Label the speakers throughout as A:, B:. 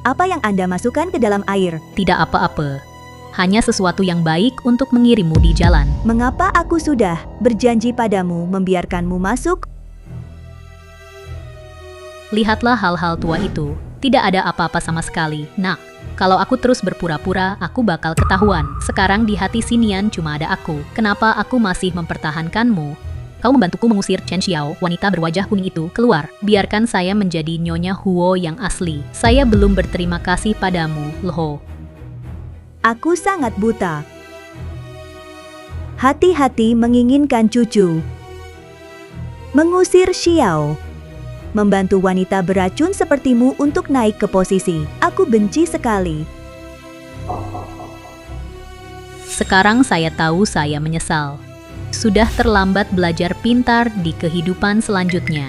A: Apa yang Anda masukkan ke dalam air?
B: Tidak apa-apa. Hanya sesuatu yang baik untuk mengirimmu di jalan.
A: Mengapa aku sudah berjanji padamu membiarkanmu masuk?
B: Lihatlah hal-hal tua itu. Tidak ada apa-apa sama sekali, nak. Kalau aku terus berpura-pura, aku bakal ketahuan. Sekarang di hati Xinian cuma ada aku. Kenapa aku masih mempertahankanmu? Kau membantuku mengusir Chen Xiao, wanita berwajah kuning itu, keluar. Biarkan saya menjadi Nyonya Huo yang asli. Saya belum berterima kasih padamu, Leho.
A: Aku sangat buta. Hati-hati menginginkan cucu. Mengusir Xiao. Membantu wanita beracun sepertimu untuk naik ke posisi. Aku benci sekali.
B: Sekarang saya tahu saya menyesal. Sudah terlambat belajar pintar di kehidupan selanjutnya.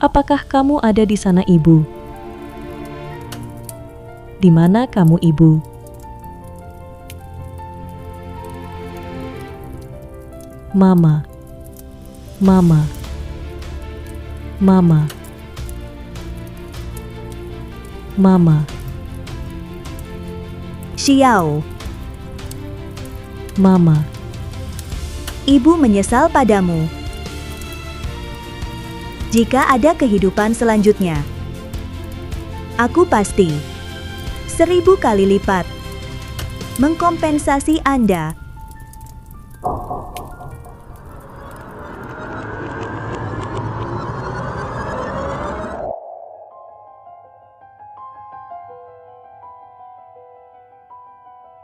C: Apakah kamu ada di sana, Ibu? Di mana kamu, Ibu? Mama. Mama. Mama. Mama.
A: Xiao.
C: Mama.
A: Ibu menyesal padamu. Jika ada kehidupan selanjutnya, aku pasti 1000 kali lipat mengkompensasi Anda.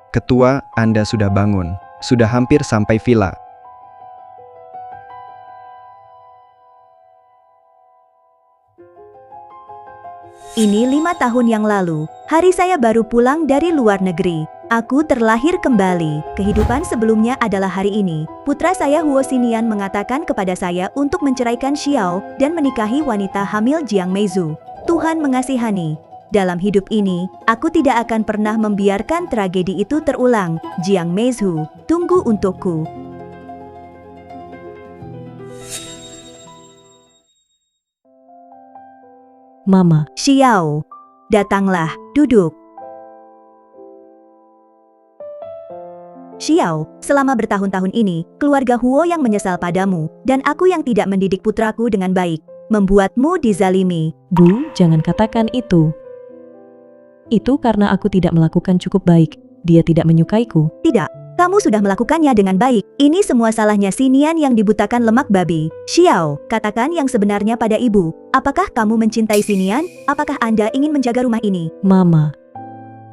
D: Ketua, Anda sudah bangun. Sudah hampir sampai villa.
A: Ini 5 tahun yang lalu, hari saya baru pulang dari luar negeri. Aku terlahir kembali. Kehidupan sebelumnya adalah hari ini. Putra saya Huo Xinian mengatakan kepada saya untuk menceraikan Xiao dan menikahi wanita hamil Jiang Meizu. Tuhan mengasihani. Dalam hidup ini, aku tidak akan pernah membiarkan tragedi itu terulang. Jiang Meizu, tunggu untukku.
C: Mama.
A: Xiao, datanglah, duduk. Xiao, selama bertahun-tahun ini, keluarga Huo yang menyesal padamu, dan aku yang tidak mendidik putraku dengan baik, membuatmu dizalimi.
C: Bu, jangan katakan itu. Itu karena aku tidak melakukan cukup baik. Dia tidak menyukaiku.
A: Tidak, kamu sudah melakukannya dengan baik. Ini semua salahnya Xinian yang dibutakan lemak babi. Xiao, katakan yang sebenarnya pada ibu. Apakah kamu mencintai Xinian? Apakah Anda ingin menjaga rumah ini?
C: Mama.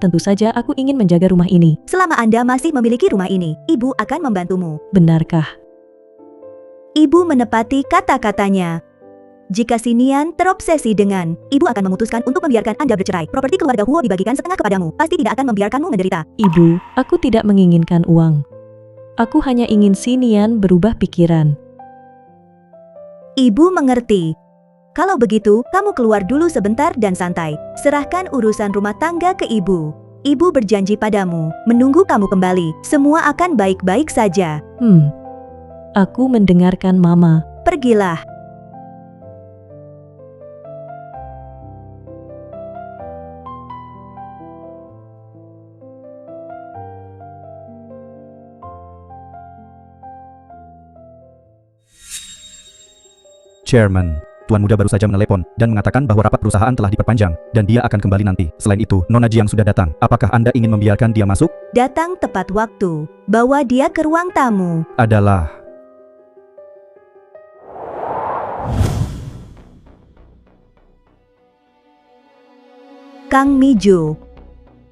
C: Tentu saja aku ingin menjaga rumah ini.
A: Selama Anda masih memiliki rumah ini, ibu akan membantumu.
C: Benarkah?
A: Ibu menepati kata-katanya. Jika Xinian terobsesi dengan, ibu akan memutuskan untuk membiarkan Anda bercerai. Properti keluarga Huo dibagikan setengah kepadamu. Pasti tidak akan membiarkanmu menderita.
C: Ibu, aku tidak menginginkan uang. Aku hanya ingin Xinian berubah pikiran.
A: Ibu mengerti. Kalau begitu, kamu keluar dulu sebentar dan santai. Serahkan urusan rumah tangga ke ibu. Ibu berjanji padamu, menunggu kamu kembali. Semua akan baik-baik saja.
C: Aku mendengarkan Mama.
A: Pergilah.
E: Chairman, Tuan Muda baru saja menelepon dan mengatakan bahwa rapat perusahaan telah diperpanjang dan dia akan kembali nanti. Selain itu, Nona Jiang sudah datang. Apakah Anda ingin membiarkan dia masuk?
A: Datang tepat waktu. Bawa dia ke ruang tamu.
E: Adalah
A: Kang Mijo.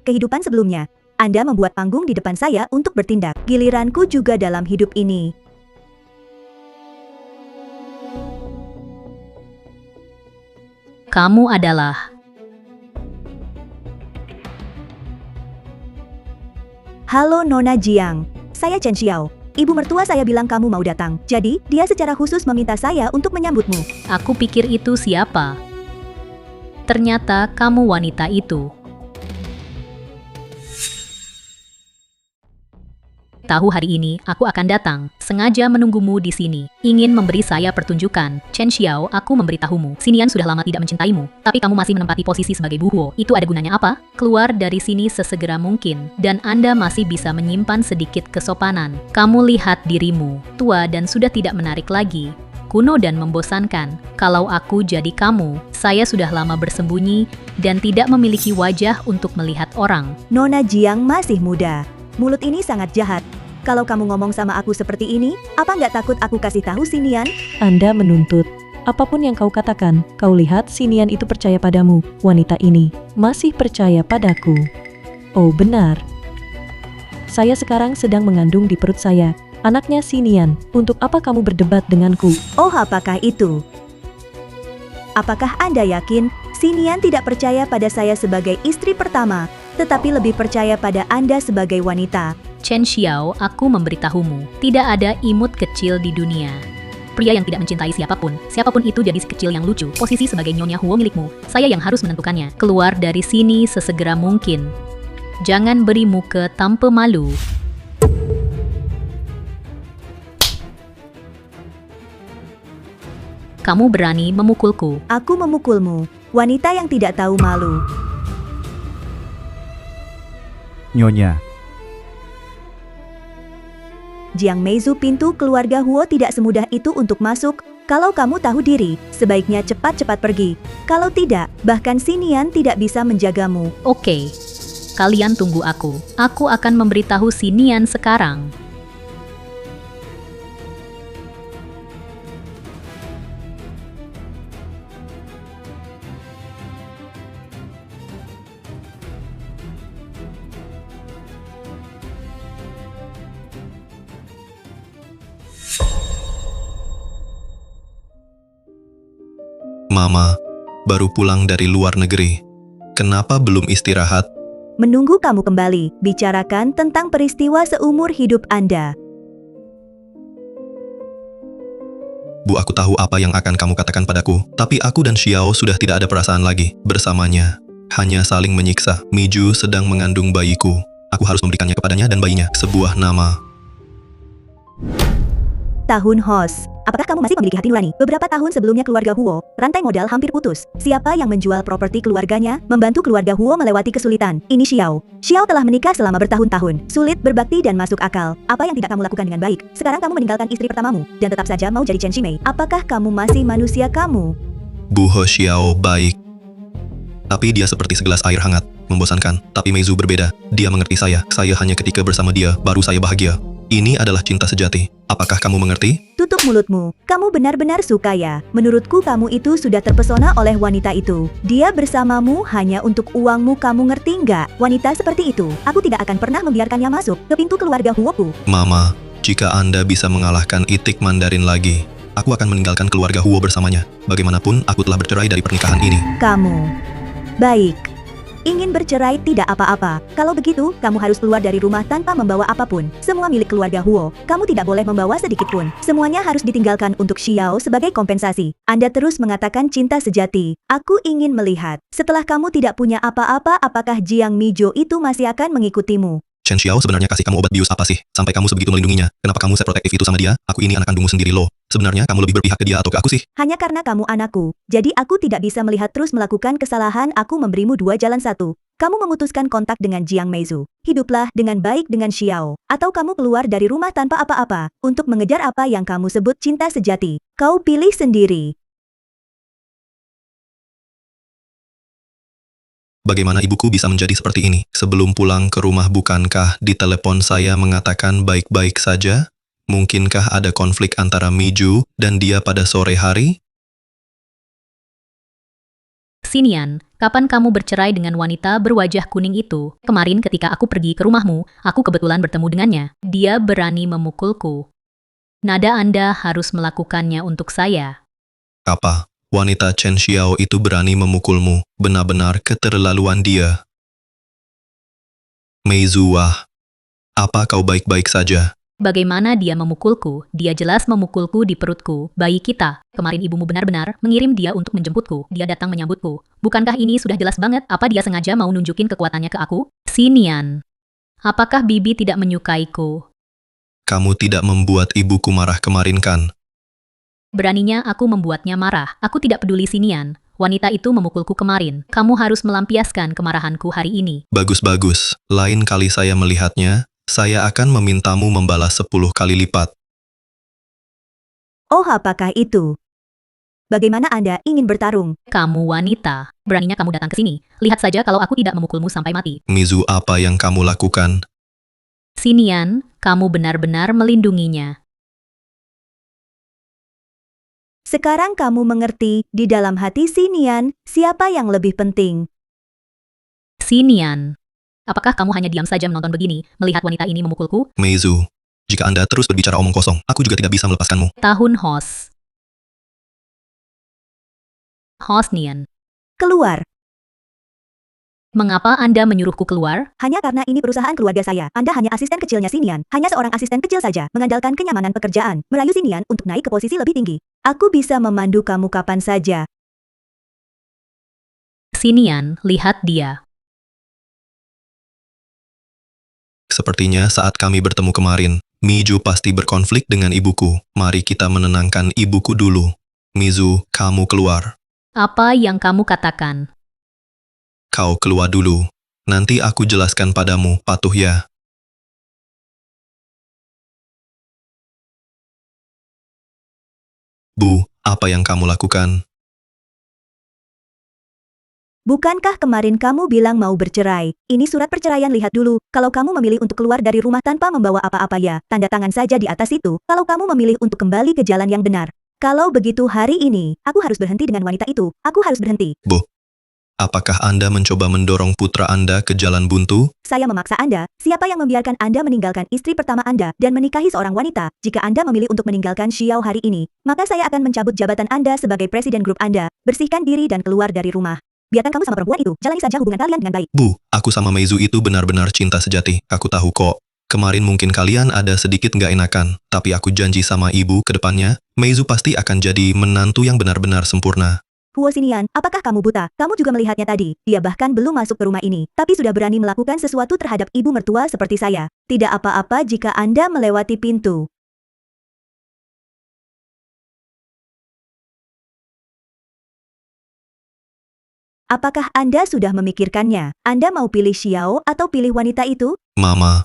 A: Kehidupan sebelumnya, Anda membuat panggung di depan saya untuk bertindak. Giliranku juga dalam hidup ini.
B: Kamu adalah...
A: Halo Nona Jiang, saya Chen Xiao. Ibu mertua saya bilang kamu mau datang, jadi dia secara khusus meminta saya untuk menyambutmu.
B: Aku pikir itu siapa? Ternyata kamu wanita itu. Tahu hari ini aku akan datang, sengaja menunggumu di sini. Ingin memberi saya pertunjukan. Chen Xiao, aku memberitahumu. Xinian sudah lama tidak mencintaimu, tapi kamu masih menempati posisi sebagai buhuo. Itu ada gunanya apa? Keluar dari sini sesegera mungkin, dan Anda masih bisa menyimpan sedikit kesopanan. Kamu lihat dirimu, tua dan sudah tidak menarik lagi. Kuno dan membosankan. Kalau aku jadi kamu, saya sudah lama bersembunyi dan tidak memiliki wajah untuk melihat orang.
A: Nona Jiang masih muda. Mulut ini sangat jahat. Kalau kamu ngomong sama aku seperti ini, apa nggak takut aku kasih tahu Xinian?
C: Anda menuntut. Apapun yang kau katakan, kau lihat Xinian itu percaya padamu. Wanita ini masih percaya padaku. Oh benar. Saya sekarang sedang mengandung di perut saya. Anaknya Xinian. Untuk apa kamu berdebat denganku?
A: Oh apakah itu? Apakah Anda yakin Xinian tidak percaya pada saya sebagai istri pertama, tetapi lebih percaya pada Anda sebagai wanita?
B: Chen Xiao, aku memberitahumu, tidak ada imut kecil di dunia. Pria yang tidak mencintai siapapun, siapapun itu gadis kecil yang lucu, posisi sebagai nyonya Huo milikmu, saya yang harus menentukannya. Keluar dari sini sesegera mungkin. Jangan beri muka tanpa malu. Kamu berani memukulku.
A: Aku memukulmu, wanita yang tidak tahu malu.
E: Nyonya.
A: Jiang Meizu, pintu keluarga Huo tidak semudah itu untuk masuk. Kalau kamu tahu diri, sebaiknya cepat-cepat pergi. Kalau tidak, bahkan Xinian tidak bisa menjagamu.
B: Oke, kalian tunggu aku. Aku akan memberitahu Xinian sekarang.
F: Mama, baru pulang dari luar negeri. Kenapa belum istirahat?
A: Menunggu kamu kembali, bicarakan tentang peristiwa seumur hidup Anda.
F: Bu, aku tahu apa yang akan kamu katakan padaku. Tapi aku dan Xiao sudah tidak ada perasaan lagi bersamanya. Hanya saling menyiksa. Miju sedang mengandung bayiku. Aku harus memberikannya kepadanya dan bayinya sebuah nama.
A: Tahun Hos. Apakah kamu masih memiliki hati nurani? Beberapa tahun sebelumnya keluarga Huo, rantai modal hampir putus. Siapa yang menjual properti keluarganya, membantu keluarga Huo melewati kesulitan? Ini Xiao. Xiao telah menikah selama bertahun-tahun. Sulit, berbakti dan masuk akal. Apa yang tidak kamu lakukan dengan baik? Sekarang kamu meninggalkan istri pertamamu, dan tetap saja mau jadi Chen Shimei. Apakah kamu masih manusia kamu?
F: Bu He Xiao baik. Tapi dia seperti segelas air hangat, membosankan. Tapi Meizu berbeda. Dia mengerti saya. Saya hanya ketika bersama dia, baru saya bahagia. Ini adalah cinta sejati. Apakah kamu mengerti?
A: Tutup mulutmu. Kamu benar-benar suka ya. Menurutku kamu itu sudah terpesona oleh wanita itu. Dia bersamamu hanya untuk uangmu, kamu ngerti nggak? Wanita seperti itu, aku tidak akan pernah membiarkannya masuk ke pintu keluarga Huoku.
F: Mama, jika Anda bisa mengalahkan Itik Mandarin lagi, aku akan meninggalkan keluarga Huo bersamanya. Bagaimanapun, aku telah bercerai dari pernikahan ini.
A: Kamu. Baik. Ingin bercerai tidak apa-apa. Kalau begitu, kamu harus keluar dari rumah tanpa membawa apapun. Semua milik keluarga Huo. Kamu tidak boleh membawa sedikit pun. Semuanya harus ditinggalkan untuk Xiao sebagai kompensasi. Anda terus mengatakan cinta sejati. Aku ingin melihat. Setelah kamu tidak punya apa-apa, apakah Jiang Mijo itu masih akan mengikutimu?
F: Chen Xiao sebenarnya kasih kamu obat bius apa sih? Sampai kamu sebegitu melindunginya. Kenapa kamu seprotektif itu sama dia? Aku ini anak kandungmu sendiri loh. Sebenarnya kamu lebih berpihak ke dia atau ke aku sih?
A: Hanya karena kamu anakku. Jadi aku tidak bisa melihat terus melakukan kesalahan. Aku memberimu dua jalan satu. Kamu memutuskan kontak dengan Jiang Meizu. Hiduplah dengan baik dengan Xiao. Atau kamu keluar dari rumah tanpa apa-apa. Untuk mengejar apa yang kamu sebut cinta sejati. Kau pilih sendiri.
F: Bagaimana ibuku bisa menjadi seperti ini? Sebelum pulang ke rumah bukankah di telepon saya mengatakan baik-baik saja? Mungkinkah ada konflik antara Miju dan dia pada sore hari?
B: Sinian, kapan kamu bercerai dengan wanita berwajah kuning itu? Kemarin ketika aku pergi ke rumahmu, aku kebetulan bertemu dengannya. Dia berani memukulku. Nada Anda harus melakukannya untuk saya.
F: Apa? Wanita Chen Xiao itu berani memukulmu. Benar-benar keterlaluan dia. Meizu, wah. Apa kau baik-baik saja?
B: Bagaimana dia memukulku? Dia jelas memukulku di perutku. Bayi kita. Kemarin ibumu benar-benar mengirim dia untuk menjemputku. Dia datang menyambutku. Bukankah ini sudah jelas banget? Apa dia sengaja mau nunjukin kekuatannya ke aku? Sinian. Apakah Bibi tidak menyukaiku?
F: Kamu tidak membuat ibuku marah kemarin kan?
B: Beraninya aku membuatnya marah. Aku tidak peduli Sinian. Wanita itu memukulku kemarin. Kamu harus melampiaskan kemarahanku hari ini.
F: Bagus-bagus. Lain kali saya melihatnya, saya akan memintamu membalas 10 kali lipat.
A: Oh, apakah itu? Bagaimana Anda ingin bertarung?
B: Kamu wanita. Beraninya kamu datang ke sini. Lihat saja kalau aku tidak memukulmu sampai mati.
F: Mizu, apa yang kamu lakukan?
B: Sinian, kamu benar-benar melindunginya.
A: Sekarang kamu mengerti, di dalam hati Sinian, siapa yang lebih penting.
B: Sinian. Apakah kamu hanya diam saja menonton begini, melihat wanita ini memukulku?
F: Meizu, jika Anda terus berbicara omong kosong, aku juga tidak bisa melepaskanmu.
B: Tahun Hos. Hosnian.
A: Keluar.
B: Mengapa Anda menyuruhku keluar?
A: Hanya karena ini perusahaan keluarga saya. Anda hanya asisten kecilnya Sinian. Hanya seorang asisten kecil saja, mengandalkan kenyamanan pekerjaan, merayu Sinian untuk naik ke posisi lebih tinggi. Aku bisa memandu kamu kapan saja.
B: Sinian, lihat dia.
F: Sepertinya saat kami bertemu kemarin, Miju pasti berkonflik dengan ibuku. Mari kita menenangkan ibuku dulu. Mizu, kamu keluar.
B: Apa yang kamu katakan?
F: Kau keluar dulu. Nanti aku jelaskan padamu, patuh ya. Bu, apa yang kamu lakukan?
A: Bukankah kemarin kamu bilang mau bercerai? Ini surat perceraian, lihat dulu. Kalau kamu memilih untuk keluar dari rumah tanpa membawa apa-apa ya, tanda tangan saja di atas itu. Kalau kamu memilih untuk kembali ke jalan yang benar. Kalau begitu hari ini, aku harus berhenti dengan wanita itu. Aku harus berhenti.
F: Bu, apakah Anda mencoba mendorong putra Anda ke jalan buntu?
A: Saya memaksa Anda. Siapa yang membiarkan Anda meninggalkan istri pertama Anda dan menikahi seorang wanita? Jika Anda memilih untuk meninggalkan Xiao hari ini, maka saya akan mencabut jabatan Anda sebagai presiden grup Anda. Bersihkan diri dan keluar dari rumah. Biarkan kamu sama perempuan itu. Jalani saja hubungan kalian dengan baik.
F: Bu, aku sama Meizu itu benar-benar cinta sejati. Aku tahu kok. Kemarin mungkin kalian ada sedikit nggak enakan, tapi aku janji sama ibu ke depannya, Meizu pasti akan jadi menantu yang benar-benar sempurna.
A: Huo Xinian, apakah kamu buta? Kamu juga melihatnya tadi. Dia bahkan belum masuk ke rumah ini, tapi sudah berani melakukan sesuatu terhadap ibu mertua seperti saya. Tidak apa-apa jika Anda melewati pintu. Apakah Anda sudah memikirkannya? Anda mau pilih Xiao atau pilih wanita itu?
F: Mama.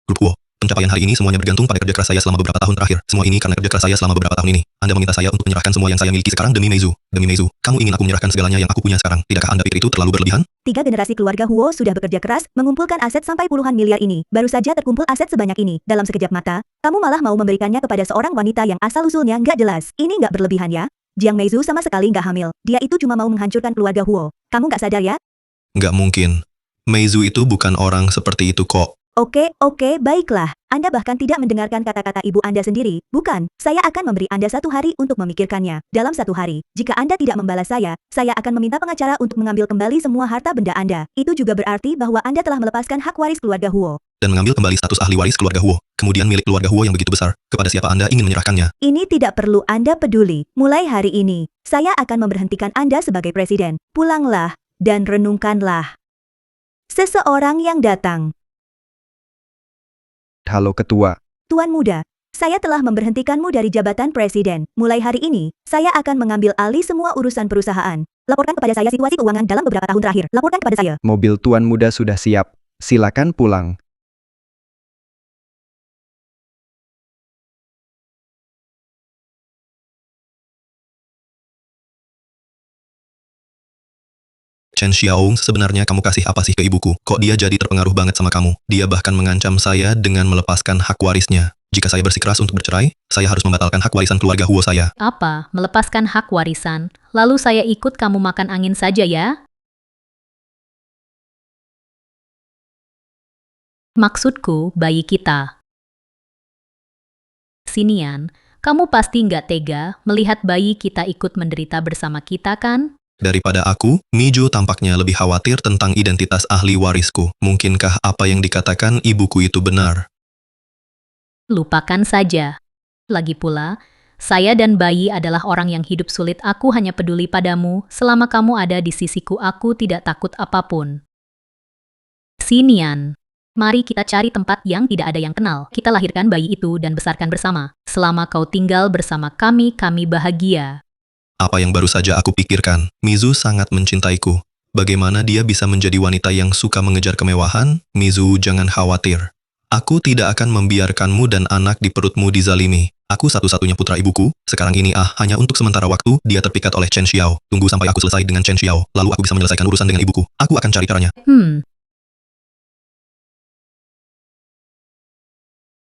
F: Grup Wo, pencapaian hari ini semuanya bergantung pada kerja keras saya selama beberapa tahun terakhir. Semua ini karena kerja keras saya selama beberapa tahun ini. Anda meminta saya untuk menyerahkan semua yang saya miliki sekarang demi Meizu. Demi Meizu, kamu ingin aku menyerahkan segalanya yang aku punya sekarang. Tidakkah Anda pikir itu terlalu berlebihan?
A: 3 generasi keluarga Huo sudah bekerja keras, mengumpulkan aset sampai puluhan miliar ini. Baru saja terkumpul aset sebanyak ini. Dalam sekejap mata, kamu malah mau memberikannya kepada seorang wanita yang asal-usulnya nggak jelas. Ini nggak berlebihan ya? Jiang Meizu sama sekali nggak hamil. Dia itu cuma mau menghancurkan keluarga Huo. Kamu nggak sadar ya?
F: Nggak mungkin. Meizu itu bukan orang seperti itu kok.
A: Oke, baiklah. Anda bahkan tidak mendengarkan kata-kata ibu Anda sendiri. Bukan, saya akan memberi Anda 1 hari untuk memikirkannya. Dalam 1 hari, jika Anda tidak membalas saya akan meminta pengacara untuk mengambil kembali semua harta benda Anda. Itu juga berarti bahwa Anda telah melepaskan hak waris keluarga Huo.
F: Dan mengambil kembali status ahli waris keluarga Huo. Kemudian milik keluarga Huo yang begitu besar. Kepada siapa Anda ingin menyerahkannya?
A: Ini tidak perlu Anda peduli. Mulai hari ini, saya akan memberhentikan Anda sebagai presiden. Pulanglah dan renungkanlah. Seseorang yang datang.
D: Halo ketua.
A: Tuan muda, saya telah memberhentikanmu dari jabatan presiden. Mulai hari ini, saya akan mengambil alih semua urusan perusahaan. Laporkan kepada saya situasi keuangan dalam beberapa tahun terakhir. Laporkan kepada saya.
D: Mobil tuan muda sudah siap. Silakan pulang.
F: Chen Xiaong, sebenarnya kamu kasih apa sih ke ibuku? Kok dia jadi terpengaruh banget sama kamu? Dia bahkan mengancam saya dengan melepaskan hak warisnya. Jika saya bersikeras untuk bercerai, saya harus membatalkan hak warisan keluarga Huo saya.
B: Apa? Melepaskan hak warisan? Lalu saya ikut kamu makan angin saja ya? Maksudku, bayi kita. Sinian, kamu pasti nggak tega melihat bayi kita ikut menderita bersama kita kan?
F: Daripada aku, Mijo tampaknya lebih khawatir tentang identitas ahli warisku. Mungkinkah apa yang dikatakan ibuku itu benar?
B: Lupakan saja. Lagi pula, saya dan bayi adalah orang yang hidup sulit. Aku hanya peduli padamu. Selama kamu ada di sisiku, aku tidak takut apapun. Sinian, mari kita cari tempat yang tidak ada yang kenal. Kita lahirkan bayi itu dan besarkan bersama. Selama kau tinggal bersama kami bahagia.
F: Apa yang baru saja aku pikirkan, Mizu sangat mencintaiku. Bagaimana dia bisa menjadi wanita yang suka mengejar kemewahan? Mizu, jangan khawatir. Aku tidak akan membiarkanmu dan anak di perutmu dizalimi. Aku satu-satunya putra ibuku, sekarang ini hanya untuk sementara waktu, dia terpikat oleh Chen Xiao. Tunggu sampai aku selesai dengan Chen Xiao, lalu aku bisa menyelesaikan urusan dengan ibuku. Aku akan cari caranya.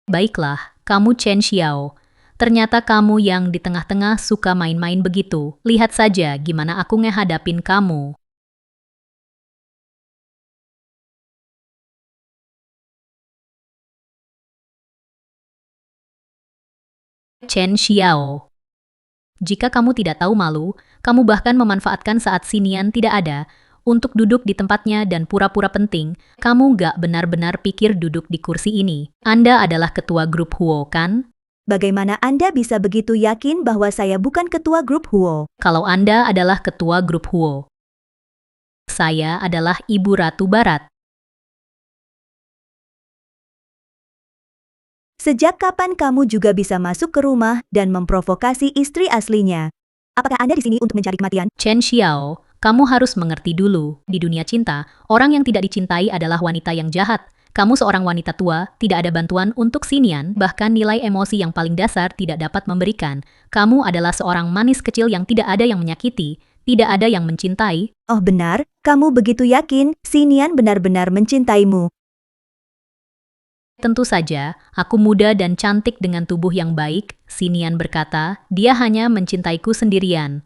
B: Baiklah, kamu Chen Xiao. Ternyata kamu yang di tengah-tengah suka main-main begitu. Lihat saja gimana aku ngehadapin kamu. Chen Xiao. Jika kamu tidak tahu malu, kamu bahkan memanfaatkan saat Sinian tidak ada untuk duduk di tempatnya dan pura-pura penting. Kamu gak benar-benar pikir duduk di kursi ini. Anda adalah ketua grup Huo, kan?
A: Bagaimana Anda bisa begitu yakin bahwa saya bukan ketua grup Huo?
B: Kalau Anda adalah ketua grup Huo, saya adalah Ibu Ratu Barat.
A: Sejak kapan kamu juga bisa masuk ke rumah dan memprovokasi istri aslinya? Apakah Anda di sini untuk mencari kematian?
B: Chen Xiao, kamu harus mengerti dulu. Di dunia cinta, orang yang tidak dicintai adalah wanita yang jahat. Kamu seorang wanita tua, tidak ada bantuan untuk Sinian, bahkan nilai emosi yang paling dasar tidak dapat memberikan. Kamu adalah seorang manis kecil yang tidak ada yang menyakiti, tidak ada yang mencintai.
A: Oh benar, kamu begitu yakin Sinian benar-benar mencintaimu?
B: Tentu saja, aku muda dan cantik dengan tubuh yang baik, Sinian berkata, dia hanya mencintaiku sendirian.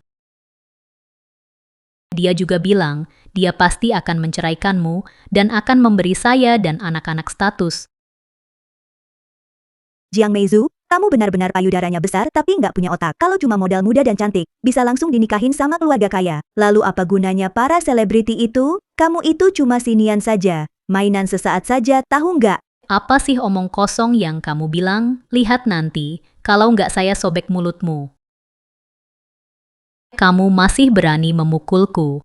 B: Dia juga bilang, dia pasti akan menceraikanmu dan akan memberi saya dan anak-anak status.
A: Jiang Meizu, kamu benar-benar payudaranya besar tapi nggak punya otak. Kalau cuma modal muda dan cantik, bisa langsung dinikahin sama keluarga kaya. Lalu apa gunanya para selebriti itu? Kamu itu cuma Sinian saja. Mainan sesaat saja, tahu nggak?
B: Apa sih omong kosong yang kamu bilang? Lihat nanti, kalau nggak saya sobek mulutmu. Kamu masih berani memukulku.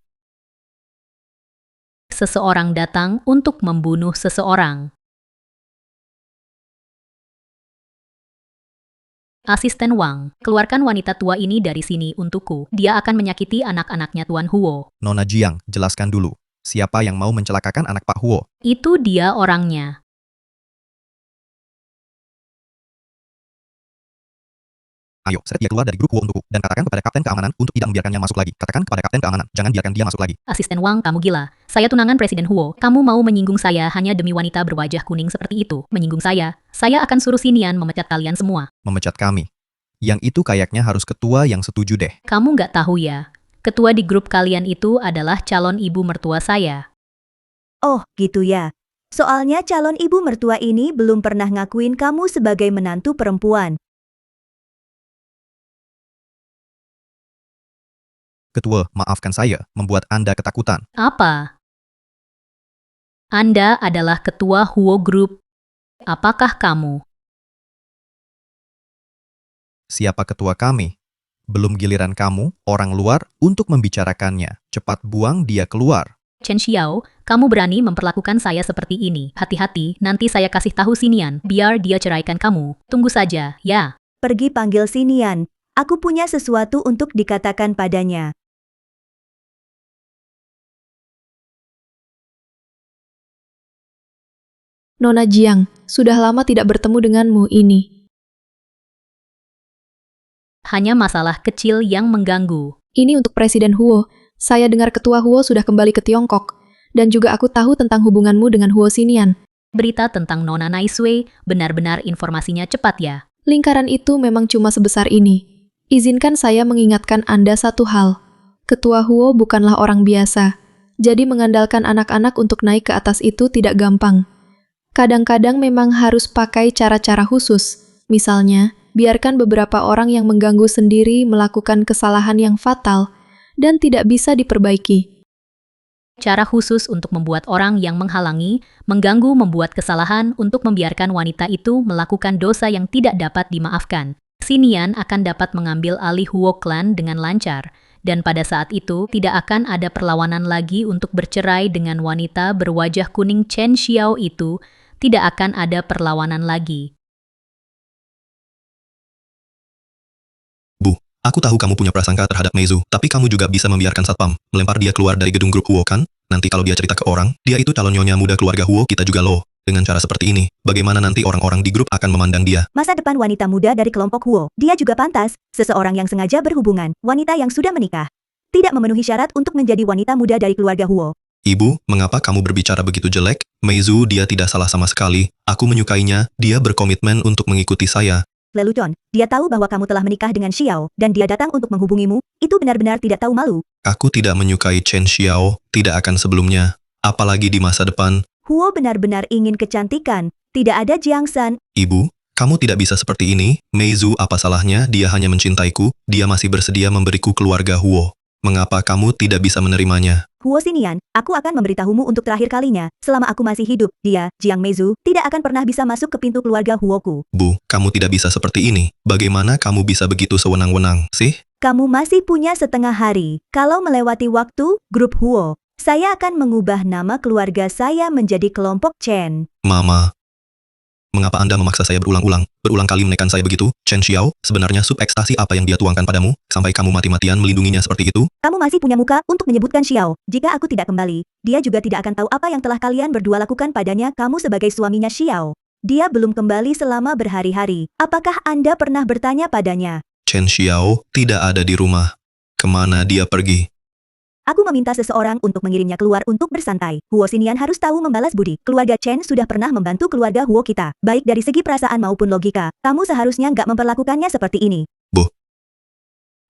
B: Seseorang datang untuk membunuh seseorang. Asisten Wang, keluarkan wanita tua ini dari sini untukku. Dia akan menyakiti anak-anaknya Tuan Huo.
E: Nona Jiang, jelaskan dulu. Siapa yang mau mencelakakan anak Pak Huo?
B: Itu dia orangnya.
E: Ayo, seret dia keluar dari grup Huo untukku, dan katakan kepada Kapten Keamanan untuk tidak membiarkannya masuk lagi. Katakan kepada Kapten Keamanan, jangan biarkan dia masuk lagi.
B: Asisten Wang, kamu gila. Saya tunangan Presiden Huo. Kamu mau menyinggung saya hanya demi wanita berwajah kuning seperti itu. Menyinggung saya akan suruh Sinian memecat kalian semua.
E: Memecat kami. Yang itu kayaknya harus ketua yang setuju deh.
B: Kamu nggak tahu ya, ketua di grup kalian itu adalah calon ibu mertua saya.
A: Oh, gitu ya. Soalnya calon ibu mertua ini belum pernah ngakuin kamu sebagai menantu perempuan.
E: Ketua, maafkan saya, membuat Anda ketakutan.
B: Apa? Anda adalah ketua Huo Group. Apakah kamu?
E: Siapa ketua kami? Belum giliran kamu, orang luar, untuk membicarakannya. Cepat buang dia keluar.
B: Chen Xiao, kamu berani memperlakukan saya seperti ini. Hati-hati, nanti saya kasih tahu Sinian, biar dia ceraikan kamu. Tunggu saja, ya.
A: Pergi panggil Sinian. Aku punya sesuatu untuk dikatakan padanya.
G: Nona Jiang, sudah lama tidak bertemu denganmu ini.
B: Hanya masalah kecil yang mengganggu.
G: Ini untuk Presiden Huo. Saya dengar Ketua Huo sudah kembali ke Tiongkok, dan juga aku tahu tentang hubunganmu dengan Huo Xinian.
B: Berita tentang Nona Naisui benar-benar informasinya cepat ya.
G: Lingkaran itu memang cuma sebesar ini. Izinkan saya mengingatkan Anda satu hal. Ketua Huo bukanlah orang biasa, jadi mengandalkan anak-anak untuk naik ke atas itu tidak gampang. Kadang-kadang memang harus pakai cara-cara khusus. Misalnya, biarkan beberapa orang yang mengganggu sendiri melakukan kesalahan yang fatal dan tidak bisa diperbaiki.
B: Cara khusus untuk membuat orang yang menghalangi, mengganggu membuat kesalahan untuk membiarkan wanita itu melakukan dosa yang tidak dapat dimaafkan. Xinian akan dapat mengambil alih Huo Clan dengan lancar, dan pada saat itu tidak akan ada perlawanan lagi untuk bercerai dengan wanita berwajah kuning Chen Xiao itu, tidak akan ada perlawanan lagi.
F: Aku tahu kamu punya prasangka terhadap Meizu, tapi kamu juga bisa membiarkan satpam melempar dia keluar dari gedung grup Huo kan? Nanti kalau dia cerita ke orang, dia itu calon nyonya muda keluarga Huo kita juga loh. Dengan cara seperti ini, bagaimana nanti orang-orang di grup akan memandang dia?
A: Masa depan wanita muda dari kelompok Huo, dia juga pantas, seseorang yang sengaja berhubungan, wanita yang sudah menikah. Tidak memenuhi syarat untuk menjadi wanita muda dari keluarga Huo.
F: Ibu, mengapa kamu berbicara begitu jelek? Meizu dia tidak salah sama sekali. Aku menyukainya, dia berkomitmen untuk mengikuti saya.
A: Lelucon, dia tahu bahwa kamu telah menikah dengan Xiao, dan dia datang untuk menghubungimu, itu benar-benar tidak tahu malu.
F: Aku tidak menyukai Chen Xiao, tidak akan sebelumnya. Apalagi di masa depan.
A: Huo benar-benar ingin kecantikan, tidak ada Jiang San.
F: Ibu, kamu tidak bisa seperti ini. Meizu apa salahnya, dia hanya mencintaiku, dia masih bersedia memberiku keluarga Huo. Mengapa kamu tidak bisa menerimanya?
A: Huo Xinian, aku akan memberitahumu untuk terakhir kalinya, selama aku masih hidup, dia, Jiang Meizu, tidak akan pernah bisa masuk ke pintu keluarga Huoku.
F: Bu, kamu tidak bisa seperti ini. Bagaimana kamu bisa begitu sewenang-wenang, sih?
A: Kamu masih punya setengah hari. Kalau melewati waktu, grup Huo, saya akan mengubah nama keluarga saya menjadi kelompok Chen.
F: Mama. Mengapa Anda memaksa saya berulang kali menekan saya begitu? Chen Xiao, sebenarnya sub ekstasi apa yang dia tuangkan padamu, sampai kamu mati-matian melindunginya seperti itu?
A: Kamu masih punya muka untuk menyebutkan Xiao. Jika aku tidak kembali, dia juga tidak akan tahu apa yang telah kalian berdua lakukan padanya kamu sebagai suaminya Xiao. Dia belum kembali selama berhari-hari. Apakah Anda pernah bertanya padanya?
F: Chen Xiao tidak ada di rumah. Kemana dia pergi?
A: Aku meminta seseorang untuk mengirimnya keluar untuk bersantai. Huo Xinian harus tahu membalas budi. Keluarga Chen sudah pernah membantu keluarga Huo kita. Baik dari segi perasaan maupun logika. Kamu seharusnya nggak memperlakukannya seperti ini.
F: Bu,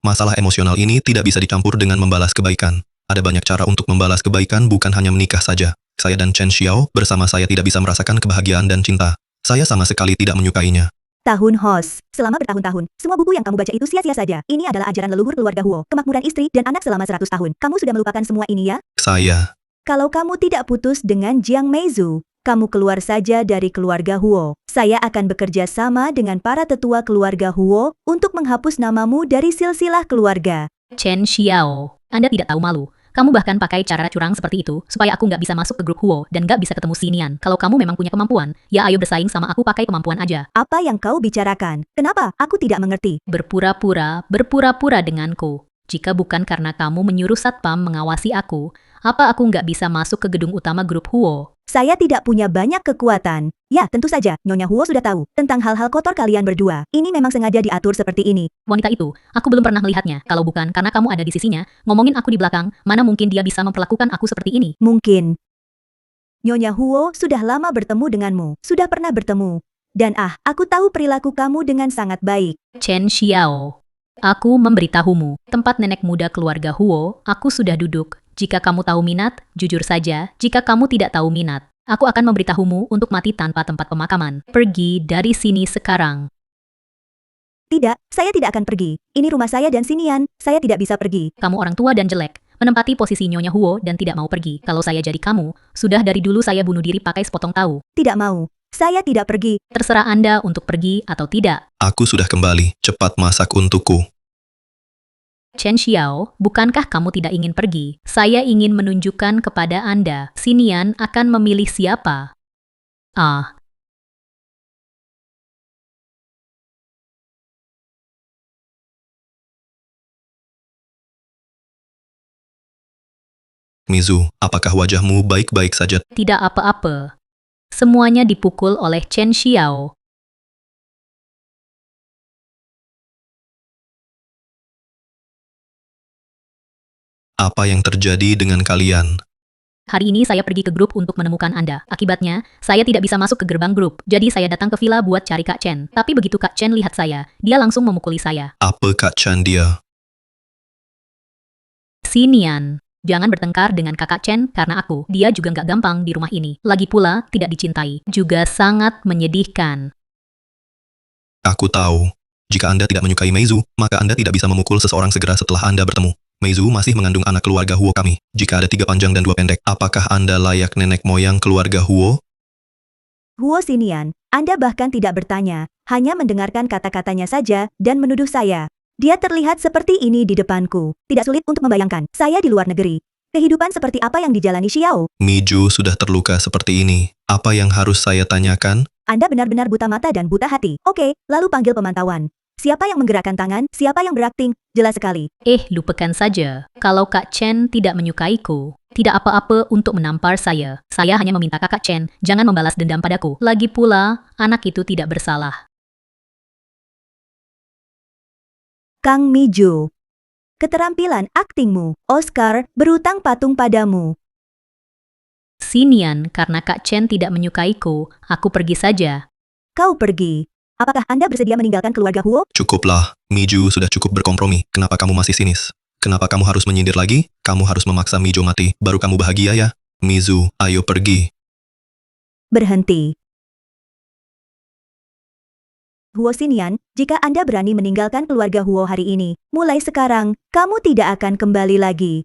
F: masalah emosional ini tidak bisa dicampur dengan membalas kebaikan. Ada banyak cara untuk membalas kebaikan, bukan hanya menikah saja. Saya dan Chen Xiao bersama saya tidak bisa merasakan kebahagiaan dan cinta. Saya sama sekali tidak menyukainya.
A: Tahun Hos. Selama bertahun-tahun, semua buku yang kamu baca itu sia-sia saja. Ini adalah ajaran leluhur keluarga Huo, kemakmuran istri dan anak selama 100 tahun. Kamu sudah melupakan semua ini ya?
F: Saya.
A: Kalau kamu tidak putus dengan Jiang Meizu, kamu keluar saja dari keluarga Huo. Saya akan bekerja sama dengan para tetua keluarga Huo untuk menghapus namamu dari silsilah keluarga.
B: Chen Xiao, Anda tidak tahu malu. Kamu bahkan pakai cara curang seperti itu, supaya aku nggak bisa masuk ke grup Huo dan nggak bisa ketemu Xinian. Kalau kamu memang punya kemampuan, ya ayo bersaing sama aku pakai kemampuan aja.
A: Apa yang kau bicarakan? Kenapa? Aku tidak mengerti.
B: Berpura-pura denganku. Jika bukan karena kamu menyuruh satpam mengawasi aku, apa aku nggak bisa masuk ke gedung utama grup Huo?
A: Saya tidak punya banyak kekuatan. Ya, tentu saja, Nyonya Huo sudah tahu tentang hal-hal kotor kalian berdua. Ini memang sengaja diatur seperti ini.
B: Wanita itu, aku belum pernah melihatnya. Kalau bukan karena kamu ada di sisinya, ngomongin aku di belakang, mana mungkin dia bisa memperlakukan aku seperti ini?
A: Mungkin. Nyonya Huo sudah lama bertemu denganmu, sudah pernah bertemu. Dan aku tahu perilaku kamu dengan sangat baik.
B: Chen Xiao, aku memberitahumu, tempat nenek muda keluarga Huo, aku sudah duduk. Jika kamu tahu minat, jujur saja, jika kamu tidak tahu minat, aku akan memberitahumu untuk mati tanpa tempat pemakaman. Pergi dari sini sekarang.
A: Tidak, saya tidak akan pergi. Ini rumah saya dan Xinian, saya tidak bisa pergi.
B: Kamu orang tua dan jelek, menempati posisi Nyonya Huo dan tidak mau pergi. Kalau saya jadi kamu, sudah dari dulu saya bunuh diri pakai sepotong tahu.
A: Tidak mau. Saya tidak pergi.
B: Terserah Anda untuk pergi atau tidak.
F: Aku sudah kembali. Cepat masak untukku.
B: Chen Xiao, bukankah kamu tidak ingin pergi? Saya ingin menunjukkan kepada Anda, Xinian akan memilih siapa.
F: Meizu, apakah wajahmu baik-baik saja?
B: Tidak apa-apa. Semuanya dipukul oleh Chen Xiao.
F: Apa yang terjadi dengan kalian?
B: Hari ini saya pergi ke grup untuk menemukan Anda. Akibatnya, saya tidak bisa masuk ke gerbang grup. Jadi saya datang ke villa buat cari Kak Chen. Tapi begitu Kak Chen lihat saya, dia langsung memukuli saya.
F: Apa Kak Chan dia?
B: Sinian, jangan bertengkar dengan Kakak Chen karena aku. Dia juga nggak gampang di rumah ini. Lagi pula, tidak dicintai. Juga sangat menyedihkan.
F: Aku tahu. Jika Anda tidak menyukai Meizu, maka Anda tidak bisa memukul seseorang segera setelah Anda bertemu. Meizu masih mengandung anak keluarga Huo kami. Jika ada 3 panjang dan 2 pendek, apakah Anda layak nenek moyang keluarga Huo?
A: Huo Xinian, Anda bahkan tidak bertanya, hanya mendengarkan kata-katanya saja dan menuduh saya. Dia terlihat seperti ini di depanku. Tidak sulit untuk membayangkan, saya di luar negeri. Kehidupan seperti apa yang dijalani Xiao?
F: Miju sudah terluka seperti ini. Apa yang harus saya tanyakan?
A: Anda benar-benar buta mata dan buta hati. Oke, lalu panggil pemantauan. Siapa yang menggerakkan tangan, siapa yang berakting, jelas sekali.
B: Lupakan saja. Kalau Kak Chen tidak menyukaiku, tidak apa-apa untuk menampar saya. Saya hanya meminta Kakak Chen, jangan membalas dendam padaku. Lagi pula, anak itu tidak bersalah.
A: Kang Miju. Keterampilan aktingmu, Oscar, berutang patung padamu.
B: Sinian, karena Kak Chen tidak menyukaiku, aku pergi saja.
A: Kau pergi. Apakah Anda bersedia meninggalkan keluarga Huo?
F: Cukuplah. Miju sudah cukup berkompromi. Kenapa kamu masih sinis? Kenapa kamu harus menyindir lagi? Kamu harus memaksa Mijo mati, baru kamu bahagia ya? Mizu, ayo pergi.
A: Berhenti. Huo Xinian, jika Anda berani meninggalkan keluarga Huo hari ini, mulai sekarang, kamu tidak akan kembali lagi.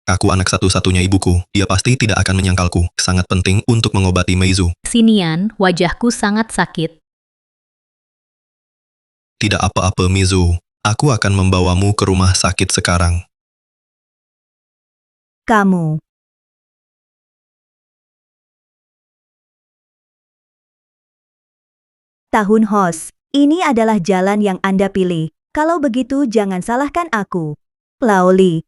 F: Aku anak satu-satunya ibuku. Dia pasti tidak akan menyangkalku. Sangat penting untuk mengobati Meizu.
B: Sinian, wajahku sangat sakit.
F: Tidak apa-apa Mizu. Aku akan membawamu ke rumah sakit sekarang.
A: Kamu. Tahun Hos, ini adalah jalan yang Anda pilih. Kalau begitu jangan salahkan aku. Laoli.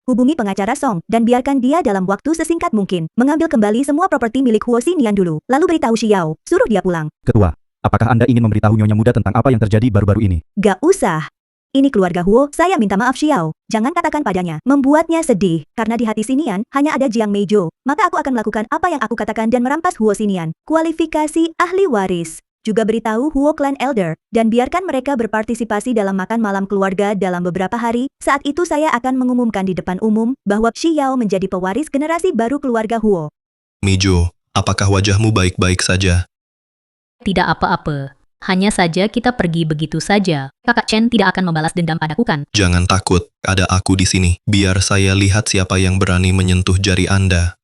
A: Hubungi pengacara Song dan biarkan dia dalam waktu sesingkat mungkin mengambil kembali semua properti milik Huo Xinian dulu. Lalu beritahu Xiao, suruh dia pulang.
E: Ketua, apakah Anda ingin memberitahu Nyonya Muda tentang apa yang terjadi baru-baru ini?
A: Gak usah. Ini keluarga Huo, saya minta maaf Xiao. Jangan katakan padanya, membuatnya sedih. Karena di hati Xinian, hanya ada Jiang Meijo. Maka aku akan melakukan apa yang aku katakan dan merampas Huo Xinian. Kualifikasi ahli waris. Juga beritahu Huo Clan Elder, dan biarkan mereka berpartisipasi dalam makan malam keluarga dalam beberapa hari. Saat itu saya akan mengumumkan di depan umum, bahwa Xiao menjadi pewaris generasi baru keluarga Huo.
F: Mijo, apakah wajahmu baik-baik saja?
B: Tidak apa-apa. Hanya saja kita pergi begitu saja. Kakak Chen tidak akan membalas dendam padaku kan?
F: Jangan takut, ada aku di sini. Biar saya lihat siapa yang berani menyentuh jari Anda.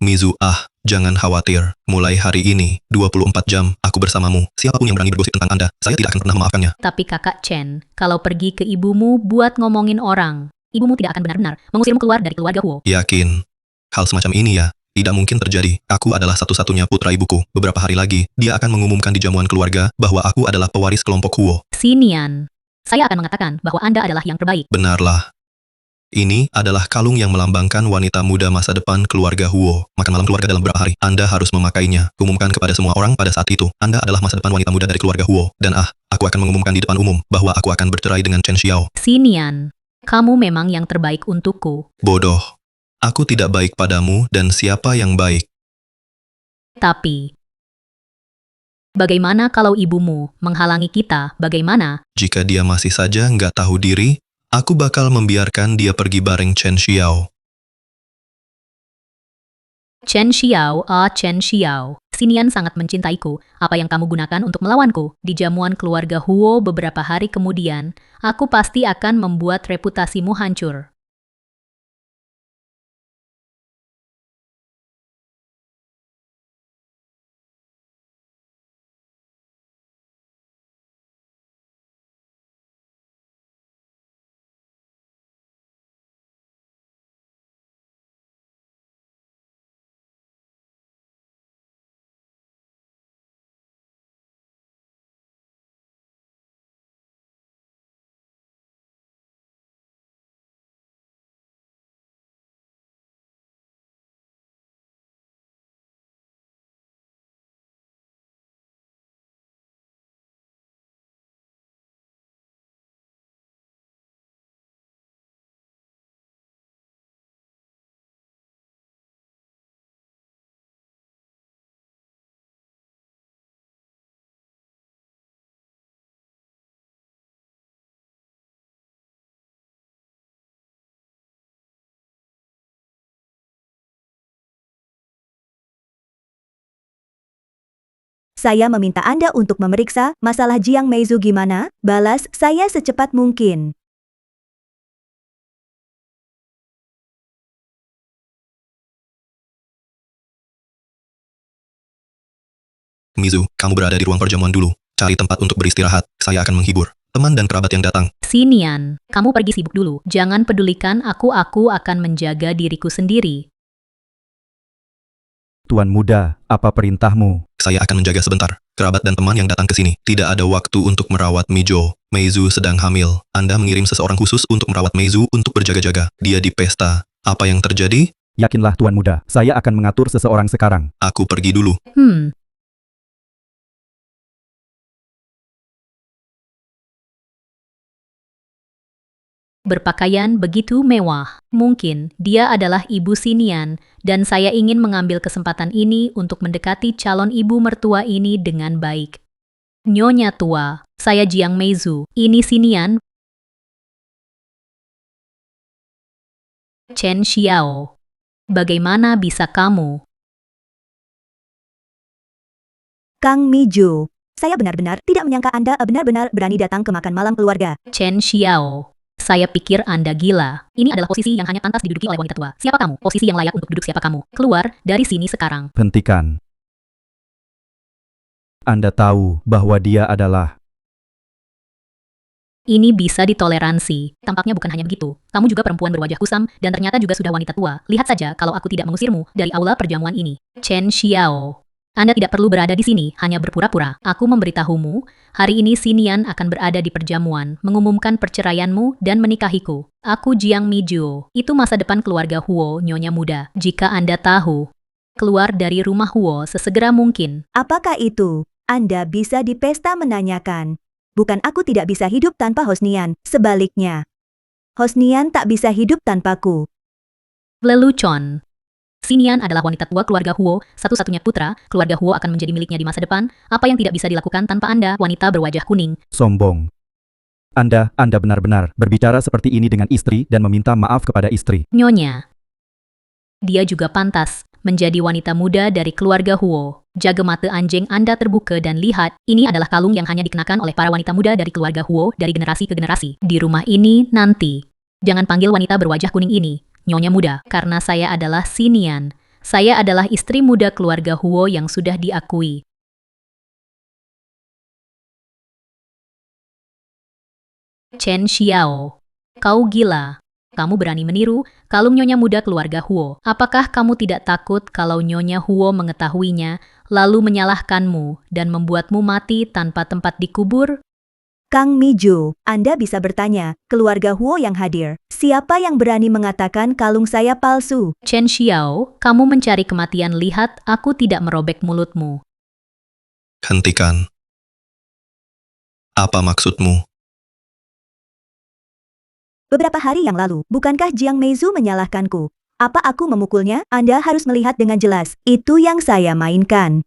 F: Mizu, jangan khawatir. Mulai hari ini, 24 jam, aku bersamamu. Siapapun yang berani bergosip tentang Anda, saya tidak akan pernah memaafkannya.
B: Tapi Kakak Chen, kalau pergi ke ibumu buat ngomongin orang, ibumu tidak akan benar-benar mengusirmu keluar dari keluarga Huo.
F: Yakin. Hal semacam ini ya, tidak mungkin terjadi. Aku adalah satu-satunya putra ibuku. Beberapa hari lagi, dia akan mengumumkan di jamuan keluarga bahwa aku adalah pewaris kelompok Huo.
B: Sinian, saya akan mengatakan bahwa Anda adalah yang terbaik.
F: Benarlah. Ini adalah kalung yang melambangkan wanita muda masa depan keluarga Huo. Makan malam keluarga dalam beberapa hari. Anda harus memakainya. Umumkan kepada semua orang pada saat itu. Anda adalah masa depan wanita muda dari keluarga Huo. Dan aku akan mengumumkan di depan umum bahwa aku akan bercerai dengan Chen Xiao.
B: Sinian, kamu memang yang terbaik untukku.
F: Bodoh. Aku tidak baik padamu dan siapa yang baik?
B: Tapi, bagaimana kalau ibumu menghalangi kita? Bagaimana?
F: Jika dia masih saja nggak tahu diri, aku bakal membiarkan dia pergi bareng Chen Xiao.
B: Chen Xiao, Chen Xiao. Sinian sangat mencintaiku. Apa yang kamu gunakan untuk melawanku? Di jamuan keluarga Huo beberapa hari kemudian, aku pasti akan membuat reputasimu hancur.
A: Saya meminta Anda untuk memeriksa masalah Jiang Meizu gimana? Balas saya secepat mungkin.
F: Mizu, kamu berada di ruang perjamuan dulu. Cari tempat untuk beristirahat, saya akan menghibur teman dan kerabat yang datang.
B: Sinian, kamu pergi sibuk dulu. Jangan pedulikan aku akan menjaga diriku sendiri.
E: Tuan muda, apa perintahmu?
F: Saya akan menjaga sebentar. Kerabat dan teman yang datang ke sini. Tidak ada waktu untuk merawat Mijo. Meizu sedang hamil. Anda mengirim seseorang khusus untuk merawat Meizu untuk berjaga-jaga. Dia di pesta. Apa yang terjadi?
E: Yakinlah tuan muda, saya akan mengatur seseorang sekarang.
F: Aku pergi dulu.
B: Berpakaian begitu mewah. Mungkin dia adalah ibu Sinian, dan saya ingin mengambil kesempatan ini untuk mendekati calon ibu mertua ini dengan baik. Nyonya tua, saya Jiang Meizu. Ini Sinian. Chen Xiao. Bagaimana bisa kamu?
A: Kang Mijo, saya benar-benar tidak menyangka Anda benar-benar berani datang ke makan malam keluarga.
B: Chen Xiao. Saya pikir Anda gila. Ini adalah posisi yang hanya pantas diduduki oleh wanita tua. Siapa kamu? Posisi yang layak untuk duduk siapa kamu? Keluar dari sini sekarang.
E: Hentikan. Anda tahu bahwa dia adalah...
B: Ini bisa ditoleransi. Tampaknya bukan hanya begitu. Kamu juga perempuan berwajah kusam, dan ternyata juga sudah wanita tua. Lihat saja kalau aku tidak mengusirmu dari aula perjamuan ini. Chen Xiao. Anda tidak perlu berada di sini, hanya berpura-pura. Aku memberitahumu, hari ini Sinian akan berada di perjamuan, mengumumkan perceraianmu dan menikahiku. Aku Jiang Mijo. Itu masa depan keluarga Huo, nyonya muda. Jika Anda tahu, keluar dari rumah Huo sesegera mungkin.
A: Apakah itu? Anda bisa di pesta menanyakan. Bukan aku tidak bisa hidup tanpa Hosnian, sebaliknya. Hosnian tak bisa hidup tanpaku.
B: Lelucon. Sinian adalah wanita tua keluarga Huo, satu-satunya putra, keluarga Huo akan menjadi miliknya di masa depan, apa yang tidak bisa dilakukan tanpa Anda, wanita berwajah kuning.
E: Sombong. Anda benar-benar berbicara seperti ini dengan istri dan meminta maaf kepada istri.
B: Nyonya. Dia juga pantas menjadi wanita muda dari keluarga Huo. Jaga mata anjing Anda terbuka dan lihat, ini adalah kalung yang hanya dikenakan oleh para wanita muda dari keluarga Huo dari generasi ke generasi. Di rumah ini nanti. Jangan panggil wanita berwajah kuning ini Nyonya muda, karena saya adalah Sinian. Saya adalah istri muda keluarga Huo yang sudah diakui. Chen Xiao. Kau gila. Kamu berani meniru kalung nyonya muda keluarga Huo. Apakah kamu tidak takut kalau nyonya Huo mengetahuinya, lalu menyalahkanmu dan membuatmu mati tanpa tempat dikubur?
A: Kang Mijo, Anda bisa bertanya, keluarga Huo yang hadir, siapa yang berani mengatakan kalung saya palsu?
B: Chen Xiao, kamu mencari kematian, lihat aku tidak merobek mulutmu.
F: Hentikan. Apa maksudmu?
A: Beberapa hari yang lalu, bukankah Jiang Meizu menyalahkanku? Apa aku memukulnya? Anda harus melihat dengan jelas, itu yang saya mainkan.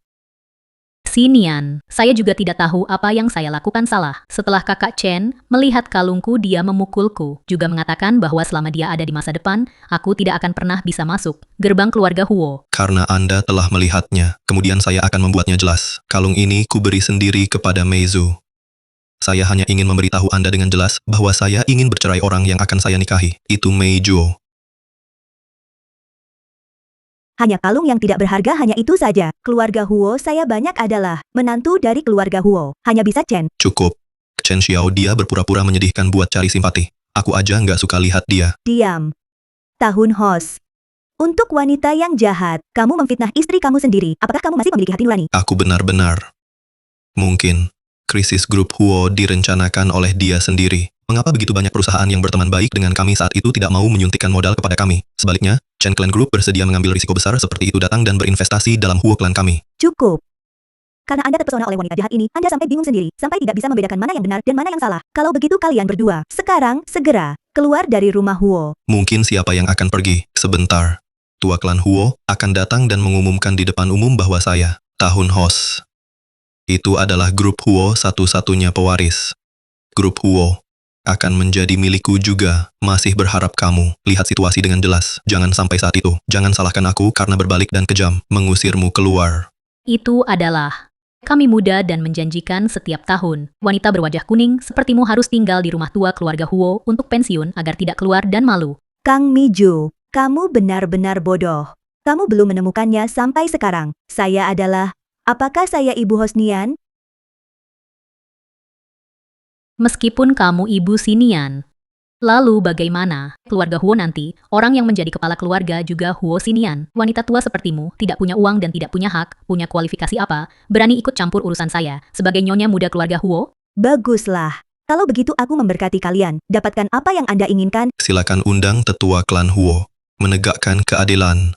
B: Sinian, saya juga tidak tahu apa yang saya lakukan salah. Setelah kakak Chen melihat kalungku, dia memukulku. Juga mengatakan bahwa selama dia ada di masa depan, aku tidak akan pernah bisa masuk gerbang keluarga Huo.
F: Karena Anda telah melihatnya, kemudian saya akan membuatnya jelas. Kalung ini kuberi sendiri kepada Meizu. Saya hanya ingin memberitahu Anda dengan jelas bahwa saya ingin bercerai orang yang akan saya nikahi. Itu Meijo.
A: Hanya kalung yang tidak berharga, hanya itu saja. Keluarga Huo saya banyak adalah menantu dari keluarga Huo. Hanya bisa Chen.
F: Cukup. Chen Xiao dia berpura-pura menyedihkan buat cari simpati. Aku aja nggak suka lihat dia.
A: Diam. Tahun Hos. Untuk wanita yang jahat, kamu memfitnah istri kamu sendiri. Apakah kamu masih memiliki hati nurani?
F: Aku benar-benar. Mungkin, krisis grup Huo direncanakan oleh dia sendiri. Mengapa begitu banyak perusahaan yang berteman baik dengan kami saat itu tidak mau menyuntikkan modal kepada kami? Sebaliknya, Chen Clan Group bersedia mengambil risiko besar seperti itu datang dan berinvestasi dalam Huo Clan kami.
A: Cukup. Karena Anda terpesona oleh wanita jahat ini, Anda sampai bingung sendiri, sampai tidak bisa membedakan mana yang benar dan mana yang salah. Kalau begitu kalian berdua, sekarang, segera, keluar dari rumah Huo.
F: Mungkin siapa yang akan pergi? Sebentar. Tua Klan Huo akan datang dan mengumumkan di depan umum bahwa saya, Tahun Hos. Itu adalah grup Huo satu-satunya pewaris. Grup Huo akan menjadi milikku juga. Masih berharap kamu lihat situasi dengan jelas. Jangan sampai saat itu. Jangan salahkan aku karena berbalik dan kejam, mengusirmu keluar.
B: Itu adalah Kami muda dan menjanjikan setiap tahun. Wanita berwajah kuning sepertimu harus tinggal di rumah tua keluarga Huo untuk pensiun agar tidak keluar dan malu.
A: Kang Miju, kamu benar-benar bodoh. Kamu belum menemukannya sampai sekarang. Saya adalah... Apakah saya Ibu Hosnian?
B: Meskipun kamu ibu Sinian. Lalu bagaimana? Keluarga Huo nanti, orang yang menjadi kepala keluarga juga Huo Sinian. Wanita tua sepertimu, tidak punya uang dan tidak punya hak, punya kualifikasi apa, berani ikut campur urusan saya, sebagai nyonya muda keluarga Huo?
A: Baguslah. Kalau begitu aku memberkati kalian. Dapatkan apa yang Anda inginkan.
F: Silakan undang tetua klan Huo. Menegakkan keadilan.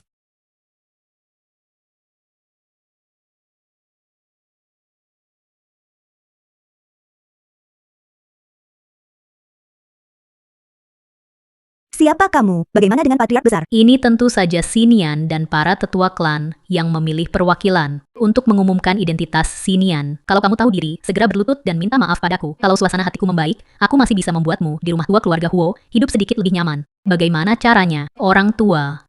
A: Siapa kamu? Bagaimana dengan patriark besar?
B: Ini tentu saja Sinian dan para tetua klan yang memilih perwakilan untuk mengumumkan identitas Sinian. Kalau kamu tahu diri, segera berlutut dan minta maaf padaku. Kalau suasana hatiku membaik, aku masih bisa membuatmu di rumah tua keluarga Huo hidup sedikit lebih nyaman. Bagaimana caranya? Orang tua.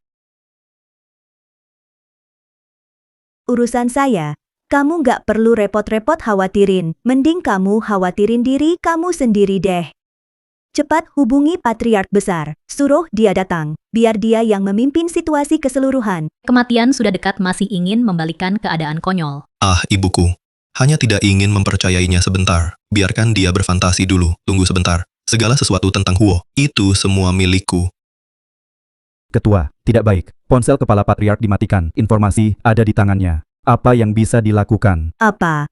A: Urusan saya. Kamu nggak perlu repot-repot khawatirin. Mending kamu khawatirin diri kamu sendiri deh. Cepat hubungi patriark besar. Suruh dia datang. Biar dia yang memimpin situasi keseluruhan.
B: Kematian sudah dekat masih ingin membalikan keadaan konyol.
F: Ah, ibuku. Hanya tidak ingin mempercayainya sebentar. Biarkan dia berfantasi dulu. Tunggu sebentar. Segala sesuatu tentang Huo, itu semua milikku.
E: Ketua, tidak baik. Ponsel kepala patriark dimatikan. Informasi ada di tangannya. Apa yang bisa dilakukan?
A: Apa?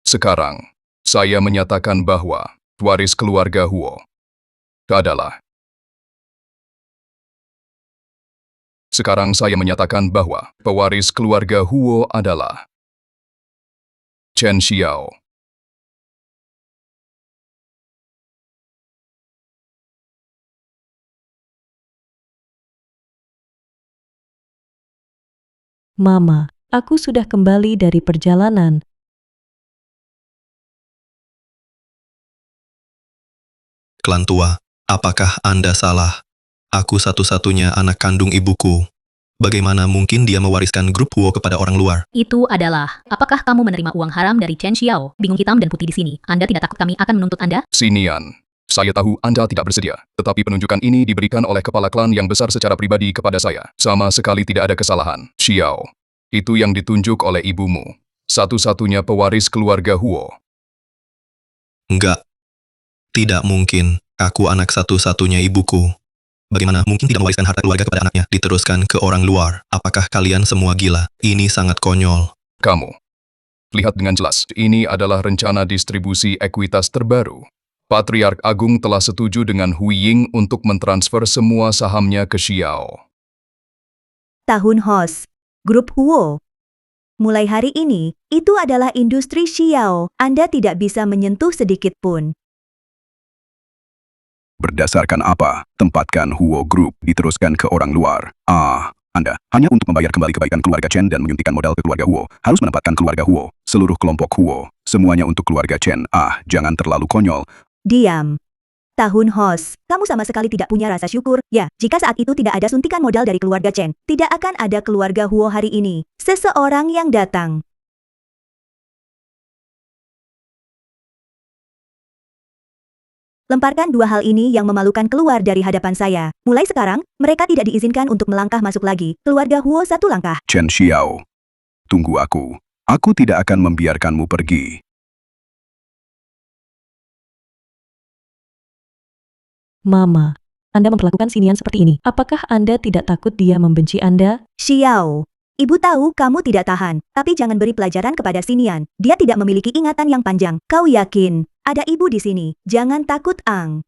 H: Sekarang, saya menyatakan bahwa waris keluarga Huo adalah. Sekarang saya menyatakan bahwa pewaris keluarga Huo adalah Chen Xiao.
C: Mama, aku sudah kembali dari perjalanan.
F: Klan tua, apakah Anda salah? Aku satu-satunya anak kandung ibuku. Bagaimana mungkin dia mewariskan grup Huo kepada orang luar?
B: Itu adalah, apakah kamu menerima uang haram dari Chen Xiao? Bingung hitam dan putih di sini. Anda tidak takut kami akan menuntut Anda?
H: Sinian, saya tahu Anda tidak bersedia, tetapi penunjukan ini diberikan oleh kepala klan yang besar secara pribadi kepada saya. Sama sekali tidak ada kesalahan. Xiao, itu yang ditunjuk oleh ibumu. Satu-satunya pewaris keluarga Huo.
F: Enggak. Tidak mungkin. Aku anak satu-satunya ibuku. Bagaimana mungkin tidak mewariskan harta keluarga kepada anaknya, diteruskan ke orang luar? Apakah kalian semua gila? Ini sangat konyol.
H: Kamu. Lihat dengan jelas, ini adalah rencana distribusi ekuitas terbaru. Patriark Agung telah setuju dengan Hui Ying untuk mentransfer semua sahamnya ke Xiao.
A: Tahun Hos. Grup Huo. Mulai hari ini, itu adalah industri Xiao. Anda tidak bisa menyentuh sedikit pun.
I: Berdasarkan apa? Tempatkan Huo Group diteruskan ke orang luar. Anda, hanya untuk membayar kembali kebaikan keluarga Chen dan menyuntikkan modal ke keluarga Huo, harus menempatkan keluarga Huo, seluruh kelompok Huo, semuanya untuk keluarga Chen. Jangan terlalu konyol.
A: Diam. Tahun Hos, kamu sama sekali tidak punya rasa syukur. Ya, jika saat itu tidak ada suntikan modal dari keluarga Chen, tidak akan ada keluarga Huo hari ini. Seseorang yang datang. Lemparkan dua hal ini yang memalukan keluar dari hadapan saya. Mulai sekarang, mereka tidak diizinkan untuk melangkah masuk lagi. Keluarga Huo satu langkah.
I: Chen Xiao, tunggu aku. Aku tidak akan membiarkanmu pergi.
C: Mama, Anda memperlakukan Sinian seperti ini. Apakah Anda tidak takut dia membenci Anda?
A: Xiao. Ibu tahu kamu tidak tahan, tapi jangan beri pelajaran kepada Sinian. Dia tidak memiliki ingatan yang panjang. Kau yakin? Ada ibu di sini. Jangan takut, Ang.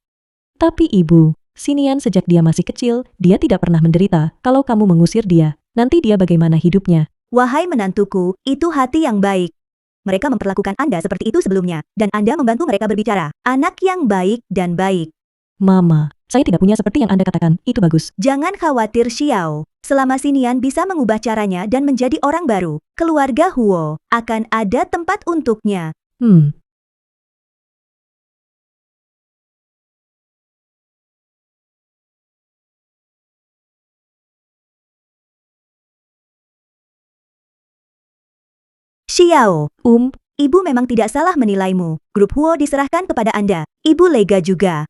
C: Tapi ibu, Sinian sejak dia masih kecil, dia tidak pernah menderita. Kalau kamu mengusir dia, nanti dia bagaimana hidupnya?
A: Wahai menantuku, itu hati yang baik. Mereka memperlakukan Anda seperti itu sebelumnya, dan Anda membantu mereka berbicara. Anak yang baik dan baik.
C: Mama, saya tidak punya seperti yang Anda katakan. Itu bagus.
A: Jangan khawatir, Xiao. Selama Sinian bisa mengubah caranya dan menjadi orang baru, keluarga Huo akan ada tempat untuknya. Xiao, Ibu memang tidak salah menilaimu. Grup Huo diserahkan kepada Anda. Ibu lega juga.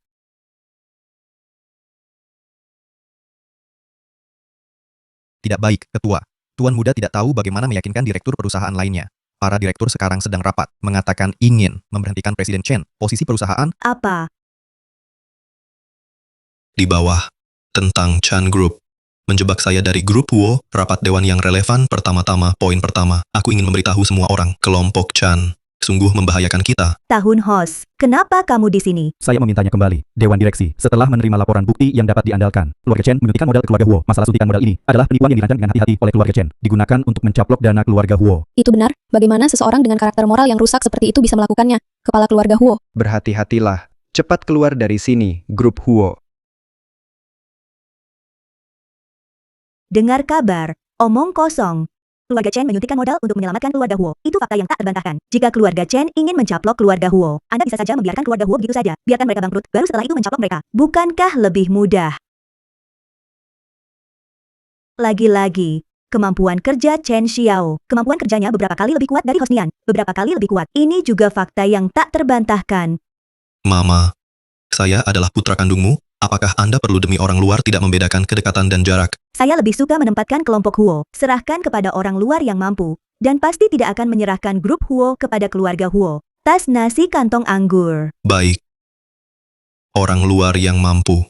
F: Tidak baik, Ketua. Tuan Muda tidak tahu bagaimana meyakinkan direktur perusahaan lainnya. Para direktur sekarang sedang rapat, mengatakan ingin memberhentikan Presiden Chen. Posisi perusahaan
A: Apa?
F: di bawah. Tentang Chan Group. Menjebak saya dari grup Huo, rapat dewan yang relevan pertama-tama. Poin pertama, aku ingin memberitahu semua orang, kelompok Chan sungguh membahayakan kita.
A: Tahun Hos, kenapa kamu di sini?
E: Saya memintanya kembali. Dewan Direksi, setelah menerima laporan bukti yang dapat diandalkan, keluarga Chen menyuntikkan modal ke keluarga Huo. Masalah suntikan modal ini adalah penipuan yang dirancang dengan hati-hati oleh keluarga Chen, digunakan untuk mencaplok dana keluarga Huo.
G: Itu benar? Bagaimana seseorang dengan karakter moral yang rusak seperti itu bisa melakukannya? Kepala keluarga Huo.
D: Berhati-hatilah. Cepat keluar dari sini, grup Huo.
A: Dengar kabar, omong kosong. Keluarga Chen menyuntikkan modal untuk menyelamatkan keluarga Huo. Itu fakta yang tak terbantahkan. Jika keluarga Chen ingin mencaplok keluarga Huo, Anda bisa saja membiarkan keluarga Huo begitu saja. Biarkan mereka bangkrut, baru setelah itu mencaplok mereka. Bukankah lebih mudah? Lagi-lagi, kemampuan kerja Chen Xiao. Kemampuan kerjanya beberapa kali lebih kuat dari Hosnian. Beberapa kali lebih kuat. Ini juga fakta yang tak terbantahkan.
F: Mama, saya adalah putra kandungmu. Apakah Anda perlu demi orang luar tidak membedakan kedekatan dan jarak?
A: Saya lebih suka menempatkan kelompok Huo. Serahkan kepada orang luar yang mampu. Dan pasti tidak akan menyerahkan grup Huo kepada keluarga Huo. Tas nasi kantong anggur.
F: Baik. Orang luar yang mampu.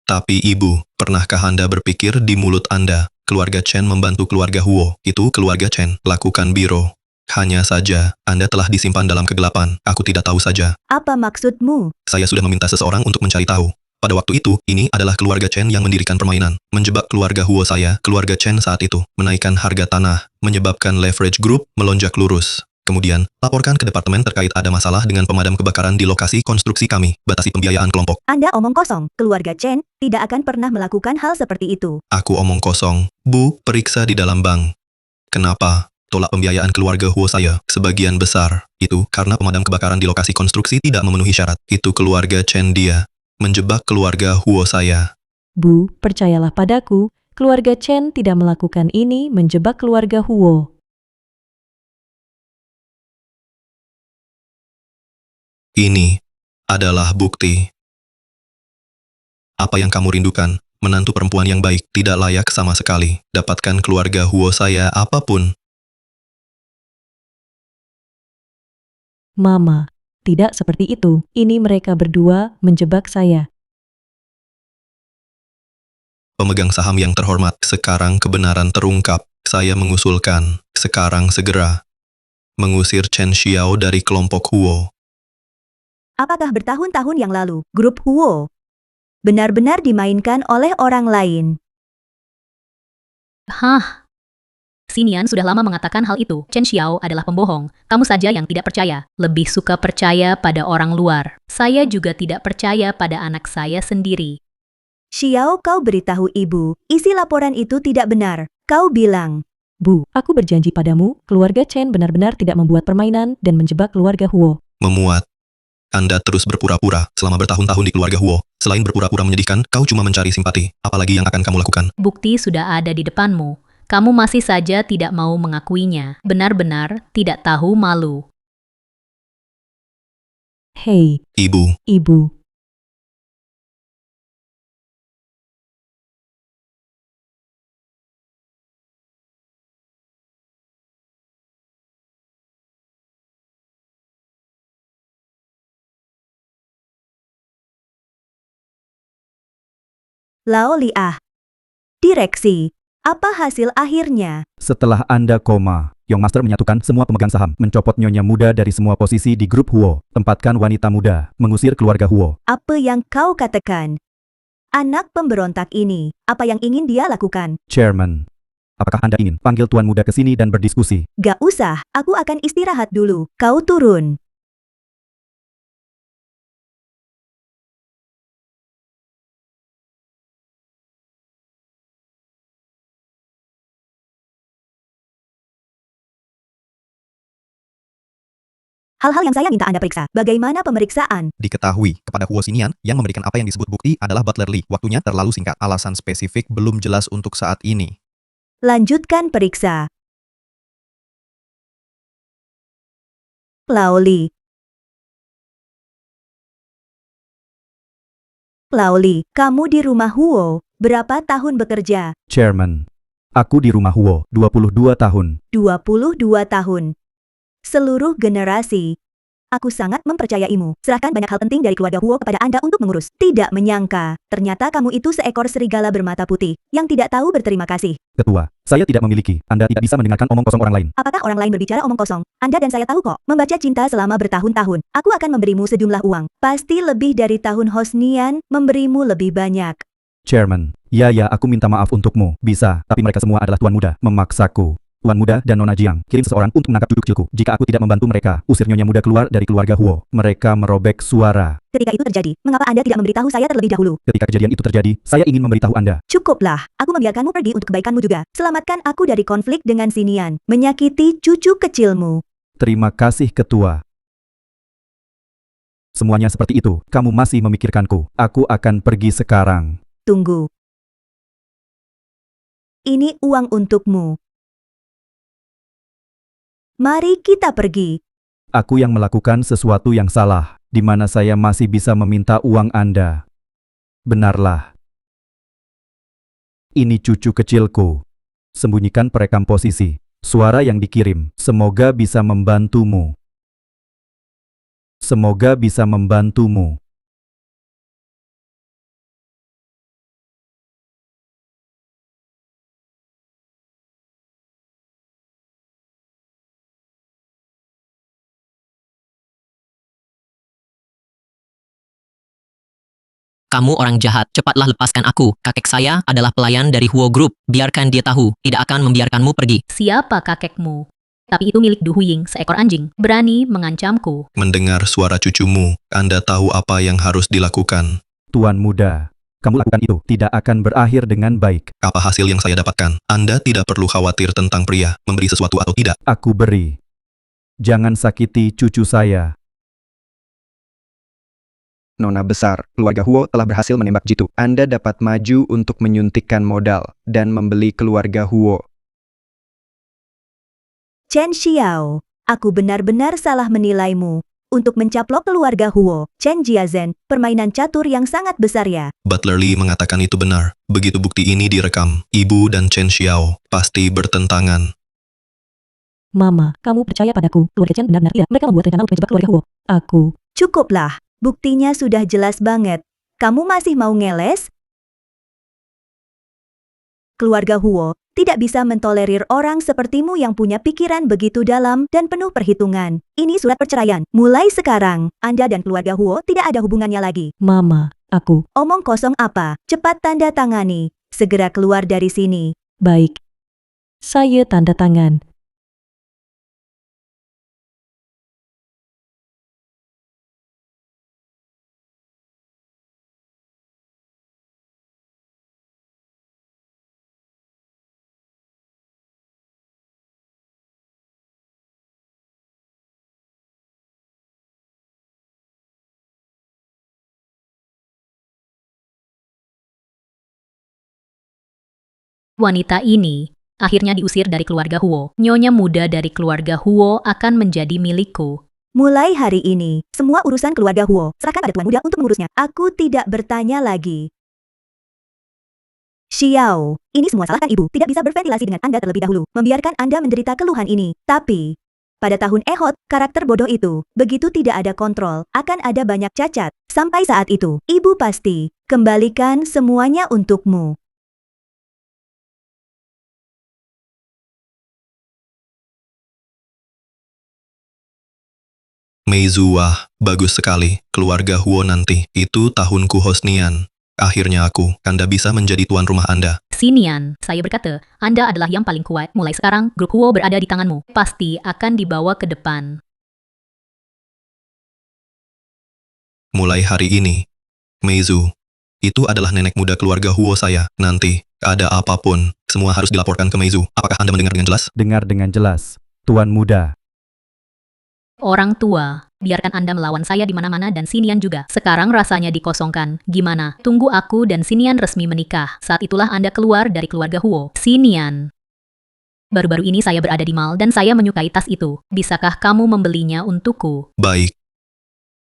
F: Tapi Ibu, pernahkah Anda berpikir di mulut Anda, keluarga Chen membantu keluarga Huo? Itu keluarga Chen. Lakukan biro. Hanya saja, Anda telah disimpan dalam kegelapan. Aku tidak tahu saja.
A: Apa maksudmu?
F: Saya sudah meminta seseorang untuk mencari tahu. Pada waktu itu, ini adalah keluarga Chen yang mendirikan permainan, menjebak keluarga Huo saya, keluarga Chen saat itu, menaikkan harga tanah, menyebabkan leverage group melonjak lurus. Kemudian, laporkan ke departemen terkait ada masalah dengan pemadam kebakaran di lokasi konstruksi kami, batasi pembiayaan kelompok.
A: Anda omong kosong. Keluarga Chen tidak akan pernah melakukan hal seperti itu.
F: Aku omong kosong. Bu, periksa di dalam bank. Kenapa? Tolak pembiayaan keluarga Huo saya, sebagian besar. Itu karena pemadam kebakaran di lokasi konstruksi tidak memenuhi syarat. Itu keluarga Chen dia. Menjebak keluarga Huo saya.
C: Bu, percayalah padaku, keluarga Chen tidak melakukan ini menjebak keluarga Huo.
F: Ini adalah bukti. Apa yang kamu rindukan? Menantu perempuan yang baik, tidak layak sama sekali. Dapatkan keluarga Huo saya apapun.
C: Mama, tidak seperti itu. Ini mereka berdua menjebak saya.
F: Pemegang saham yang terhormat, sekarang kebenaran terungkap. Saya mengusulkan, sekarang segera, mengusir Chen Xiao dari kelompok Huo.
A: Apakah bertahun-tahun yang lalu, grup Huo benar-benar dimainkan oleh orang lain?
B: Hah? Xinian sudah lama mengatakan hal itu. Chen Xiao adalah pembohong. Kamu saja yang tidak percaya. Lebih suka percaya pada orang luar. Saya juga tidak percaya pada anak saya sendiri.
A: Xiao, kau beritahu ibu, isi laporan itu tidak benar. Kau bilang,
C: Bu, aku berjanji padamu, keluarga Chen benar-benar tidak membuat permainan dan menjebak keluarga Huo.
F: Memuat. Anda terus berpura-pura selama bertahun-tahun di keluarga Huo. Selain berpura-pura menyedihkan, kau cuma mencari simpati. Apalagi yang akan kamu lakukan?
B: Bukti sudah ada di depanmu. Kamu masih saja tidak mau mengakuinya. Benar-benar tidak tahu malu.
C: Hei,
F: Ibu,
C: Ibu.
A: Lao Liah. Direksi, apa hasil akhirnya?
E: Setelah Anda koma, Young Master menyatukan semua pemegang saham, mencopot nyonya muda dari semua posisi di grup Huo, tempatkan wanita muda, mengusir keluarga Huo.
A: Apa yang kau katakan? Anak pemberontak ini, apa yang ingin dia lakukan?
E: Chairman, apakah Anda ingin panggil Tuan Muda ke sini dan berdiskusi?
A: Gak usah, aku akan istirahat dulu. Kau turun. Hal-hal yang saya minta Anda periksa. Bagaimana pemeriksaan?
F: diketahui kepada Huo Xinian yang memberikan apa yang disebut bukti adalah Butler Lee. Waktunya terlalu singkat. Alasan spesifik belum jelas untuk saat ini.
A: Lanjutkan periksa. Laoli. Laoli, kamu di rumah Huo, berapa tahun bekerja?
E: Chairman. Aku di rumah Huo, 22 tahun.
A: 22 tahun. Seluruh generasi. Aku sangat mempercayaimu. Serahkan banyak hal penting dari keluarga Huo kepada Anda untuk mengurus. Tidak menyangka, ternyata kamu itu seekor serigala bermata putih, yang tidak tahu berterima kasih.
E: Ketua, saya tidak memiliki. Anda tidak bisa mendengarkan omong kosong orang lain.
A: Apakah orang lain berbicara omong kosong? Anda dan saya tahu kok. Membaca cinta selama bertahun-tahun. Aku akan memberimu sejumlah uang. Pasti lebih dari tahun Hosnian memberimu lebih banyak.
E: Chairman. Ya, aku minta maaf untukmu. Bisa, tapi mereka semua adalah tuan muda. Memaksaku. Tuan muda dan Nona Jiang, kirim seseorang untuk menangkap cucu kecilku. Jika aku tidak membantu mereka, usir Nyonya muda keluar dari keluarga Huo. Mereka merobek suara.
A: Ketika itu terjadi, mengapa Anda tidak memberitahu saya terlebih dahulu?
E: Ketika kejadian itu terjadi, saya ingin memberitahu Anda.
A: Cukuplah, aku membiarkanmu pergi untuk kebaikanmu juga. Selamatkan aku dari konflik dengan Sinian, menyakiti cucu kecilmu.
E: Terima kasih, Ketua. Semuanya seperti itu. Kamu masih memikirkanku. Aku akan pergi sekarang.
A: Tunggu. Ini uang untukmu. Mari kita pergi.
E: Aku yang melakukan sesuatu yang salah, di mana saya masih bisa meminta uang Anda. Benarlah. Ini cucu kecilku. Sembunyikan perekam posisi. Suara yang dikirim. Semoga bisa membantumu. Semoga bisa membantumu.
J: Kamu orang jahat, cepatlah lepaskan aku. Kakek saya adalah pelayan dari Huo Group. Biarkan dia tahu, tidak akan membiarkanmu pergi.
B: Siapa kakekmu? Tapi itu milik Du Huying, seekor anjing. Berani mengancamku.
F: Mendengar suara cucumu, Anda tahu apa yang harus dilakukan.
E: Tuan muda, kamu lakukan itu tidak akan berakhir dengan baik.
F: Apa hasil yang saya dapatkan? Anda tidak perlu khawatir tentang pria, memberi sesuatu atau tidak.
E: Aku beri. Jangan sakiti cucu saya.
D: Nona besar, keluarga Huo telah berhasil menembak jitu. Anda dapat maju untuk menyuntikkan modal dan membeli keluarga Huo.
A: Chen Xiao, aku benar-benar salah menilaimu. Untuk mencaplok keluarga Huo, Chen Jiazhen, permainan catur yang sangat besar ya.
F: Butler Lee mengatakan itu benar. Begitu bukti ini direkam, Ibu dan Chen Xiao pasti bertentangan.
C: Mama, kamu percaya padaku. Keluarga Chen benar-benar tidak. Mereka membuat rencana untuk menjebak keluarga Huo. Aku.
A: Cukuplah. Buktinya sudah jelas banget. Kamu masih mau ngeles? Keluarga Huo tidak bisa mentolerir orang sepertimu yang punya pikiran begitu dalam dan penuh perhitungan. Ini surat perceraian. Mulai sekarang, Anda dan keluarga Huo tidak ada hubungannya lagi.
C: Mama, aku.
A: Omong kosong apa? Cepat tanda tangani. Segera keluar dari sini.
C: Baik. Saya tanda tangan.
B: Wanita ini akhirnya diusir dari keluarga Huo. Nyonya muda dari keluarga Huo akan menjadi milikku.
A: Mulai hari ini, semua urusan keluarga Huo serahkan pada tuan muda untuk mengurusnya. Aku tidak bertanya lagi. Xiao, ini semua salahkan ibu. Tidak bisa berventilasi dengan Anda terlebih dahulu. Membiarkan Anda menderita keluhan ini. Tapi, pada tahun Ehot, karakter bodoh itu, begitu tidak ada kontrol, akan ada banyak cacat. Sampai saat itu, ibu pasti kembalikan semuanya untukmu.
F: Meizuah, bagus sekali. Keluarga Huo nanti. Itu tahunku Hosnian. Akhirnya Anda bisa menjadi tuan rumah Anda.
B: Sinian, saya berkata, Anda adalah yang paling kuat. Mulai sekarang, grup Huo berada di tanganmu. Pasti akan dibawa ke depan.
F: Mulai hari ini, Meizu, itu adalah nenek muda keluarga Huo saya. Nanti, ada apapun, semua harus dilaporkan ke Meizu. Apakah Anda mendengar dengan jelas?
E: Dengar dengan jelas, tuan muda.
B: Orang tua, biarkan Anda melawan saya di mana-mana dan Sinian juga. Sekarang rasanya dikosongkan. Gimana? Tunggu aku dan Sinian resmi menikah. Saat itulah Anda keluar dari keluarga Huo. Sinian. Baru-baru ini saya berada di mall dan saya menyukai tas itu. Bisakah kamu membelinya untukku?
F: Baik.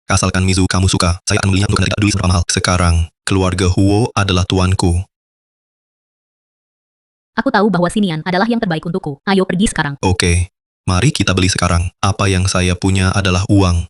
F: Asalkan Mizu kamu suka, saya akan belinya untuk Anda, tidak peduli seberapa mahal. Sekarang, keluarga Huo adalah tuanku.
B: Aku tahu bahwa Xinian adalah yang terbaik untukku. Ayo pergi sekarang.
F: Oke. Mari kita beli sekarang. Apa yang saya punya adalah uang.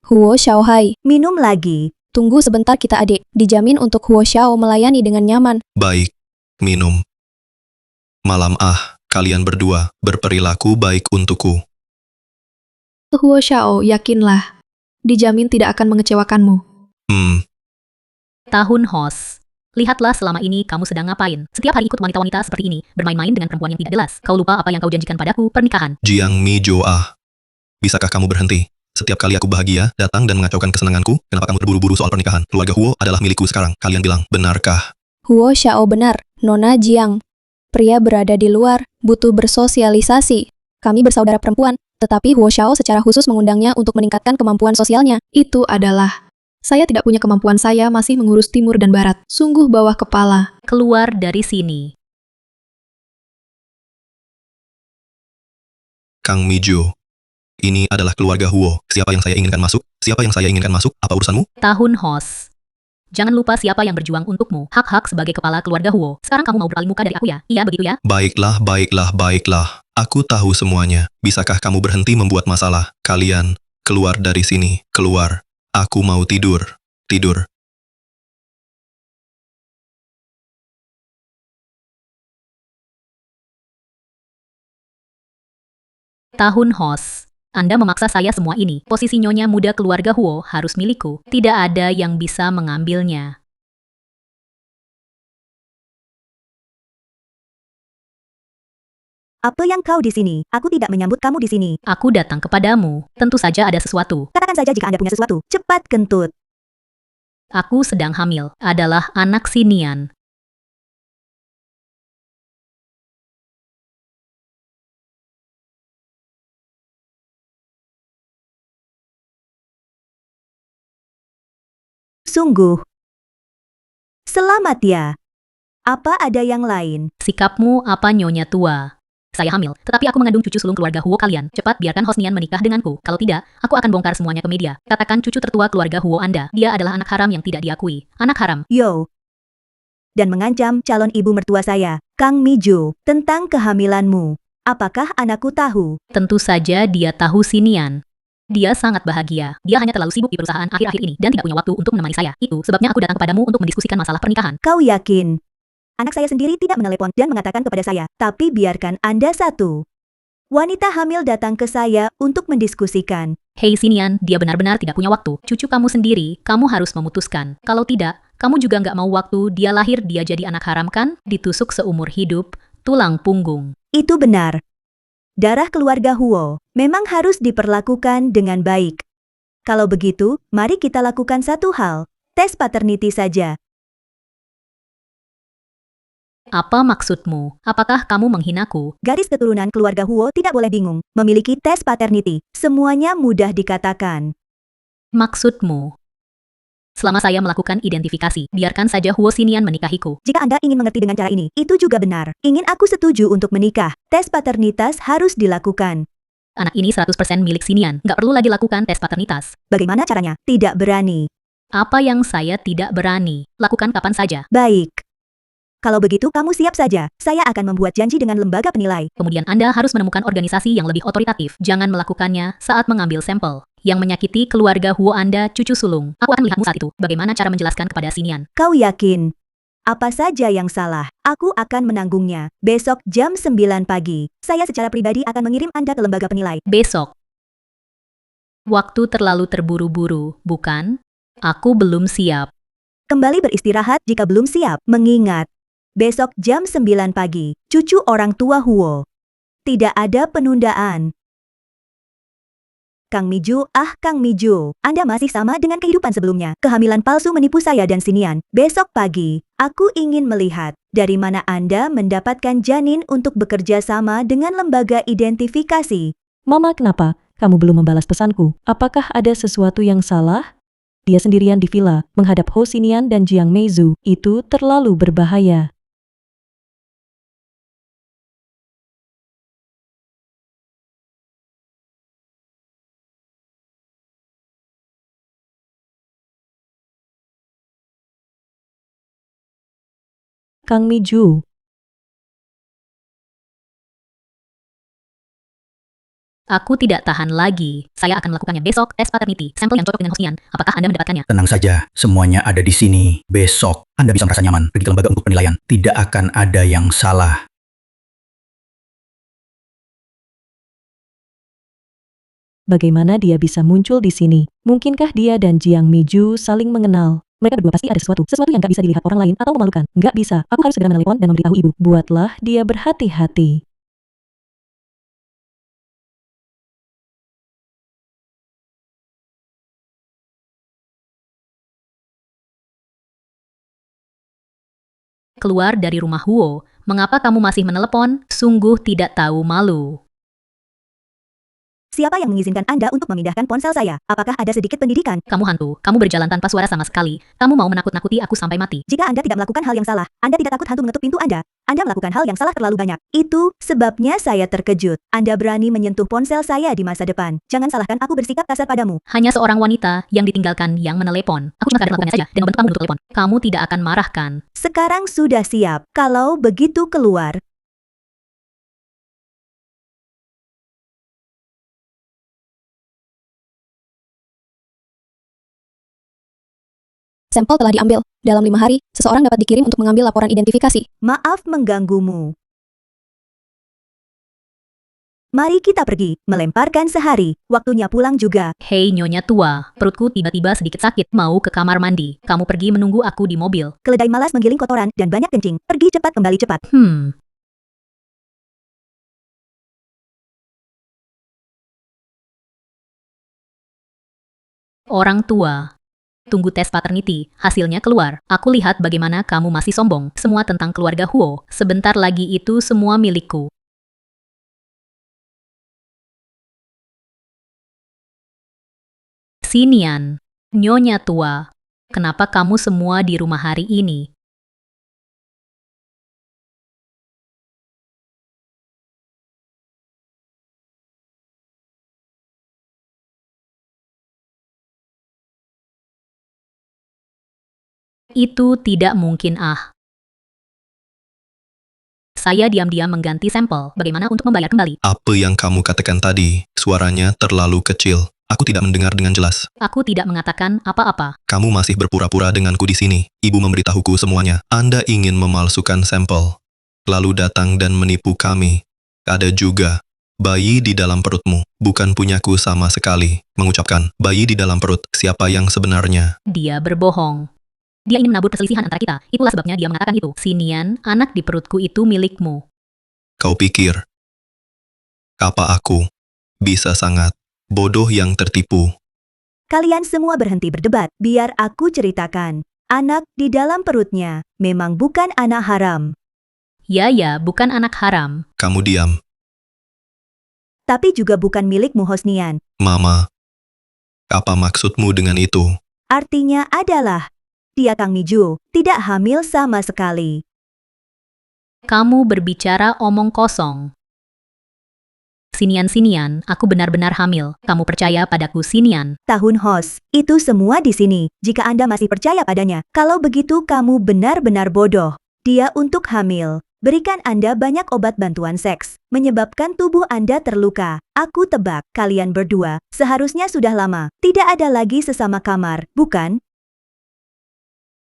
G: Huo Xiaohai,
A: Minum lagi.
G: tunggu sebentar kita adik. Dijamin untuk Huo Xiao melayani dengan nyaman.
F: Baik. Minum. Malam kalian berdua berperilaku baik untukku.
G: Huo Xiao, yakinlah. Dijamin tidak akan mengecewakanmu.
B: Tahun Hos. Lihatlah selama ini kamu sedang ngapain. Setiap hari ikut wanita-wanita seperti ini, bermain-main dengan perempuan yang tidak jelas. Kau lupa apa yang kau janjikan padaku, pernikahan.
F: Jiang Mi Jo Bisakah kamu berhenti? Setiap kali aku bahagia, datang dan mengacaukan kesenanganku, kenapa kamu terburu-buru soal pernikahan? Keluarga Huo adalah milikku sekarang. Kalian bilang, benarkah?
G: Huo Xiao benar, Nona Jiang. Pria berada di luar, butuh bersosialisasi. Kami bersaudara perempuan, tetapi Huo Xiao secara khusus mengundangnya untuk meningkatkan kemampuan sosialnya. Itu adalah... Saya tidak punya kemampuan, saya masih mengurus timur dan barat. Sungguh bawah kepala.
B: Keluar dari sini.
F: Kang Mijo. Ini adalah keluarga Huo. Siapa yang saya inginkan masuk? Siapa yang saya inginkan masuk? Apa urusanmu?
B: Tahun Hos. Jangan lupa siapa yang berjuang untukmu. Hak-hak sebagai kepala keluarga Huo. Sekarang kamu mau berpaling muka dari aku ya? Iya begitu ya?
F: Baiklah, baiklah, baiklah. Aku tahu semuanya. Bisakah kamu berhenti membuat masalah? Kalian, keluar dari sini. Keluar. Aku mau tidur. Tidur.
B: Tahun Hos. Anda memaksa saya semua ini. Posisi nyonya muda keluarga Huo harus milikku. Tidak ada yang bisa mengambilnya.
A: Apa yang kau di sini? Aku tidak menyambut kamu di sini.
B: Aku datang kepadamu. Tentu saja ada sesuatu.
A: Katakan saja jika Anda punya sesuatu. Cepat kentut.
B: Aku sedang hamil. Adalah anak Xinian.
A: Sungguh. Selamat ya. Apa ada yang lain?
B: Sikapmu apa nyonya tua? Saya hamil, tetapi aku mengandung cucu sulung keluarga Huo kalian. Cepat biarkan Hosnian menikah denganku. Kalau tidak, aku akan bongkar semuanya ke media. Katakan cucu tertua keluarga Huo Anda. Dia adalah anak haram yang tidak diakui. Anak haram.
A: Yo. Dan mengancam calon ibu mertua saya, Kang Mijo, tentang kehamilanmu. Apakah anakku tahu?
B: Tentu saja dia tahu Xinian. Dia sangat bahagia. Dia hanya terlalu sibuk di perusahaan akhir-akhir ini dan tidak punya waktu untuk menemani saya. Itu sebabnya aku datang kepadamu untuk mendiskusikan masalah pernikahan.
A: Kau yakin? Anak saya sendiri tidak menelepon dan mengatakan kepada saya, tapi biarkan Anda satu wanita hamil datang ke saya untuk mendiskusikan.
B: Hei Xinian, dia benar-benar tidak punya waktu. Cucu kamu sendiri, kamu harus memutuskan. Kalau tidak, kamu juga nggak mau waktu dia lahir dia jadi anak haram kan? Ditusuk seumur hidup, tulang punggung.
A: Itu benar. Darah keluarga Huo memang harus diperlakukan dengan baik. Kalau begitu, mari kita lakukan satu hal, tes paternity saja.
B: Apa maksudmu? Apakah kamu menghinaku?
A: Garis keturunan keluarga Huo tidak boleh bingung, memiliki tes paternity. Semuanya mudah dikatakan.
B: Maksudmu? Selama saya melakukan identifikasi, biarkan saja Huo Xinian menikahiku.
A: Jika Anda ingin mengerti dengan cara ini, itu juga benar. Ingin aku setuju untuk menikah, tes paternitas harus dilakukan.
B: Anak ini 100% milik Xinian, nggak perlu lagi lakukan tes paternitas.
A: Bagaimana caranya? Tidak berani.
B: Apa yang saya tidak berani? Lakukan kapan saja.
A: Baik. Kalau begitu kamu siap saja, saya akan membuat janji dengan lembaga penilai.
B: Kemudian Anda harus menemukan organisasi yang lebih otoritatif. Jangan melakukannya saat mengambil sampel. Yang menyakiti keluarga Huo Anda cucu sulung. Aku akan melihatmu saat itu. Bagaimana cara menjelaskan kepada Xinian?
A: Kau yakin? Apa saja yang salah, aku akan menanggungnya. Besok jam 9 pagi, saya secara pribadi akan mengirim Anda ke lembaga penilai.
B: Besok. Waktu terlalu terburu-buru, bukan? Aku belum siap.
A: Kembali beristirahat jika belum siap. Mengingat, besok jam 9 pagi, cucu orang tua Huo. Tidak ada penundaan. Kang Miju, Kang Miju, Anda masih sama dengan kehidupan sebelumnya. Kehamilan palsu menipu saya dan Sinian. Besok pagi, aku ingin melihat dari mana Anda mendapatkan janin untuk bekerja sama dengan lembaga identifikasi.
C: Mama, kenapa kamu belum membalas pesanku? Apakah ada sesuatu yang salah? Dia sendirian di villa, menghadap Ho Xinian dan Jiang Meizu. Itu terlalu berbahaya. Kang Miju,
B: Aku tidak tahan lagi. Saya akan melakukannya besok, tes paternity, sampel yang cocok dengan Hosnian. Apakah Anda mendapatkannya?
K: Tenang saja, semuanya ada di sini. Besok, Anda bisa merasa nyaman pergi ke lembaga untuk penilaian. Tidak akan ada yang salah.
C: bagaimana dia bisa muncul di sini? Mungkinkah dia dan Jiang Miju saling mengenal? Mereka berdua pasti ada sesuatu yang nggak bisa dilihat orang lain atau memalukan. Nggak bisa, aku harus segera menelepon dan memberitahu ibu. Buatlah dia berhati-hati.
B: Keluar dari rumah Huo, mengapa kamu masih menelepon? Sungguh tidak tahu malu.
A: Siapa yang mengizinkan Anda untuk memindahkan ponsel saya? Apakah ada sedikit pendidikan?
B: Kamu hantu, kamu berjalan tanpa suara sama sekali. Kamu mau menakut-nakuti aku sampai mati.
A: Jika Anda tidak melakukan hal yang salah, Anda tidak takut hantu mengetuk pintu Anda. Anda melakukan hal yang salah terlalu banyak. Itu sebabnya saya terkejut. Anda berani menyentuh ponsel saya di masa depan. Jangan salahkan aku bersikap kasar padamu.
B: Hanya seorang wanita yang ditinggalkan yang menelepon. Aku cuma kadang melakukannya saja dan membantu kamu untuk telepon. Kamu tidak akan marah kan?
A: Sekarang sudah siap. Kalau begitu keluar.
G: Sampel telah diambil. Dalam 5 hari, seseorang dapat dikirim untuk mengambil laporan identifikasi.
A: Maaf mengganggumu. Mari kita pergi, melemparkan sehari. Waktunya pulang juga.
B: Hei nyonya tua, perutku tiba-tiba sedikit sakit. Mau ke kamar mandi. Kamu pergi menunggu aku di mobil.
A: Keledai malas menggiling kotoran dan banyak kencing. Pergi cepat kembali cepat.
B: Orang tua. Tunggu tes paternity, hasilnya keluar. Aku lihat bagaimana kamu masih sombong. Semua tentang keluarga Huo. Sebentar lagi itu semua milikku. Sinian, nyonya tua. Kenapa kamu semua di rumah hari ini? Itu tidak mungkin Saya diam-diam mengganti sampel. Bagaimana untuk membayar kembali?
F: Apa yang kamu katakan tadi? Suaranya terlalu kecil. Aku tidak mendengar dengan jelas.
B: Aku tidak mengatakan apa-apa.
F: Kamu masih berpura-pura denganku di sini. Ibu memberitahuku semuanya. Anda ingin memalsukan sampel. Lalu datang dan menipu kami. Ada juga bayi di dalam perutmu. Bukan punyaku sama sekali. Mengucapkan bayi di dalam perut. Siapa yang sebenarnya?
B: Dia berbohong. Dia ingin menabur perselisihan antara kita. Itulah sebabnya dia mengatakan itu. Sinian, anak di perutku itu milikmu.
F: Kau pikir apa aku bisa sangat bodoh yang tertipu?
A: Kalian semua berhenti berdebat. Biar aku ceritakan. Anak di dalam perutnya memang bukan anak haram.
B: Ya, bukan anak haram.
F: Kamu diam.
A: Tapi juga bukan milikmu Hosnian.
F: Mama, apa maksudmu dengan itu?
A: Artinya adalah dia Kang Miju, tidak hamil sama sekali.
B: Kamu berbicara omong kosong. Sinian, aku benar-benar hamil. Kamu percaya padaku, Sinian?
A: Tahun Hos, itu semua di sini. Jika Anda masih percaya padanya, kalau begitu kamu benar-benar bodoh. Dia untuk hamil. Berikan Anda banyak obat bantuan seks, menyebabkan tubuh Anda terluka. Aku tebak, kalian berdua seharusnya sudah lama tidak ada lagi sesama kamar, bukan?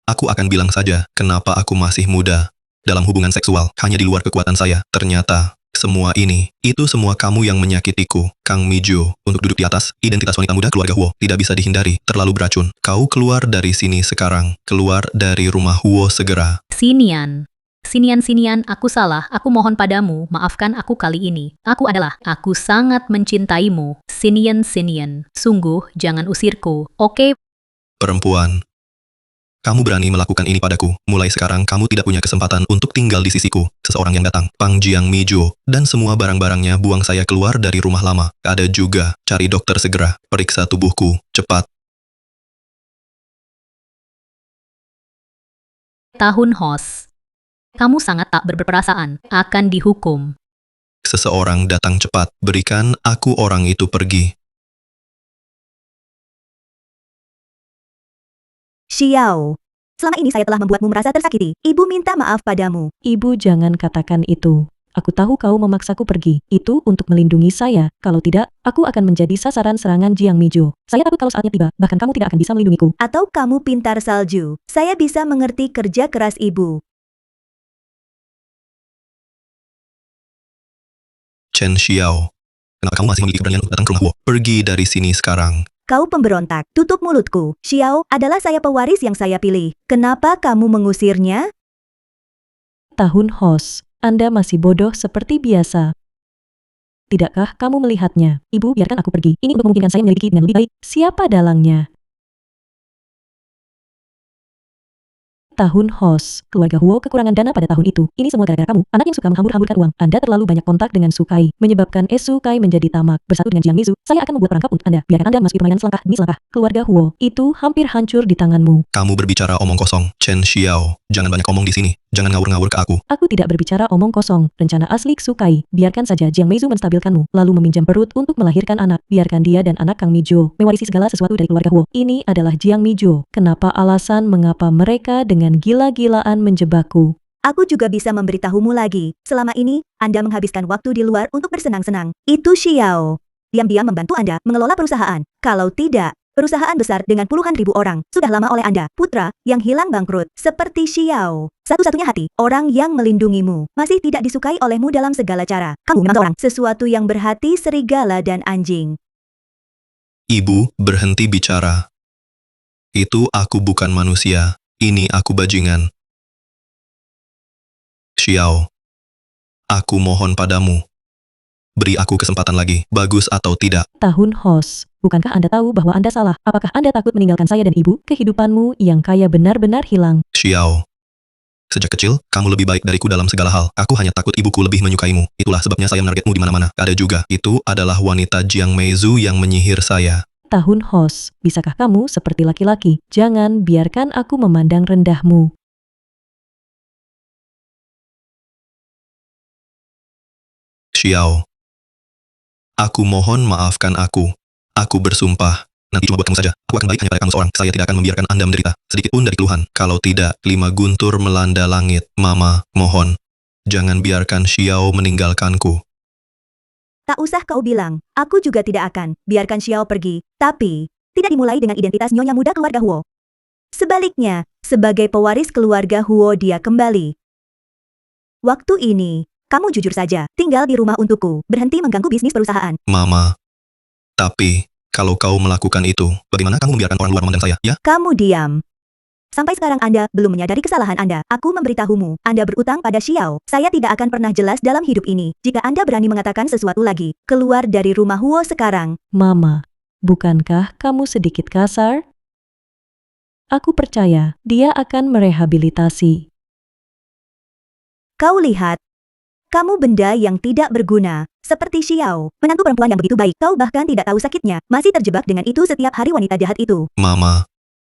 F: Aku akan bilang saja, kenapa aku masih muda. Dalam hubungan seksual, hanya di luar kekuatan saya. Ternyata, semua ini, itu semua kamu yang menyakitiku. Kang Miju, untuk duduk di atas, identitas wanita muda keluarga Huo, tidak bisa dihindari, terlalu beracun. Kau keluar dari sini sekarang, keluar dari rumah Huo segera.
B: Sinian, Sinian, aku salah, aku mohon padamu, maafkan aku kali ini. Aku sangat mencintaimu. Sinian, sungguh jangan usirku, oke?
F: Perempuan, kamu berani melakukan ini padaku. Mulai sekarang kamu tidak punya kesempatan untuk tinggal di sisiku. Seseorang yang datang, Pang Jiang Mijo, dan semua barang-barangnya buang saya keluar dari rumah lama. Ada juga, cari dokter segera, periksa tubuhku, cepat.
B: Tahun Hos. Kamu sangat tak berperasaan, akan dihukum.
F: Seseorang datang cepat, berikan aku orang itu pergi.
A: Xiao, selama ini saya telah membuatmu merasa tersakiti. Ibu minta maaf padamu.
C: Ibu jangan katakan itu. Aku tahu kau memaksaku pergi. Itu untuk melindungi saya. Kalau tidak, aku akan menjadi sasaran serangan Jiang Mijo. Saya takut kalau saatnya tiba, bahkan kamu tidak akan bisa melindungiku.
A: Atau kamu pintar salju. Saya bisa mengerti kerja keras ibu.
F: Chen Xiao, kenapa kamu masih memiliki keberanian untuk datang ke rumah Wo? Pergi dari sini sekarang.
A: Kau pemberontak, tutup mulutku. Xiao adalah saya pewaris yang saya pilih. Kenapa kamu mengusirnya?
C: Tahun Hos, Anda masih bodoh seperti biasa. Tidakkah kamu melihatnya? Ibu, biarkan aku pergi. Ini untuk memungkinkan saya menyelidiki dengan lebih baik. Siapa dalangnya? Tahun Hos, keluarga Huo kekurangan dana pada tahun itu. Ini semua gara-gara kamu, anak yang suka menghambur-hamburkan uang. Anda terlalu banyak kontak dengan Sukai, menyebabkan Sukai menjadi tamak. Bersatu dengan Jiang Mizu, saya akan membuat perangkap untuk Anda. Biarkan Anda memasuki permainan selangkah demi selangkah. Keluarga Huo, itu hampir hancur di tanganmu.
F: Kamu berbicara omong kosong. Chen Xiao, jangan banyak omong di sini. Jangan ngawur-ngawur ke aku.
C: Aku tidak berbicara omong kosong. Rencana asli Sukai. Biarkan saja Jiang Mizu menstabilkanmu, lalu meminjam perut untuk melahirkan anak. Biarkan dia dan anak Kang Mijo mewarisi segala sesuatu dari keluarga Huo. Ini adalah Jiang Mijo. Kenapa alasan mengapa mereka dengan gila-gilaan menjebakku?
A: Aku juga bisa memberitahumu lagi. Selama ini, Anda menghabiskan waktu di luar untuk bersenang-senang. Itu Xiao. Diam-diam membantu Anda mengelola perusahaan. Kalau tidak, perusahaan besar dengan puluhan ribu orang sudah lama oleh Anda, putra yang hilang bangkrut. Seperti Xiao. Satu-satunya hati, orang yang melindungimu, masih tidak disukai olehmu dalam segala cara. Kamu memang seorang sesuatu yang berhati serigala dan anjing.
F: Ibu, berhenti bicara. Itu aku bukan manusia. Ini aku bajingan. Xiao, aku mohon padamu. Beri aku kesempatan lagi, bagus atau tidak.
C: Tahun Hos, bukankah Anda tahu bahwa Anda salah? Apakah Anda takut meninggalkan saya dan ibu? Kehidupanmu yang kaya benar-benar hilang.
F: Xiao, sejak kecil, kamu lebih baik dariku dalam segala hal. Aku hanya takut ibuku lebih menyukaimu. Itulah sebabnya saya menargetmu di mana-mana. Ada juga, itu adalah wanita Jiang Meizu yang menyihir saya.
C: Tahun Hos, bisakah kamu seperti laki-laki? Jangan biarkan aku memandang rendahmu.
F: Xiao, aku mohon maafkan aku. Aku bersumpah. Nanti cuma buat kamu saja. Aku akan baik hanya pada kamu seorang. Saya tidak akan membiarkan Anda menderita. Sedikit pun dari keluhan. Kalau tidak, 5 guntur melanda langit. Mama, mohon. Jangan biarkan Xiao meninggalkanku.
A: Tak usah kau bilang, aku juga tidak akan biarkan Xiao pergi. Tapi, tidak dimulai dengan identitas nyonya muda keluarga Huo. Sebaliknya, sebagai pewaris keluarga Huo dia kembali. Waktu ini, kamu jujur saja, tinggal di rumah untukku, berhenti mengganggu bisnis perusahaan.
F: Mama. Tapi, kalau kau melakukan itu, bagaimana kamu membiarkan orang luar memandang saya, ya?
A: Kamu diam. Sampai sekarang Anda belum menyadari kesalahan Anda. Aku memberitahumu, Anda berutang pada Xiao. Saya tidak akan pernah jelas dalam hidup ini. Jika Anda berani mengatakan sesuatu lagi, keluar dari rumah Huo sekarang.
C: Mama, bukankah kamu sedikit kasar? Aku percaya dia akan merehabilitasi.
A: Kau lihat, kamu benda yang tidak berguna, seperti Xiao, menantu perempuan yang begitu baik. Kau bahkan tidak tahu sakitnya, masih terjebak dengan itu setiap hari wanita jahat itu.
F: Mama.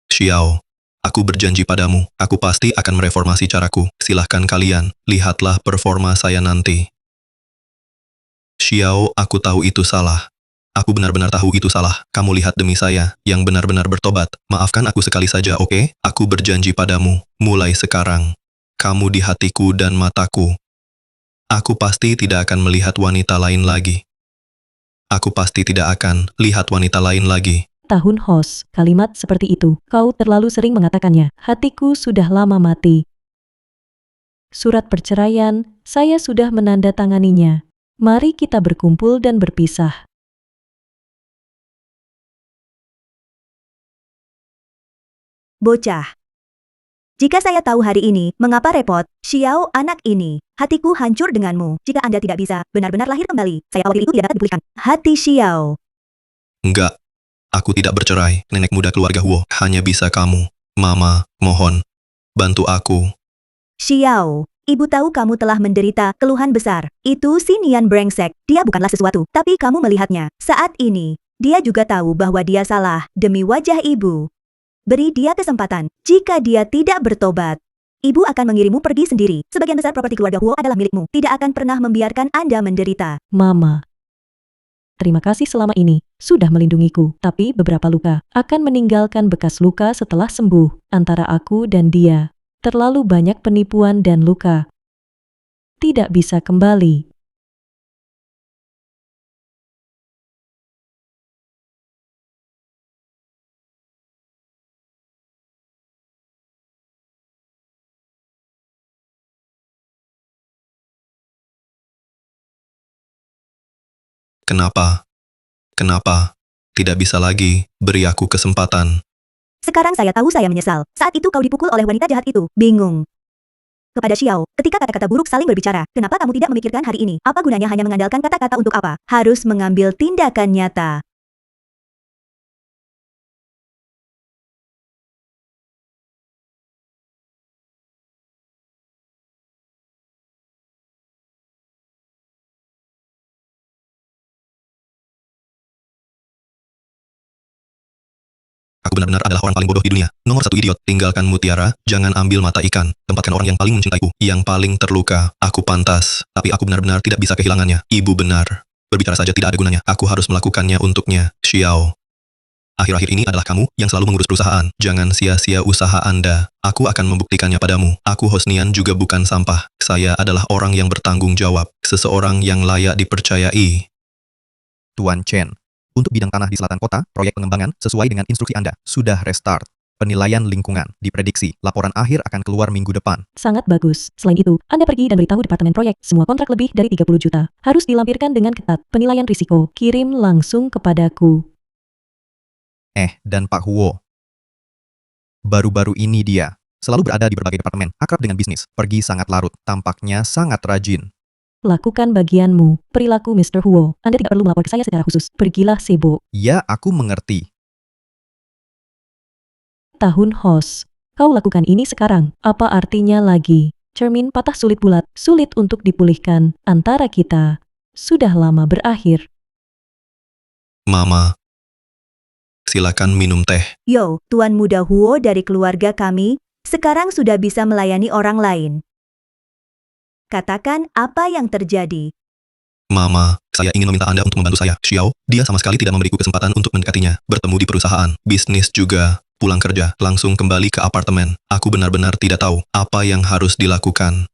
F: Xiao. Aku berjanji padamu, aku pasti akan mereformasi caraku. Silahkan kalian, lihatlah performa saya nanti. Xiao, aku tahu itu salah. Aku benar-benar tahu itu salah. Kamu lihat demi saya, yang benar-benar bertobat. Maafkan aku sekali saja, oke? Aku berjanji padamu, mulai sekarang. Kamu di hatiku dan mataku. Aku pasti tidak akan melihat wanita lain lagi. Aku pasti tidak akan lihat wanita lain lagi.
C: Tahun Hos, kalimat seperti itu, kau terlalu sering mengatakannya. Hatiku sudah lama mati. Surat perceraian, saya sudah menandatanganinya. Mari kita berkumpul dan berpisah.
A: Bocah. Jika saya tahu hari ini, mengapa repot? Xiao, anak ini. Hatiku hancur denganmu. Jika Anda tidak bisa benar-benar lahir kembali, saya khawatir itu tidak dapat dipulihkan. Hati Xiao.
F: Enggak. Aku tidak bercerai, nenek muda keluarga Huo. Hanya bisa kamu. Mama, mohon. Bantu aku.
A: Xiao, ibu tahu kamu telah menderita keluhan besar. Itu si Nian brengsek. Dia bukanlah sesuatu, tapi kamu melihatnya. Saat ini, dia juga tahu bahwa dia salah demi wajah ibu. Beri dia kesempatan. Jika dia tidak bertobat, ibu akan mengirimmu pergi sendiri. Sebagian besar properti keluarga Huo adalah milikmu. Tidak akan pernah membiarkan Anda menderita.
C: Mama. Terima kasih selama ini, sudah melindungiku. Tapi beberapa luka akan meninggalkan bekas luka setelah sembuh. Antara aku dan dia, terlalu banyak penipuan dan luka. Tidak bisa kembali.
F: Kenapa? Kenapa? Tidak bisa lagi. Beri aku kesempatan.
A: Sekarang saya tahu saya menyesal. Saat itu kau dipukul oleh wanita jahat itu. Bingung. Kepada Xiao, ketika kata-kata buruk saling berbicara, kenapa kamu tidak memikirkan hari ini? Apa gunanya hanya mengandalkan kata-kata untuk apa? Harus mengambil tindakan nyata.
F: Aku benar-benar adalah orang paling bodoh di dunia. Nomor satu idiot. Tinggalkan mutiara, jangan ambil mata ikan. Tempatkan orang yang paling mencintaiku, yang paling terluka. Aku pantas, tapi aku benar-benar tidak bisa kehilangannya. Ibu benar. Berbicara saja tidak ada gunanya. Aku harus melakukannya untuknya. Xiao. Akhir-akhir ini adalah kamu yang selalu mengurus perusahaan. Jangan sia-sia usaha Anda. Aku akan membuktikannya padamu. Aku Hosnian juga bukan sampah. Saya adalah orang yang bertanggung jawab. Seseorang yang layak dipercayai.
E: Tuan Chen, untuk bidang tanah di selatan kota, proyek pengembangan sesuai dengan instruksi Anda sudah restart. Penilaian lingkungan diprediksi laporan akhir akan keluar minggu depan.
C: Sangat bagus. Selain itu, Anda pergi dan beritahu departemen proyek, semua kontrak lebih dari 30 juta harus dilampirkan dengan ketat. Penilaian risiko, kirim langsung kepadaku.
E: Dan Pak Huo. Baru-baru ini dia selalu berada di berbagai departemen, akrab dengan bisnis, pergi sangat larut, tampaknya sangat rajin.
C: Lakukan bagianmu. Perilaku Mr. Huo. Anda tidak perlu melapor ke saya secara khusus. Pergilah Sebo.
E: Ya, aku mengerti.
C: Tahun Hos. Kau lakukan ini sekarang. Apa artinya lagi? Cermin patah sulit bulat, sulit untuk dipulihkan. Antara kita sudah lama berakhir.
F: Mama. Silakan minum teh.
A: Yo, Tuan Muda Huo dari keluarga kami, sekarang sudah bisa melayani orang lain. Katakan apa yang terjadi.
F: Mama, saya ingin meminta Anda untuk membantu saya. Xiao, dia sama sekali tidak memberiku kesempatan untuk mendekatinya. Bertemu di perusahaan, bisnis juga. Pulang kerja, langsung kembali ke apartemen. Aku benar-benar tidak tahu apa yang harus dilakukan.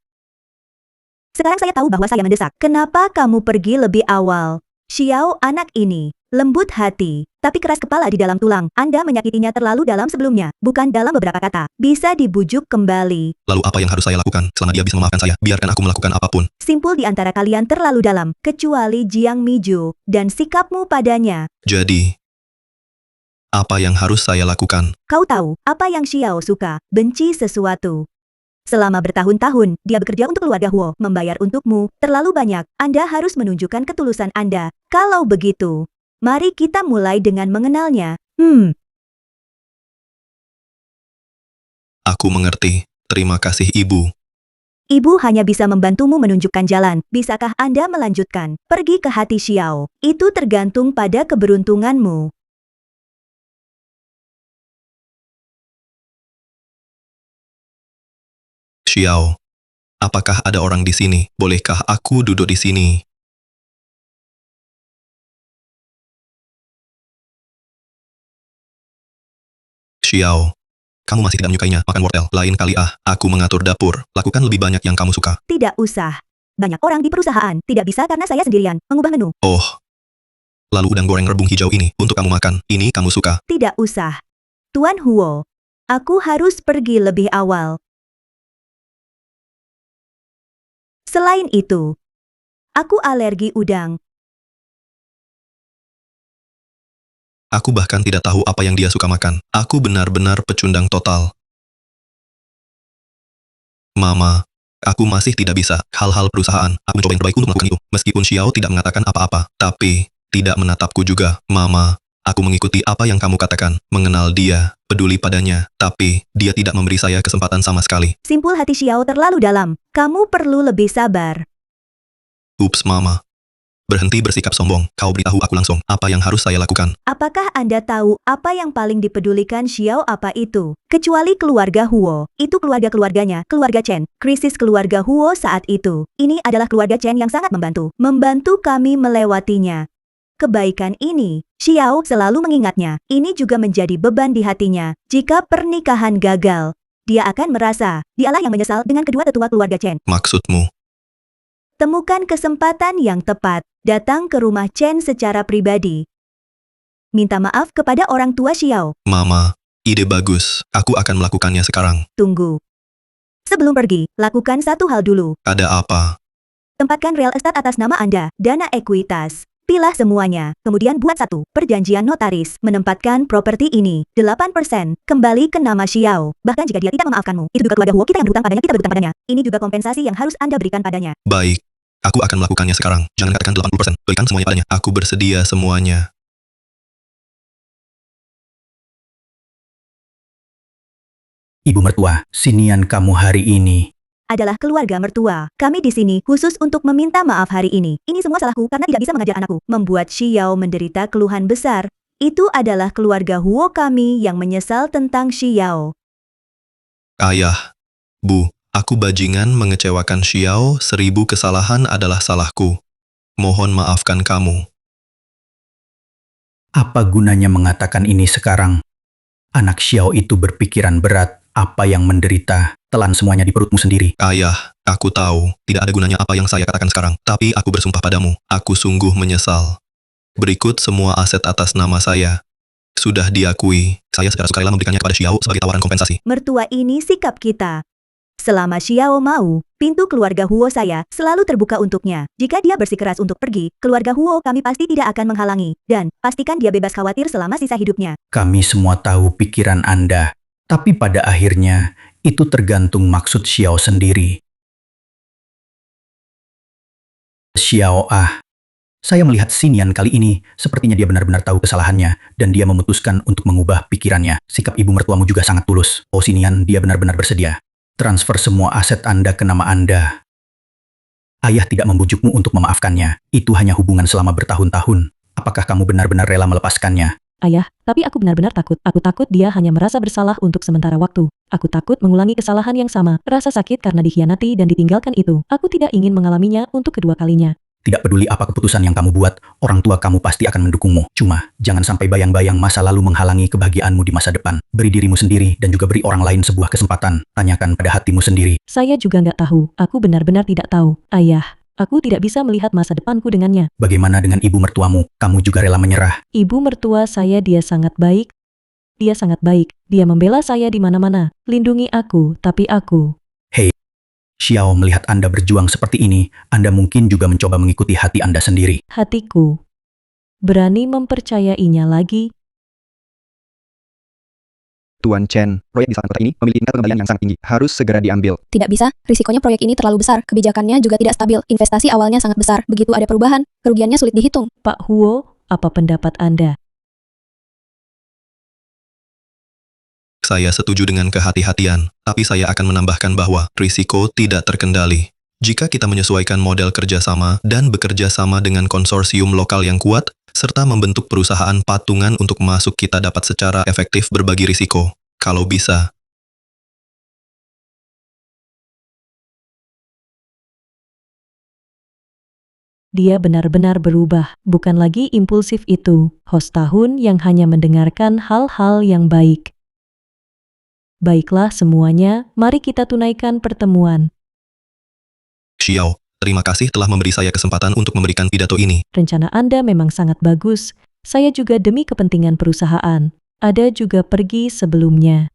A: Sekarang saya tahu bahwa saya mendesak. Kenapa kamu pergi lebih awal? Xiao, anak ini lembut hati, tapi keras kepala di dalam tulang. Anda menyakitinya terlalu dalam sebelumnya, bukan dalam beberapa kata. Bisa dibujuk kembali.
F: Lalu apa yang harus saya lakukan? Selama dia bisa memaafkan saya, biarkan aku melakukan apapun.
A: Simpul di antara kalian terlalu dalam, kecuali Jiang Miju dan sikapmu padanya.
F: Jadi, apa yang harus saya lakukan?
A: Kau tahu apa yang Xiao suka, benci sesuatu. Selama bertahun-tahun, dia bekerja untuk keluarga Huo, membayar untukmu terlalu banyak. Anda harus menunjukkan ketulusan Anda. Kalau begitu, mari kita mulai dengan mengenalnya.
F: Aku mengerti. Terima kasih, Ibu.
A: Ibu hanya bisa membantumu menunjukkan jalan. Bisakah Anda melanjutkan? Pergi ke hati Xiao. Itu tergantung pada keberuntunganmu.
F: Xiao, apakah ada orang di sini? Bolehkah aku duduk di sini? Xiao, kamu masih tidak menyukainya makan wortel. Lain kali aku mengatur dapur. Lakukan lebih banyak yang kamu suka.
A: Tidak usah. Banyak orang di perusahaan. Tidak bisa karena saya sendirian mengubah menu.
F: Oh. Lalu udang goreng rebung hijau ini untuk kamu makan. Ini kamu suka.
A: Tidak usah. Tuan Huo, aku harus pergi lebih awal. Selain itu, aku alergi udang.
F: Aku bahkan tidak tahu apa yang dia suka makan. Aku benar-benar pecundang total. Mama, aku masih tidak bisa. Hal-hal perusahaan, aku mencoba yang terbaik untuk melakukan itu. Meskipun Xiao tidak mengatakan apa-apa, tapi tidak menatapku juga. Mama, aku mengikuti apa yang kamu katakan, mengenal dia, peduli padanya, tapi dia tidak memberi saya kesempatan sama sekali.
A: Simpul hati Xiao terlalu dalam. Kamu perlu lebih sabar.
F: Ups, Mama. Berhenti bersikap sombong. Kau beritahu aku langsung apa yang harus saya lakukan.
A: Apakah Anda tahu apa yang paling dipedulikan Xiao apa itu? Kecuali keluarga Huo. Itu keluarga-keluarganya, keluarga Chen. Krisis keluarga Huo saat itu. Ini adalah keluarga Chen yang sangat membantu. Membantu kami melewatinya. Kebaikan ini, Xiao selalu mengingatnya. Ini juga menjadi beban di hatinya. Jika pernikahan gagal, dia akan merasa dialah yang menyesal dengan kedua tetua keluarga Chen.
F: Maksudmu?
A: Temukan kesempatan yang tepat. Datang ke rumah Chen secara pribadi. Minta maaf kepada orang tua Xiao.
F: Mama, ide bagus. Aku akan melakukannya sekarang.
A: Tunggu. Sebelum pergi, lakukan satu hal dulu.
F: Ada apa?
A: Tempatkan real estate atas nama Anda, dana ekuitas. Pilah semuanya, kemudian buat satu perjanjian notaris. Menempatkan properti ini, 8%, kembali ke nama Xiao. Bahkan jika dia tidak memaafkanmu, itu juga keluarga Huo kita yang berhutang padanya, kita berhutang padanya. Ini juga kompensasi yang harus Anda berikan padanya.
F: Baik. Aku akan melakukannya sekarang. Jangan katakan 80%. Berikan semuanya padanya. Aku bersedia semuanya.
K: Ibu mertua, sinian kamu hari ini.
A: Adalah keluarga mertua. Kami di sini khusus untuk meminta maaf hari ini. Ini semua salahku karena tidak bisa mengajar anakku. Membuat Xiao menderita keluhan besar. Itu adalah keluarga Huo kami yang menyesal tentang Xiao.
F: Ayah, Bu, aku bajingan mengecewakan Xiao. 1000 kesalahan adalah salahku. Mohon maafkan kamu.
K: Apa gunanya mengatakan ini sekarang? Anak Xiao itu berpikiran berat. Apa yang menderita, telan semuanya di perutmu sendiri.
F: Ayah, aku tahu, tidak ada gunanya apa yang saya katakan sekarang. Tapi aku bersumpah padamu, aku sungguh menyesal. Berikut semua aset atas nama saya. Sudah diakui, saya secara sukarela memberikannya kepada Xiao sebagai tawaran kompensasi.
A: Mertua ini sikap kita. Selama Xiao mau, pintu keluarga Huo saya selalu terbuka untuknya. Jika dia bersikeras untuk pergi, keluarga Huo kami pasti tidak akan menghalangi. Dan, pastikan dia bebas khawatir selama sisa hidupnya.
K: Kami semua tahu pikiran Anda. Tapi pada akhirnya, itu tergantung maksud Xiao sendiri. Xiao saya melihat Xinian kali ini, sepertinya dia benar-benar tahu kesalahannya, dan dia memutuskan untuk mengubah pikirannya. Sikap ibu mertuamu juga sangat tulus. Oh Xinian, dia benar-benar bersedia. Transfer semua aset Anda ke nama Anda. Ayah tidak membujukmu untuk memaafkannya. Itu hanya hubungan selama bertahun-tahun. Apakah kamu benar-benar rela melepaskannya?
C: Ayah, tapi aku benar-benar takut. Aku takut dia hanya merasa bersalah untuk sementara waktu. Aku takut mengulangi kesalahan yang sama. Rasa sakit karena dikhianati dan ditinggalkan itu. Aku tidak ingin mengalaminya untuk kedua kalinya.
K: Tidak peduli apa keputusan yang kamu buat, orang tua kamu pasti akan mendukungmu. Cuma, jangan sampai bayang-bayang masa lalu menghalangi kebahagiaanmu di masa depan. Beri dirimu sendiri dan juga beri orang lain sebuah kesempatan. Tanyakan pada hatimu sendiri.
C: Saya juga nggak tahu. Aku benar-benar tidak tahu. Ayah, aku tidak bisa melihat masa depanku dengannya.
K: Bagaimana dengan ibu mertuamu? Kamu juga rela menyerah?
C: Ibu mertua saya dia sangat baik. Dia sangat baik. Dia membela saya di mana-mana. Lindungi aku, tapi aku...
K: Hei, Xiao, melihat Anda berjuang seperti ini, Anda mungkin juga mencoba mengikuti hati Anda sendiri.
C: Hatiku. Berani mempercayainya lagi.
D: Tuan Chen, proyek di selatan kota ini memiliki tingkat pengembalian yang sangat tinggi. Harus segera diambil.
G: Tidak bisa, risikonya proyek ini terlalu besar, kebijakannya juga tidak stabil, investasi awalnya sangat besar, begitu ada perubahan, kerugiannya sulit dihitung.
C: Pak Huo, apa pendapat Anda?
F: Saya setuju dengan kehati-hatian, tapi saya akan menambahkan bahwa risiko tidak terkendali. Jika kita menyesuaikan model kerjasama dan bekerja sama dengan konsorsium lokal yang kuat, serta membentuk perusahaan patungan untuk masuk, kita dapat secara efektif berbagi risiko. Kalau bisa.
C: Dia benar-benar berubah, bukan lagi impulsif itu, host tahun yang hanya mendengarkan hal-hal yang baik. Baiklah semuanya, mari kita tunaikan pertemuan.
F: Xiao, terima kasih telah memberi saya kesempatan untuk memberikan pidato ini.
C: Rencana Anda memang sangat bagus. Saya juga demi kepentingan perusahaan. Ada juga pergi sebelumnya.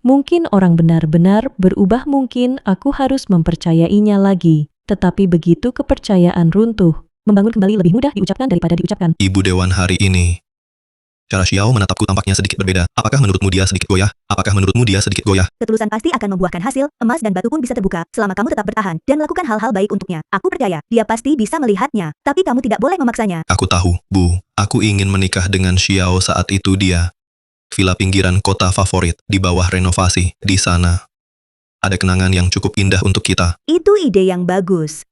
C: Mungkin orang benar-benar berubah, mungkin aku harus mempercayainya lagi. Tetapi begitu kepercayaan runtuh, membangun kembali lebih mudah diucapkan daripada diucapkan.
F: Ibu Dewan hari ini. Cara Xiao menatapku tampaknya sedikit berbeda. Apakah menurutmu dia sedikit goyah? Apakah menurutmu dia sedikit goyah?
A: Ketulusan pasti akan membuahkan hasil, emas dan batu pun bisa terbuka, selama kamu tetap bertahan, dan melakukan hal-hal baik untuknya. Aku percaya, dia pasti bisa melihatnya, tapi kamu tidak boleh memaksanya.
F: Aku tahu, Bu. Aku ingin menikah dengan Xiao saat itu dia. Villa pinggiran kota favorit, di bawah renovasi, di sana. Ada kenangan yang cukup indah untuk kita.
A: Itu ide yang bagus.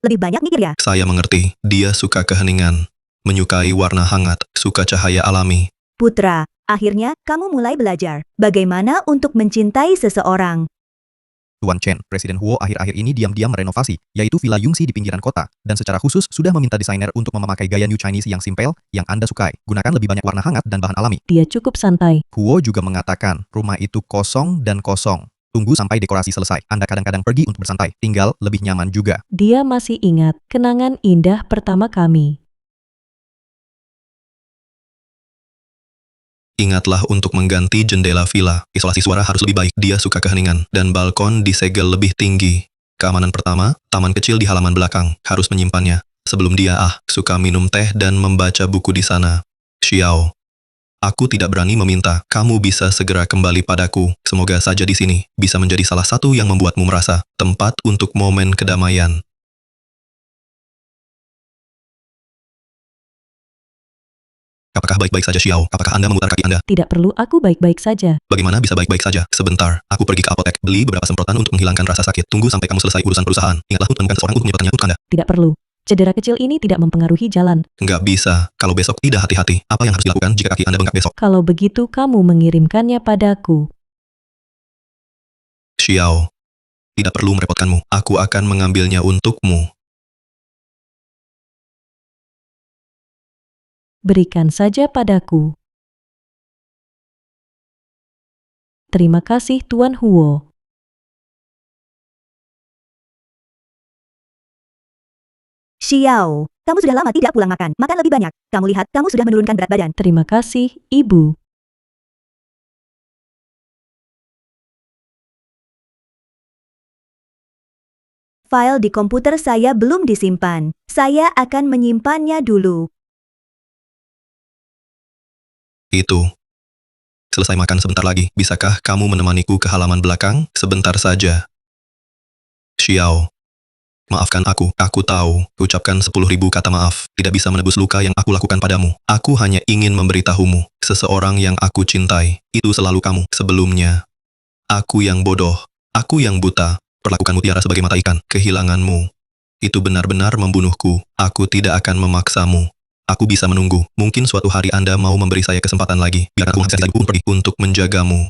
A: Lebih banyak mikir ya?
F: Saya mengerti, dia suka keheningan. Menyukai warna hangat, suka cahaya alami.
A: Putra, akhirnya kamu mulai belajar bagaimana untuk mencintai seseorang.
E: Tuan Chen, Presiden Huo akhir-akhir ini diam-diam merenovasi, yaitu Villa Yungxi di pinggiran kota, dan secara khusus sudah meminta desainer untuk memakai gaya New Chinese yang simpel, yang Anda sukai. Gunakan lebih banyak warna hangat dan bahan alami.
C: Dia cukup santai.
E: Huo juga mengatakan, rumah itu kosong dan kosong. Tunggu sampai dekorasi selesai. Anda kadang-kadang pergi untuk bersantai, tinggal lebih nyaman juga.
C: Dia masih ingat kenangan indah pertama kami.
F: Ingatlah untuk mengganti jendela villa. Isolasi suara harus lebih baik. Dia suka keheningan. Dan balkon disegel lebih tinggi. Keamanan pertama, taman kecil di halaman belakang. Harus menyimpannya. Sebelum dia suka minum teh dan membaca buku di sana. Xiao. Aku tidak berani meminta. Kamu bisa segera kembali padaku. Semoga saja di sini bisa menjadi salah satu yang membuatmu merasa tempat untuk momen kedamaian. Apakah baik-baik saja Xiao? Apakah Anda memutar kaki Anda?
C: Tidak perlu, aku baik-baik saja.
F: Bagaimana bisa baik-baik saja? Sebentar, aku pergi ke apotek, beli beberapa semprotan untuk menghilangkan rasa sakit. Tunggu sampai kamu selesai urusan perusahaan. Ingatlah, temukan seorang untuk menyebabkannya untuk Anda.
C: Tidak perlu. Cedera kecil ini tidak mempengaruhi jalan.
F: Nggak bisa. Kalau besok tidak hati-hati, apa yang harus dilakukan jika kaki Anda bengkak besok?
C: Kalau begitu kamu mengirimkannya padaku.
F: Xiao, tidak perlu merepotkanmu. Aku akan mengambilnya untukmu.
C: Berikan saja padaku. Terima kasih Tuan Huo.
A: Xiao, kamu sudah lama tidak pulang makan. Makan lebih banyak. Kamu lihat, kamu sudah menurunkan berat badan.
C: Terima kasih, Ibu.
A: File di komputer saya belum disimpan. Saya akan menyimpannya dulu.
F: Itu. Selesai makan sebentar lagi. Bisakah kamu menemaniku ke halaman belakang? Sebentar saja. Xiao. Maafkan aku. Aku tahu. Ucapkan 10.000 kata maaf. Tidak bisa menebus luka yang aku lakukan padamu. Aku hanya ingin memberitahumu. Seseorang yang aku cintai. Itu selalu kamu. Sebelumnya. Aku yang bodoh. Aku yang buta. Perlakukan mutiara sebagai mata ikan. Kehilanganmu. Itu benar-benar membunuhku. Aku tidak akan memaksamu. Aku bisa menunggu. Mungkin suatu hari Anda mau memberi saya kesempatan lagi. Biar aku menghabiskan ibuku pergi untuk menjagamu.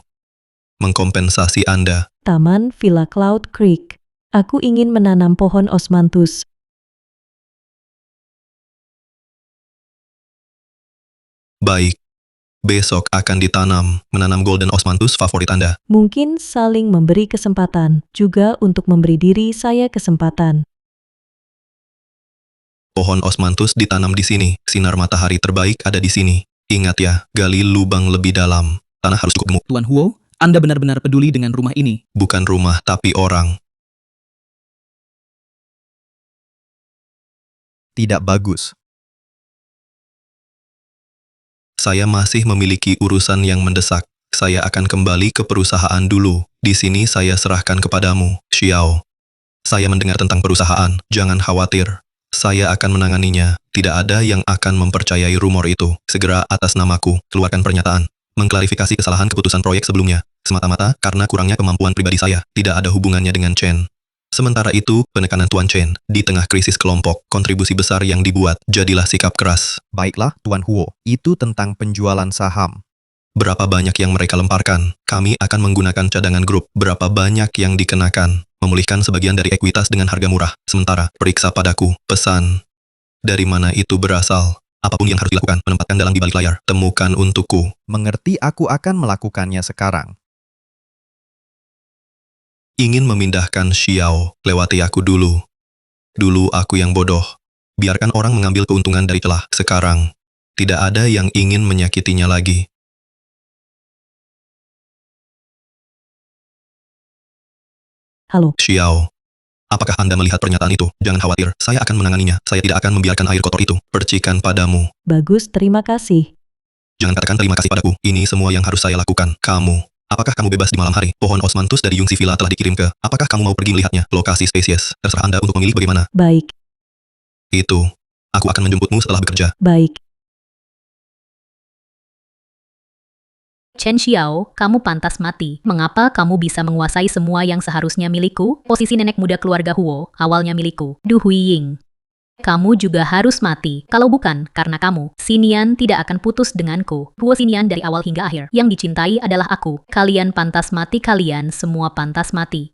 F: Mengkompensasi Anda.
C: Taman Villa Cloud Creek. Aku ingin menanam pohon osmanthus.
F: Baik. Besok akan ditanam. Menanam golden osmanthus favorit Anda.
C: Mungkin saling memberi kesempatan, juga untuk memberi diri saya kesempatan.
F: Pohon osmanthus ditanam di sini. Sinar matahari terbaik ada di sini. Ingat ya, gali lubang lebih dalam. Tanah harus cukup gemuk.
L: Tuan Huo, Anda benar-benar peduli dengan rumah ini.
F: Bukan rumah, tapi orang.
E: Tidak bagus.
F: Saya masih memiliki urusan yang mendesak. Saya akan kembali ke perusahaan dulu. Di sini saya serahkan kepadamu, Xiao. Saya mendengar tentang perusahaan. Jangan khawatir. Saya akan menanganinya. Tidak ada yang akan mempercayai rumor itu. Segera atas namaku, keluarkan pernyataan. Mengklarifikasi kesalahan keputusan proyek sebelumnya. Semata-mata karena kurangnya kemampuan pribadi saya. Tidak ada hubungannya dengan Chen. Sementara itu, penekanan Tuan Chen. Di tengah krisis kelompok, kontribusi besar yang dibuat. Jadilah sikap keras.
E: Baiklah, Tuan Huo. Itu tentang penjualan saham.
F: Berapa banyak yang mereka lemparkan? Kami akan menggunakan cadangan grup. Berapa banyak yang dikenakan? Memulihkan sebagian dari ekuitas dengan harga murah. Sementara, periksa padaku. Pesan. Dari mana itu berasal? Apapun yang harus dilakukan, menempatkan dalam di balik layar. Temukan untukku.
E: Mengerti, aku akan melakukannya sekarang.
F: Ingin memindahkan Xiao. Lewati aku dulu. Dulu aku yang bodoh. Biarkan orang mengambil keuntungan dari celah. Sekarang, tidak ada yang ingin menyakitinya lagi.
C: Halo.
F: Xiao. Apakah Anda melihat pernyataan itu? Jangan khawatir, saya akan menanganinya. Saya tidak akan membiarkan air kotor itu percikan padamu.
C: Bagus, terima kasih.
F: Jangan katakan terima kasih padaku. Ini semua yang harus saya lakukan. Kamu, apakah kamu bebas di malam hari? Pohon osmanthus dari Yungsi Villa telah dikirim ke. Apakah kamu mau pergi melihatnya? Lokasi spesies. Terserah Anda untuk memilih bagaimana.
C: Baik,
F: Itu. Aku akan menjemputmu setelah bekerja.
C: baik.
B: Chen Xiao, kamu pantas mati. Mengapa kamu bisa menguasai semua yang seharusnya milikku? Posisi nenek muda keluarga Huo, awalnya milikku. Du Huiying. Kamu juga harus mati. Kalau bukan, karena kamu, Xinian tidak akan putus denganku. Huo Xinian dari awal hingga akhir. Yang dicintai adalah aku. Kalian pantas mati, kalian semua pantas mati.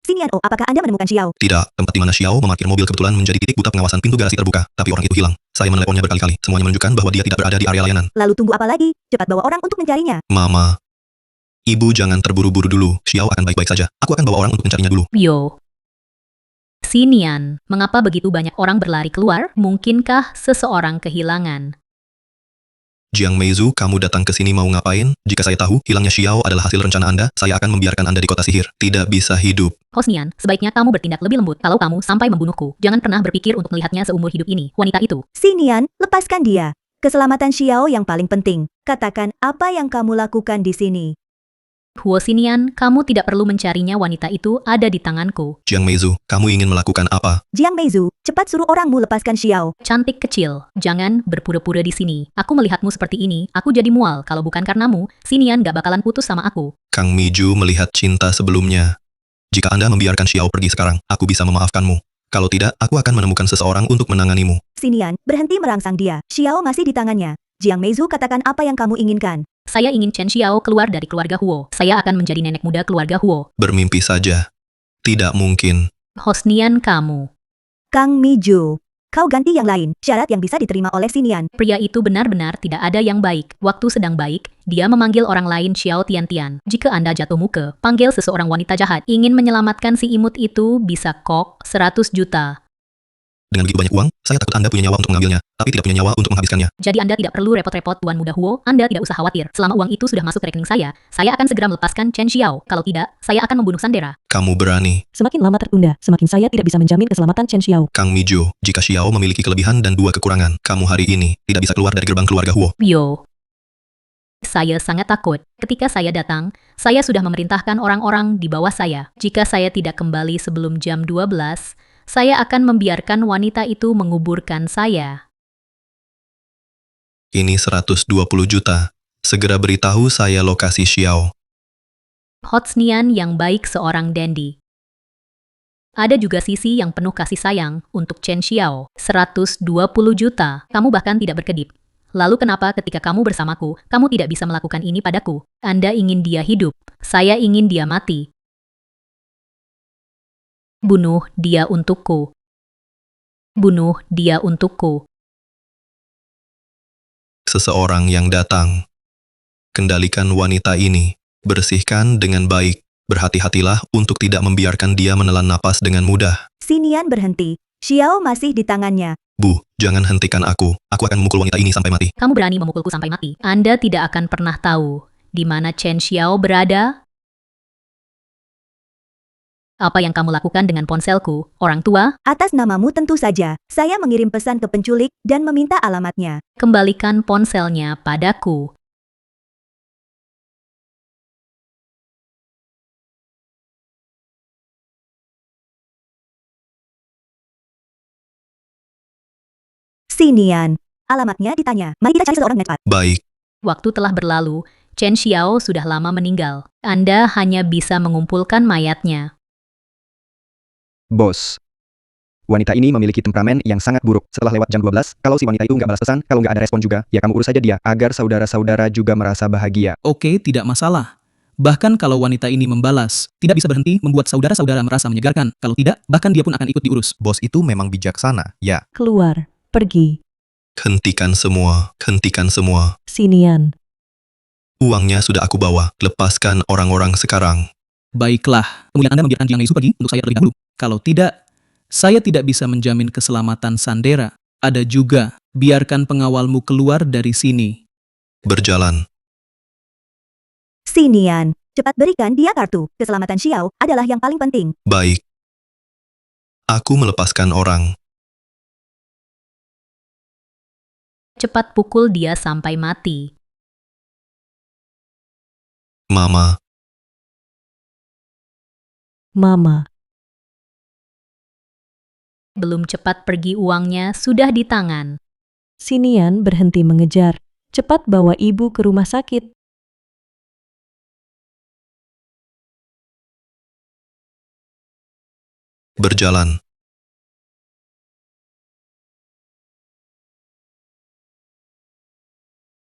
A: Xinian, oh, apakah Anda menemukan Xiao?
F: Tidak, tempat di mana Xiao memarkir mobil kebetulan menjadi titik buta pengawasan pintu garasi terbuka. Tapi orang itu hilang. Saya meneleponnya berkali-kali. Semuanya menunjukkan bahwa dia tidak berada di area layanan.
A: Lalu tunggu apa lagi? Cepat bawa orang untuk mencarinya.
F: Mama. Ibu jangan terburu-buru dulu. Xiao akan baik-baik saja. Aku akan bawa orang untuk mencarinya dulu.
B: Yo. Xinian, mengapa begitu banyak orang berlari keluar? Mungkinkah seseorang kehilangan?
F: Jiang Meizu, kamu datang ke sini mau ngapain? Jika saya tahu, hilangnya Xiao adalah hasil rencana Anda, saya akan membiarkan Anda di kota sihir. Tidak bisa hidup.
B: Hosnian, sebaiknya kamu bertindak lebih lembut kalau kamu sampai membunuhku. Jangan pernah berpikir untuk melihatnya seumur hidup ini. Wanita itu.
A: Xinian, lepaskan dia. Keselamatan Xiao yang paling penting. Katakan apa yang kamu lakukan di sini.
B: Huo Xinian, kamu tidak perlu mencarinya, wanita itu ada di tanganku.
F: Jiang Meizu, kamu ingin melakukan apa?
A: Jiang Meizu, cepat suruh orangmu lepaskan Xiao.
B: Cantik kecil, jangan berpura-pura di sini. Aku melihatmu seperti ini, aku jadi mual. Kalau bukan karenamu, Xinian gak bakalan putus sama aku.
F: Kang Miju melihat cinta sebelumnya. Jika Anda membiarkan Xiao pergi sekarang, aku bisa memaafkanmu. Kalau tidak, aku akan menemukan seseorang untuk menanganimu.
A: Xinian, berhenti merangsang dia. Xiao masih di tangannya. Jiang Meizu, katakan apa yang kamu inginkan.
B: Saya ingin Chen Xiao keluar dari keluarga Huo. Saya akan menjadi nenek muda keluarga Huo.
F: Bermimpi saja. Tidak mungkin.
B: Hosnian kamu.
A: Kang Miju, kau ganti yang lain. Syarat yang bisa diterima oleh Xinian.
B: Pria itu benar-benar tidak ada yang baik. Waktu sedang baik, dia memanggil orang lain Xiao Tian. Jika Anda jatuh muka, panggil seseorang wanita jahat. Ingin menyelamatkan si imut itu bisa kok 100 juta.
F: Dengan begitu banyak uang, saya takut Anda punya nyawa untuk mengambilnya, tapi tidak punya nyawa untuk menghabiskannya.
B: Jadi Anda tidak perlu repot-repot, Tuan Muda Huo. Anda tidak usah khawatir. Selama uang itu sudah masuk ke rekening saya akan segera melepaskan Chen Xiao. Kalau tidak, saya akan membunuh Sandera.
F: Kamu berani.
C: Semakin lama tertunda, semakin saya tidak bisa menjamin keselamatan Chen Xiao.
F: Kang Mijo, jika Xiao memiliki kelebihan dan 2 kekurangan, kamu hari ini tidak bisa keluar dari gerbang keluarga Huo.
B: Yo. Saya sangat takut. Ketika saya datang, saya sudah memerintahkan orang-orang di bawah saya. Jika saya tidak kembali sebelum jam 12, saya akan membiarkan wanita itu menguburkan saya.
F: Ini 120 juta. Segera beritahu saya lokasi Xiao.
B: Hosnian yang baik seorang dandy. Ada juga sisi yang penuh kasih sayang untuk Chen Xiao. 120 juta. Kamu bahkan tidak berkedip. Lalu kenapa ketika kamu bersamaku, kamu tidak bisa melakukan ini padaku? Anda ingin dia hidup. Saya ingin dia mati. Bunuh dia untukku. Bunuh dia untukku.
F: Seseorang yang datang. Kendalikan wanita ini. Bersihkan dengan baik. Berhati-hatilah untuk tidak membiarkan dia menelan napas dengan mudah.
A: Xinian berhenti. Xiao masih di tangannya.
F: Bu, jangan hentikan aku. Aku akan memukul wanita ini sampai mati.
B: Kamu berani memukulku sampai mati. Anda tidak akan pernah tahu di mana Chen Xiao berada. Apa yang kamu lakukan dengan ponselku, orang tua?
A: Atas namamu tentu saja. Saya mengirim pesan ke penculik dan meminta alamatnya.
B: Kembalikan ponselnya padaku.
A: Xinian. Alamatnya ditanya. Mari kita cari seseorang dengan cepat.
F: Baik.
B: Waktu telah berlalu, Chen Xiao sudah lama meninggal. Anda hanya bisa mengumpulkan mayatnya.
D: Bos. Wanita ini memiliki temperamen yang sangat buruk. Setelah lewat jam 12, kalau si wanita itu nggak balas pesan, kalau nggak ada respon juga, ya kamu urus saja dia, agar saudara-saudara juga merasa bahagia.
L: Oke, tidak masalah. Bahkan kalau wanita ini membalas, tidak bisa berhenti membuat saudara-saudara merasa menyegarkan. Kalau tidak, bahkan dia pun akan ikut diurus.
F: Bos itu memang bijaksana, ya.
C: Keluar, pergi.
F: Hentikan semua, hentikan semua.
C: Xinian.
F: Uangnya sudah aku bawa, lepaskan orang-orang sekarang.
L: Baiklah, kemudian Anda membiarkan Jiang Meizu pergi untuk saya terlebih dahulu. Kalau tidak, saya tidak bisa menjamin keselamatan Sandera. Ada juga, biarkan pengawalmu keluar dari sini.
F: Berjalan.
A: Xinian, cepat berikan dia kartu. Keselamatan Xiao adalah yang paling penting.
F: Baik. Aku melepaskan orang.
B: Cepat pukul dia sampai mati.
F: Mama,
C: Mama,
B: Belum cepat pergi uangnya sudah di tangan.
C: Sinian berhenti mengejar. Cepat bawa ibu ke rumah sakit.
F: berjalan.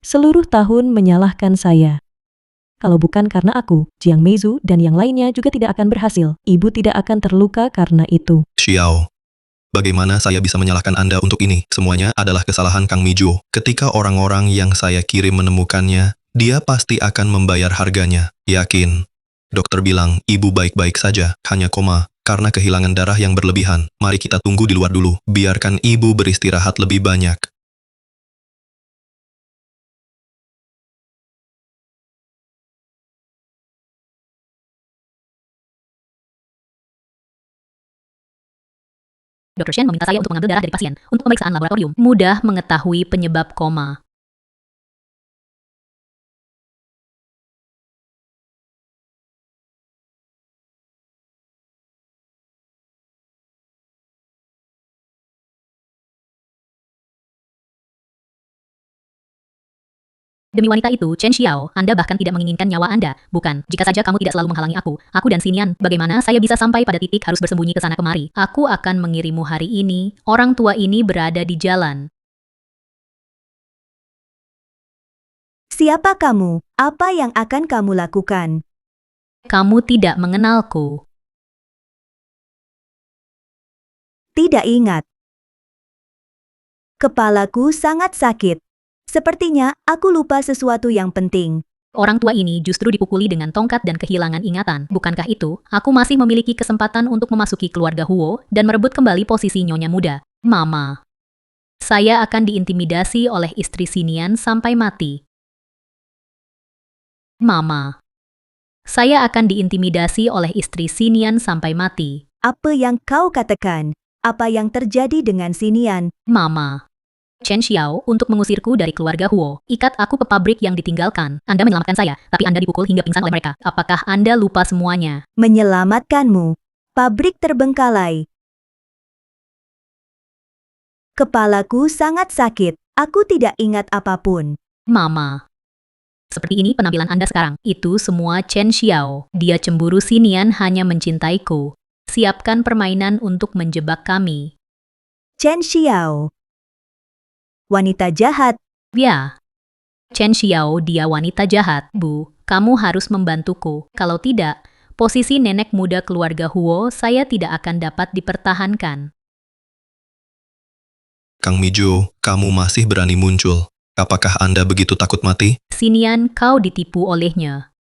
C: Seluruh tahun menyalahkan saya. Kalau bukan karena aku, Jiang Meizu dan yang lainnya juga tidak akan berhasil. Ibu tidak akan terluka karena itu.
F: Xiao, bagaimana saya bisa menyalahkan Anda untuk ini? Semuanya adalah kesalahan Kang Mijo. Ketika orang-orang yang saya kirim menemukannya, dia pasti akan membayar harganya. Yakin. Dokter bilang, ibu baik-baik saja, hanya koma, karena kehilangan darah yang berlebihan. Mari kita tunggu di luar dulu. Biarkan ibu beristirahat lebih banyak.
B: Dr. Shen meminta saya untuk mengambil darah dari pasien untuk pemeriksaan laboratorium. Mudah mengetahui penyebab koma. Demi wanita itu, Chen Xiao, Anda bahkan tidak menginginkan nyawa Anda, bukan? Jika saja kamu tidak selalu menghalangi aku dan Sinian, bagaimana saya bisa sampai pada titik harus bersembunyi ke sana kemari? Aku akan mengirimmu hari ini, orang tua ini berada di jalan.
A: Siapa kamu? Apa yang akan kamu lakukan?
B: Kamu tidak mengenalku.
A: Tidak ingat. Kepalaku sangat sakit. Sepertinya aku lupa sesuatu yang penting.
B: Orang tua ini justru dipukuli dengan tongkat dan kehilangan ingatan. Bukankah itu, aku masih memiliki kesempatan untuk memasuki keluarga Huo dan merebut kembali posisi nyonya muda. Mama. Saya akan diintimidasi oleh istri Sinian sampai mati. Mama. Saya akan diintimidasi oleh istri Sinian sampai mati.
A: Apa yang kau katakan? Apa yang terjadi dengan Sinian?
B: Mama. Chen Xiao untuk mengusirku dari keluarga Huo. Ikat aku ke pabrik yang ditinggalkan. Anda menyelamatkan saya, tapi Anda dipukul hingga pingsan oleh mereka. Apakah Anda lupa semuanya?
A: Menyelamatkanmu. Pabrik terbengkalai. Kepalaku sangat sakit. Aku tidak ingat apapun.
B: Mama. Seperti ini penampilan Anda sekarang. Itu semua Chen Xiao. Dia cemburu Sinian hanya mencintaiku. Siapkan permainan untuk menjebak kami.
A: Chen Xiao. Wanita jahat.
B: Ya. Chen Xiao, dia wanita jahat. Bu, kamu harus membantuku. Kalau tidak, posisi nenek muda keluarga Huo saya tidak akan dapat dipertahankan.
F: Kang Mijo, kamu masih berani muncul. Apakah Anda begitu takut mati?
B: Sinian, kau ditipu olehnya.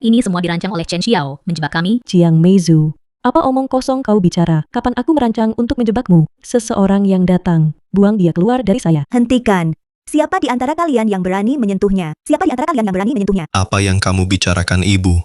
B: Ini semua dirancang oleh Chen Xiao, menjebak kami.
C: Jiang Meizu, apa omong kosong kau bicara? Kapan aku merancang untuk menjebakmu? Seseorang yang datang. Buang dia keluar dari saya.
A: Hentikan. Siapa di antara kalian yang berani menyentuhnya? Siapa di antara kalian yang berani menyentuhnya?
F: Apa yang kamu bicarakan, Ibu?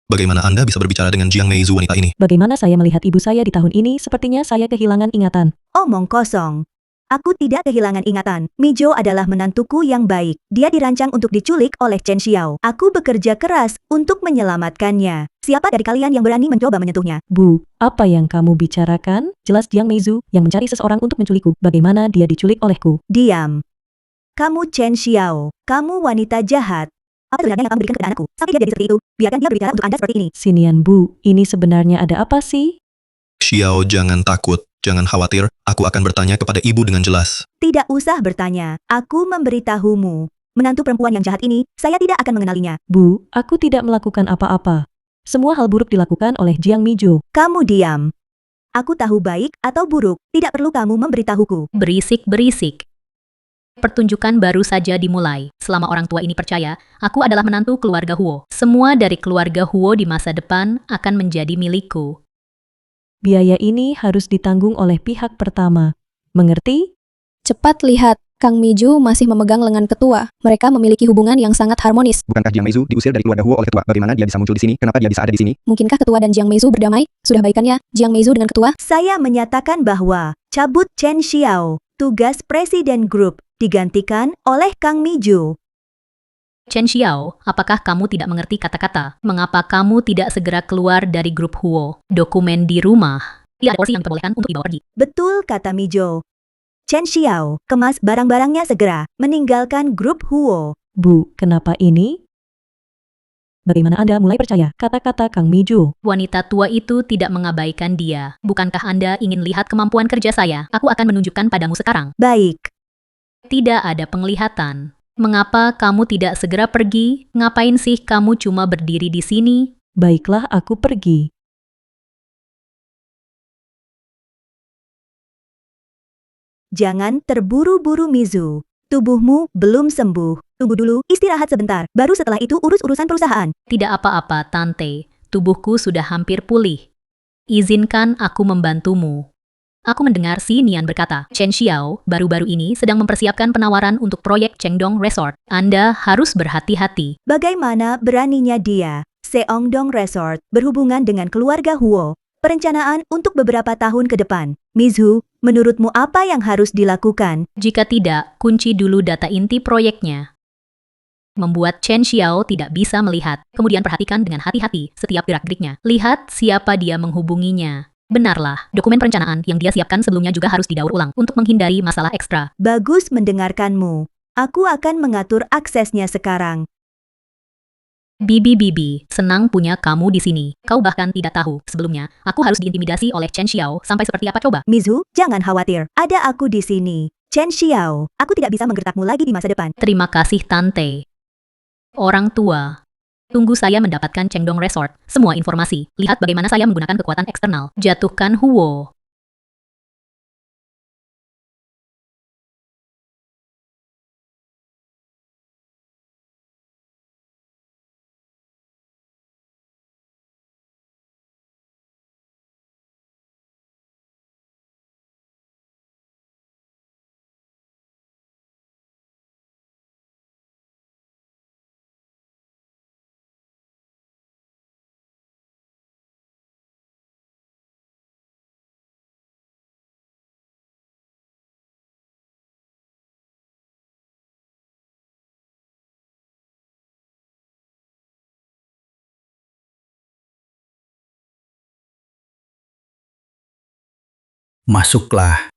F: Bagaimana Anda bisa berbicara dengan Jiang Meizu wanita ini?
C: Bagaimana saya melihat ibu saya di tahun ini? Sepertinya saya kehilangan ingatan.
A: Omong kosong. Aku tidak kehilangan ingatan. Mijo adalah menantuku yang baik. Dia dirancang untuk diculik oleh Chen Xiao. Aku bekerja keras untuk menyelamatkannya. Siapa dari kalian yang berani mencoba menyentuhnya?
C: Bu, apa yang kamu bicarakan? Jelas Jiang Meizu yang mencari seseorang untuk menculikku. Bagaimana dia diculik olehku?
A: Diam. Kamu Chen Xiao. Kamu wanita jahat. Apa sebenarnya yang kamu berikan kepada anakku? Sampai dia jadi seperti itu. Biarkan dia berbicara untuk Anda seperti ini.
C: Sinian Bu, ini sebenarnya ada apa sih?
F: Xiao, jangan takut. Jangan khawatir, aku akan bertanya kepada ibu dengan jelas.
A: Tidak usah bertanya. Aku memberitahumu. Menantu perempuan yang jahat ini, saya tidak akan mengenalinya.
C: Bu, aku tidak melakukan apa-apa. Semua hal buruk dilakukan oleh Jiang Mijo.
A: Kamu diam. Aku tahu baik atau buruk. Tidak perlu kamu memberitahuku.
B: Berisik-berisik. Pertunjukan baru saja dimulai. Selama orang tua ini percaya, aku adalah menantu keluarga Huo. Semua dari keluarga Huo di masa depan akan menjadi milikku.
C: Biaya ini harus ditanggung oleh pihak pertama. Mengerti?
G: Cepat lihat, Kang Miju masih memegang lengan ketua. Mereka memiliki hubungan yang sangat harmonis.
D: Bukankah Jiang Meizu diusir dari keluarga Huo oleh ketua? Bagaimana dia bisa muncul di sini? Kenapa dia bisa ada di sini?
G: Mungkinkah ketua dan Jiang Meizu berdamai? Sudah baikannya, Jiang Meizu dengan ketua?
A: Saya menyatakan bahwa cabut Chen Xiao, tugas presiden grup, digantikan oleh Kang Miju.
B: Chen Xiao, apakah kamu tidak mengerti kata-kata? Mengapa kamu tidak segera keluar dari grup Huo? Dokumen di rumah. Tidak ada porsi yang diperbolehkan untuk dibawa pergi.
A: Betul kata Mijo. Chen Xiao, kemas barang-barangnya segera, meninggalkan grup Huo.
C: Bu, kenapa ini? Bagaimana Anda mulai percaya kata-kata Kang Miju?
B: Wanita tua itu tidak mengabaikan dia. Bukankah Anda ingin lihat kemampuan kerja saya? Aku akan menunjukkan padamu sekarang.
A: Baik.
B: Tidak ada penglihatan. Mengapa kamu tidak segera pergi? Ngapain sih kamu cuma berdiri di sini?
C: Baiklah, aku pergi.
A: Jangan terburu-buru Mizu. Tubuhmu belum sembuh. Tunggu dulu, istirahat sebentar. Baru setelah itu urus urusan perusahaan.
B: Tidak apa-apa, Tante. Tubuhku sudah hampir pulih. Izinkan aku membantumu. Aku mendengar si Nian berkata, Chen Xiao baru-baru ini sedang mempersiapkan penawaran untuk proyek Chengdong Resort. Anda harus berhati-hati.
A: Bagaimana beraninya dia, Seongdong Resort, berhubungan dengan keluarga Huo. Perencanaan untuk beberapa tahun ke depan. Mizu, menurutmu apa yang harus dilakukan?
B: Jika tidak, kunci dulu data inti proyeknya. Membuat Chen Xiao tidak bisa melihat. Kemudian perhatikan dengan hati-hati setiap gerak-geriknya. Lihat siapa dia menghubunginya. Benarlah, dokumen perencanaan yang dia siapkan sebelumnya juga harus didaur ulang untuk menghindari masalah ekstra.
A: Bagus mendengarkanmu. Aku akan mengatur aksesnya sekarang.
B: Bibi, senang punya kamu di sini. Kau bahkan tidak tahu, sebelumnya, aku harus diintimidasi oleh Chen Xiao sampai seperti apa coba?
A: Mizu, jangan khawatir. Ada aku di sini. Chen Xiao, aku tidak bisa menggertakmu lagi di masa depan.
B: Terima kasih, Tante. Orang tua. Tunggu saya mendapatkan Chengdong Resort. Semua informasi. Lihat bagaimana saya menggunakan kekuatan eksternal. Jatuhkan Huo.
K: Masuklah.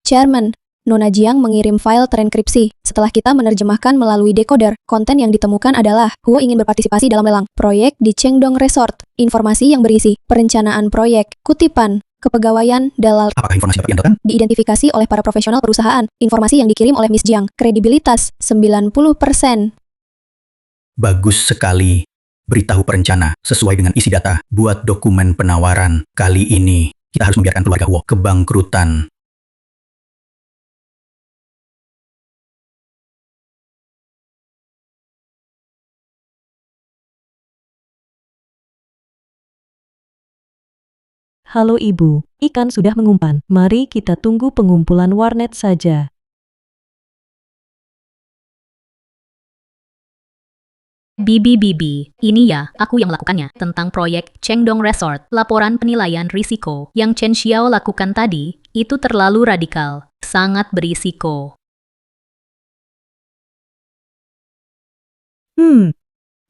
G: Chairman, Nona Jiang mengirim file terenkripsi. Setelah kita menerjemahkan melalui decoder, konten yang ditemukan adalah Huo ingin berpartisipasi dalam lelang proyek di Chengdong Resort. Informasi yang berisi perencanaan proyek, kutipan, kepegawaian, dalal.
K: Apakah informasi dapat diandalkan?
G: Diidentifikasi oleh para profesional perusahaan. Informasi yang dikirim oleh Miss Jiang. Kredibilitas 90%.
K: Bagus sekali. Beritahu perencana sesuai dengan isi data. Buat dokumen penawaran. Kali ini kita harus membiarkan keluarga Huo kebangkrutan.
C: Halo Ibu, ikan sudah mengumpan. Mari kita tunggu pengumpulan warnet saja.
B: Bibi, ini ya, aku yang melakukannya, tentang proyek Chengdong Resort. Laporan penilaian risiko yang Chen Xiao lakukan tadi, itu terlalu radikal, sangat berisiko.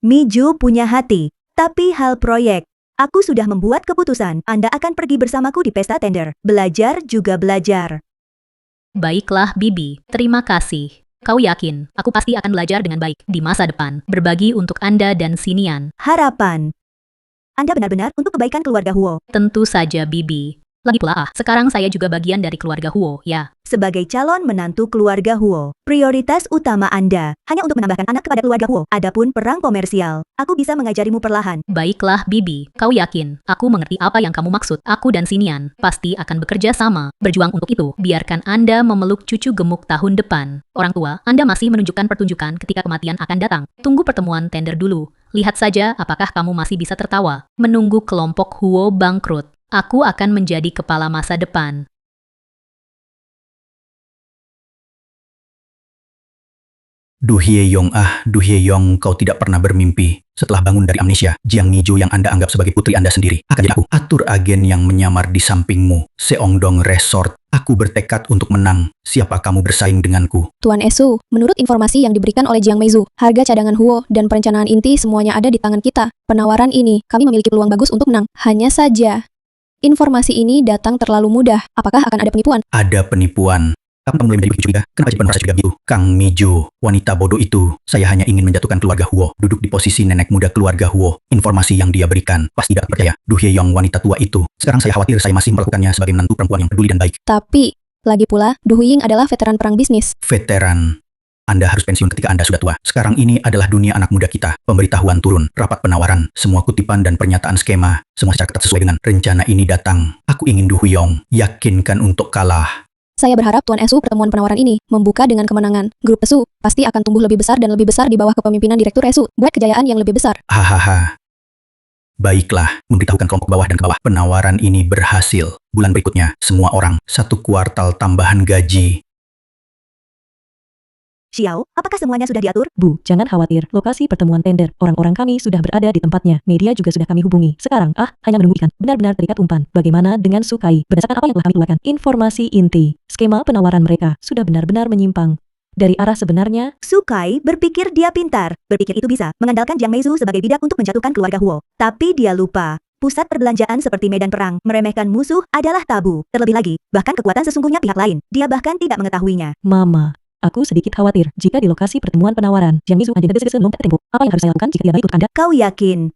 A: Miju punya hati, tapi hal proyek. Aku sudah membuat keputusan. Anda akan pergi bersamaku di pesta tender. Belajar juga belajar.
B: Baiklah Bibi, terima kasih. Kau yakin, aku pasti akan belajar dengan baik di masa depan, berbagi untuk Anda dan Sinian.
A: Harapan. Anda benar-benar untuk kebaikan keluarga Huo.
B: Tentu saja Bibi. Lagi pula sekarang saya juga bagian dari keluarga Huo, ya.
A: Sebagai calon menantu keluarga Huo, prioritas utama Anda hanya untuk menambahkan anak kepada keluarga Huo. Adapun perang komersial, aku bisa mengajarimu perlahan.
B: Baiklah Bibi, kau yakin, aku mengerti apa yang kamu maksud. Aku dan Sinian pasti akan bekerja sama, berjuang untuk itu. Biarkan Anda memeluk cucu gemuk tahun depan. Orang tua, Anda masih menunjukkan pertunjukan ketika kematian akan datang. Tunggu pertemuan tender dulu. Lihat saja apakah kamu masih bisa tertawa. Menunggu kelompok Huo bangkrut. Aku akan menjadi kepala masa depan.
K: Du Hyeyong, Du Hyeyong, kau tidak pernah bermimpi. Setelah bangun dari amnesia, Jiang Mijo yang Anda anggap sebagai putri Anda sendiri akan jadi aku. Atur agen yang menyamar di sampingmu. Seongdong Resort. Aku bertekad untuk menang. Siapa kamu bersaing denganku?
G: Tuan Esu, menurut informasi yang diberikan oleh Jiang Meizu, harga cadangan Huo dan perencanaan inti semuanya ada di tangan kita. Penawaran ini, kami memiliki peluang bagus untuk menang. Hanya saja, informasi ini datang terlalu mudah. Apakah akan ada penipuan?
K: Ada penipuan. Kamu mulai menjadi begitu juga? Kenapa jadi merasa juga gitu? Kang Mijo, wanita bodoh itu. Saya hanya ingin menjatuhkan keluarga Huo. Duduk di posisi nenek muda keluarga Huo. Informasi yang dia berikan pasti tidak percaya. Du Hyeyong, wanita tua itu. Sekarang saya khawatir saya masih memperlakukannya sebagai menantu perempuan yang peduli dan baik.
G: Tapi, lagi pula, Du Huying adalah veteran perang bisnis.
K: Veteran. Anda harus pensiun ketika Anda sudah tua. Sekarang ini adalah dunia anak muda kita. Pemberitahuan turun, rapat penawaran, semua kutipan dan pernyataan skema, semua secara ketat sesuai dengan rencana ini datang. Aku ingin Du Huyong yakinkan untuk kalah.
G: Saya berharap Tuan Esu pertemuan penawaran ini membuka dengan kemenangan. Grup Esu pasti akan tumbuh lebih besar dan lebih besar di bawah kepemimpinan Direktur Esu. Buat kejayaan yang lebih besar.
K: Hahaha. Baiklah, memberitahukan kelompok bawah dan ke bawah. Penawaran ini berhasil. Bulan berikutnya, semua orang, 1 kuartal tambahan gaji.
A: Xiao, apakah semuanya sudah diatur?
C: Bu, jangan khawatir. Lokasi pertemuan tender, orang-orang kami sudah berada di tempatnya. Media juga sudah kami hubungi. Sekarang, hanya menunggu ikan. Benar-benar terikat umpan. Bagaimana dengan Sukai? Berdasarkan apa yang telah kami keluarkan, informasi inti, skema penawaran mereka sudah benar-benar menyimpang dari arah sebenarnya.
A: Sukai berpikir dia pintar. Berpikir itu bisa mengandalkan Jiang Meizu sebagai bidak untuk menjatuhkan keluarga Huo. Tapi dia lupa. Pusat perbelanjaan seperti medan perang, meremehkan musuh adalah tabu. Terlebih lagi, bahkan kekuatan sesungguhnya pihak lain. Dia bahkan tidak mengetahuinya.
C: Mama, aku sedikit khawatir jika di lokasi pertemuan penawaran, Jiang Meizu hanya dese-dese lompat tempo. Apa yang harus saya lakukan jika dia ikut Anda?
A: Kau yakin?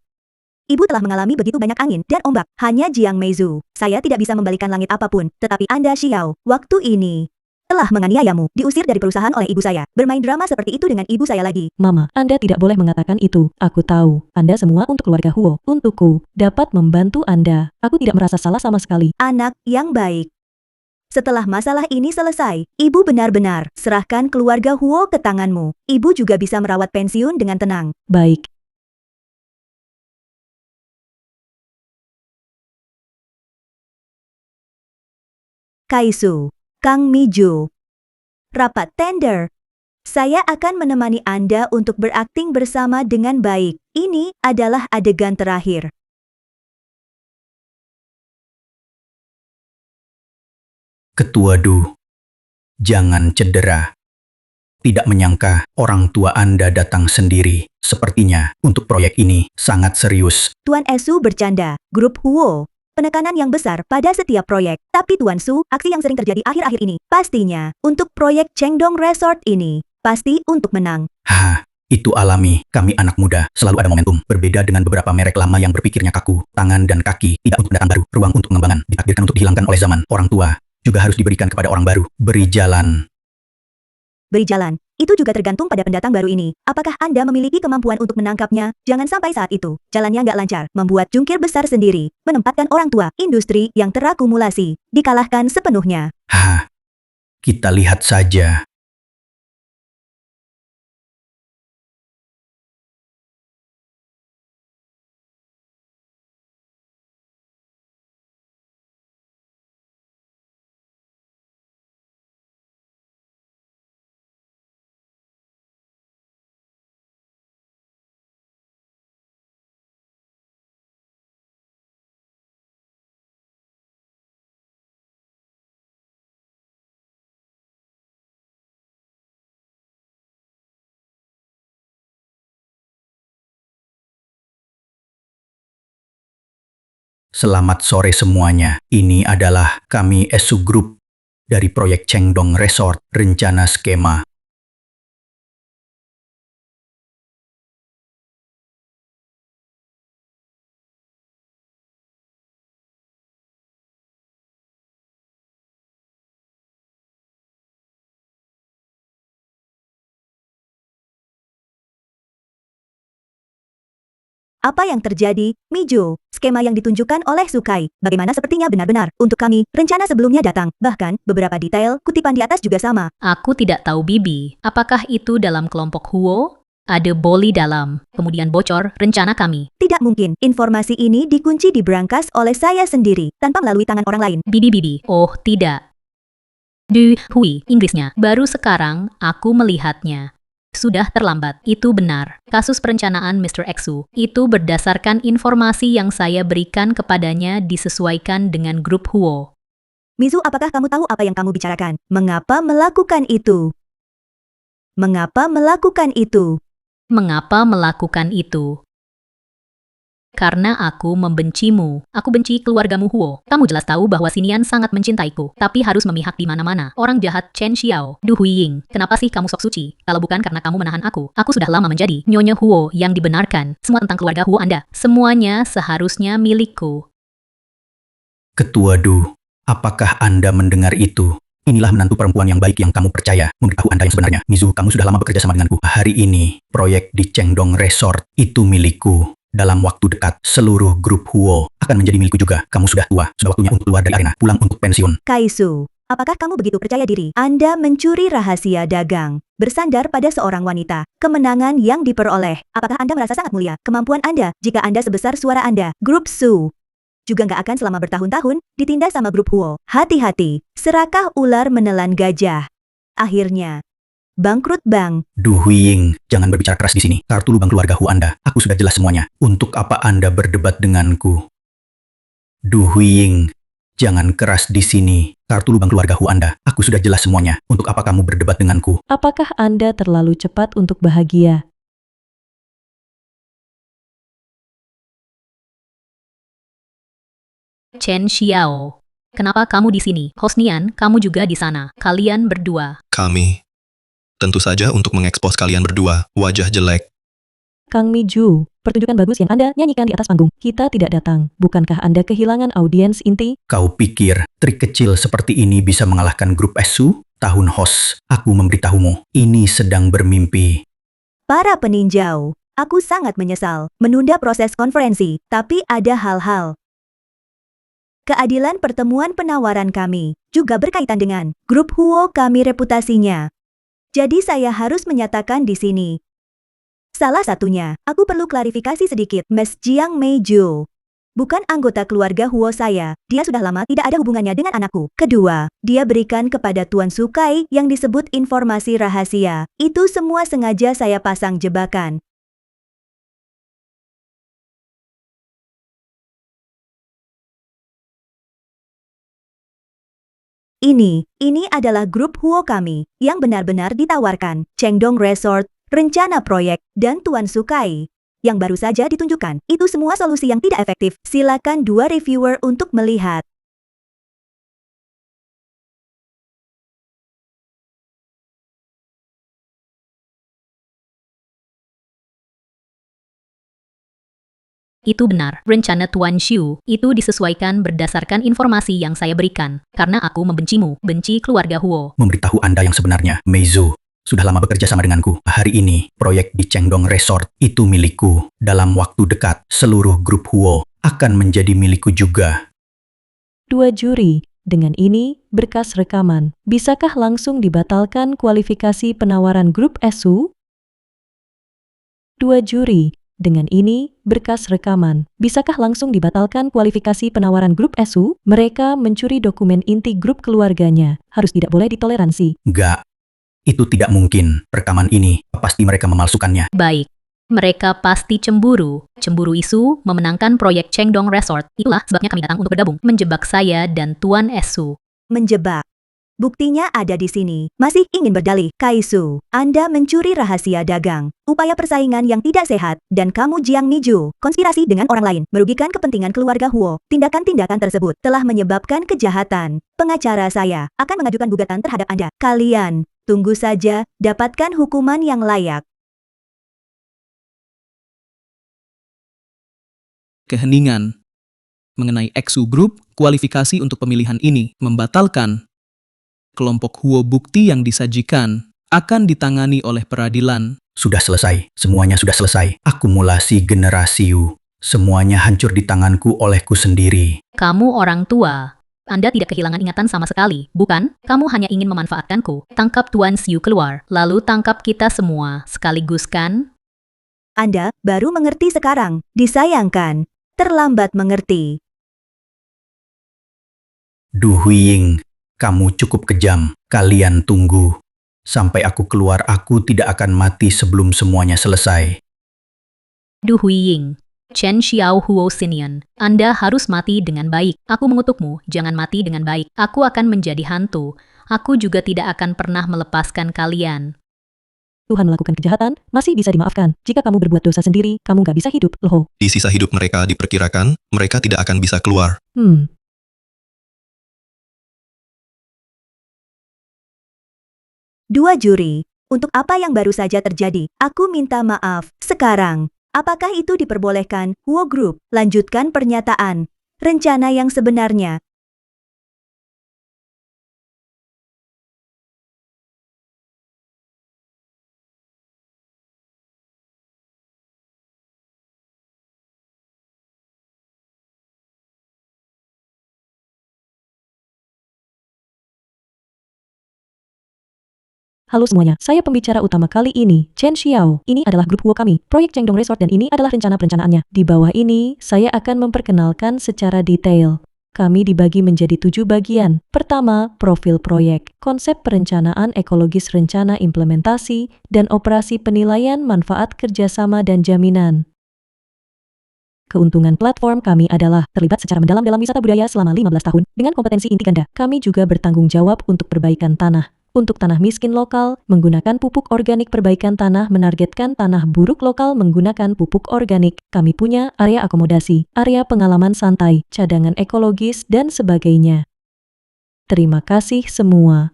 A: Ibu telah mengalami begitu banyak angin dan ombak. Hanya Jiang Meizu. Saya tidak bisa membalikan langit apapun. Tetapi Anda, Xiao, waktu ini telah menganiayamu, diusir dari perusahaan oleh ibu saya. Bermain drama seperti itu dengan ibu saya lagi.
C: Mama, Anda tidak boleh mengatakan itu. Aku tahu, Anda semua untuk keluarga Huo. Untukku, dapat membantu Anda. Aku tidak merasa salah sama sekali.
A: Anak yang baik. Setelah masalah ini selesai, ibu benar-benar serahkan keluarga Huo ke tanganmu. Ibu juga bisa merawat pensiun dengan tenang.
C: Baik.
A: Kaisu, Kang Mijo. Rapat tender. Saya akan menemani Anda untuk berakting bersama dengan baik. Ini adalah adegan terakhir.
K: Ketua Du, jangan cedera. Tidak menyangka orang tua Anda datang sendiri. Sepertinya untuk proyek ini sangat serius.
A: Tuan Esu bercanda. Grup Huo. Penekanan yang besar pada setiap proyek. Tapi Tuan Su, aksi yang sering terjadi akhir-akhir ini, pastinya untuk proyek Chengdong Resort ini, pasti untuk menang.
K: Itu alami. Kami anak muda, selalu ada momentum. Berbeda dengan beberapa merek lama yang berpikirnya kaku, tangan dan kaki, tidak untuk pendatang baru. Ruang untuk pengembangan, ditakdirkan untuk dihilangkan oleh zaman. Orang tua juga harus diberikan kepada orang baru. Beri jalan.
A: Beri jalan. Itu juga tergantung pada pendatang baru ini. Apakah Anda memiliki kemampuan untuk menangkapnya? Jangan sampai saat itu jalannya nggak lancar, membuat jungkir besar sendiri, menempatkan orang tua, industri yang terakumulasi, dikalahkan sepenuhnya.
K: Kita lihat saja. Selamat sore semuanya. Ini adalah kami Esu Group dari proyek Chengdong Resort, rencana skema.
A: Apa yang terjadi, Mijo? Skema yang ditunjukkan oleh Sukai, bagaimana sepertinya benar-benar. Untuk kami, rencana sebelumnya datang. Bahkan, beberapa detail, kutipan di atas juga sama.
B: Aku tidak tahu Bibi. Apakah itu dalam kelompok Huo? Ada boli dalam, kemudian bocor rencana kami.
A: Tidak mungkin. Informasi ini dikunci di brankas oleh saya sendiri, tanpa melalui tangan orang lain.
B: Bibi. Oh, tidak. Du Hui, Inggrisnya. Baru sekarang, aku melihatnya. Sudah terlambat. Itu benar. Kasus perencanaan Mr. Exu itu berdasarkan informasi yang saya berikan kepadanya disesuaikan dengan grup Huo.
A: Mizu, apakah kamu tahu apa yang kamu bicarakan? Mengapa melakukan itu? Mengapa melakukan itu?
B: Mengapa melakukan itu? Karena aku membencimu. Aku benci keluargamu Huo. Kamu jelas tahu bahwa Xinian sangat mencintaiku, tapi harus memihak di mana-mana. Orang jahat Chen Xiao, Du Huiying. Kenapa sih kamu sok suci? Kalau bukan karena kamu menahan aku sudah lama menjadi Nyonya Huo yang dibenarkan. Semua tentang keluarga Huo Anda. Semuanya seharusnya milikku.
K: Ketua Du, apakah Anda mendengar itu? Inilah menantu perempuan yang baik yang kamu percaya. Memberitahu Anda yang sebenarnya. Mizu, kamu sudah lama bekerja sama denganku. Hari ini, proyek di Chengdong Resort itu milikku. Dalam waktu dekat, seluruh grup Huo akan menjadi milikku juga. Kamu sudah tua, sudah waktunya untuk keluar dari arena, pulang untuk pensiun.
A: Kaisu, apakah kamu begitu percaya diri? Anda mencuri rahasia dagang, bersandar pada seorang wanita. Kemenangan yang diperoleh. Apakah Anda merasa sangat mulia? Kemampuan Anda, jika Anda sebesar suara Anda, grup Su, juga nggak akan selama bertahun-tahun ditindas sama grup Huo. Hati-hati, serakah ular menelan gajah. Akhirnya, bangkrut bank.
K: Du Huiying, jangan berbicara keras di sini. Kartu lubang keluarga Hu Anda. Aku sudah jelas semuanya. Untuk apa Anda berdebat denganku? Du Huiying, jangan keras di sini. Kartu lubang keluarga Hu Anda. Aku sudah jelas semuanya. Untuk apa kamu berdebat denganku?
C: Apakah Anda terlalu cepat untuk bahagia?
B: Chen Xiao. Kenapa kamu di sini? Hosnian, kamu juga di sana. Kalian berdua.
F: Kami. Tentu saja untuk mengekspos kalian berdua, wajah jelek.
C: Kang Miju, pertunjukan bagus yang Anda nyanyikan di atas panggung. Kita tidak datang. Bukankah Anda kehilangan audiens inti?
K: Kau pikir trik kecil seperti ini bisa mengalahkan grup Esu? Tahun Hos, aku memberitahumu, ini sedang bermimpi.
A: Para peninjau, aku sangat menyesal menunda proses konferensi, tapi ada hal-hal. Keadilan pertemuan penawaran kami juga berkaitan dengan grup Huo kami reputasinya. Jadi saya harus menyatakan di sini. Salah satunya, aku perlu klarifikasi sedikit. Ms. Jiang Meiju bukan anggota keluarga Huo saya. Dia sudah lama tidak ada hubungannya dengan anakku. Kedua, dia berikan kepada Tuan Sukai yang disebut informasi rahasia. Itu semua sengaja saya pasang jebakan. Ini adalah grup Huo kami yang benar-benar ditawarkan. Chengdong Resort, rencana proyek, dan Tuan Sukai yang baru saja ditunjukkan. Itu semua solusi yang tidak efektif. Silakan dua reviewer untuk melihat.
B: Itu benar. Rencana Tuan Xiu itu disesuaikan berdasarkan informasi yang saya berikan. Karena aku membencimu, benci keluarga Huo.
K: Memberitahu Anda yang sebenarnya, Meizu. Sudah lama bekerja sama denganku. Hari ini, proyek di Chengdong Resort itu milikku. Dalam waktu dekat, seluruh grup Huo akan menjadi milikku juga.
C: Dua juri, dengan ini, berkas rekaman. Bisakah langsung dibatalkan kualifikasi penawaran grup Esu? Dua juri, dengan ini, berkas rekaman. Bisakah langsung dibatalkan kualifikasi penawaran grup Esu? Mereka mencuri dokumen inti grup keluarganya. Harus tidak boleh ditoleransi.
K: Enggak. Itu tidak mungkin. Rekaman ini, pasti mereka memalsukannya.
B: Baik. Mereka pasti cemburu. Cemburu isu memenangkan proyek Chengdong Resort. Itulah sebabnya kami datang untuk bergabung. Menjebak saya dan Tuan Esu.
A: Menjebak. Buktinya ada di sini. Masih ingin berdalih, Kaisu. Anda mencuri rahasia dagang, upaya persaingan yang tidak sehat, dan kamu Jiang Miju, konspirasi dengan orang lain, merugikan kepentingan keluarga Huo. Tindakan-tindakan tersebut telah menyebabkan kejahatan. Pengacara saya akan mengajukan gugatan terhadap Anda. Kalian, tunggu saja, dapatkan hukuman yang layak.
L: Keheningan. Mengenai Exu Group, kualifikasi untuk pemilihan ini membatalkan. Kelompok Huo bukti yang disajikan akan ditangani oleh peradilan.
K: Sudah selesai. Semuanya sudah selesai. Akumulasi generasiu. Semuanya hancur di tanganku olehku sendiri.
B: Kamu orang tua. Anda tidak kehilangan ingatan sama sekali, bukan? Kamu hanya ingin memanfaatkanku. Tangkap Tuan Xiu keluar, lalu tangkap kita semua, sekaligus kan?
A: Anda baru mengerti sekarang. Disayangkan. Terlambat mengerti.
K: Du Huiying, kamu cukup kejam. Kalian tunggu. Sampai aku keluar, aku tidak akan mati sebelum semuanya selesai.
B: Du Huiying, Chen Xiao Huo Sinian, Anda harus mati dengan baik. Aku mengutukmu, jangan mati dengan baik. Aku akan menjadi hantu. Aku juga tidak akan pernah melepaskan kalian.
C: Tuhan melakukan kejahatan, masih bisa dimaafkan. Jika kamu berbuat dosa sendiri, kamu nggak bisa hidup, loh.
F: Di sisa hidup mereka diperkirakan, mereka tidak akan bisa keluar.
A: Dua juri, untuk apa yang baru saja terjadi, aku minta maaf. Sekarang, apakah itu diperbolehkan? Huo Group, lanjutkan pernyataan. Rencana yang sebenarnya.
C: Halo semuanya, saya pembicara utama kali ini, Chen Xiao. Ini adalah grup Huo kami, proyek Chengdong Resort, dan ini adalah rencana perencanaannya. Di bawah ini, saya akan memperkenalkan secara detail. Kami dibagi menjadi 7 bagian. Pertama, profil proyek, konsep perencanaan ekologis, rencana implementasi, dan operasi penilaian manfaat kerjasama dan jaminan. Keuntungan platform kami adalah terlibat secara mendalam dalam wisata budaya selama 15 tahun dengan kompetensi inti ganda. Kami juga bertanggung jawab untuk perbaikan tanah. Untuk tanah miskin lokal, menggunakan pupuk organik. Perbaikan tanah menargetkan tanah buruk lokal menggunakan pupuk organik. Kami punya area akomodasi, area pengalaman santai, cadangan ekologis, dan sebagainya. Terima kasih semua.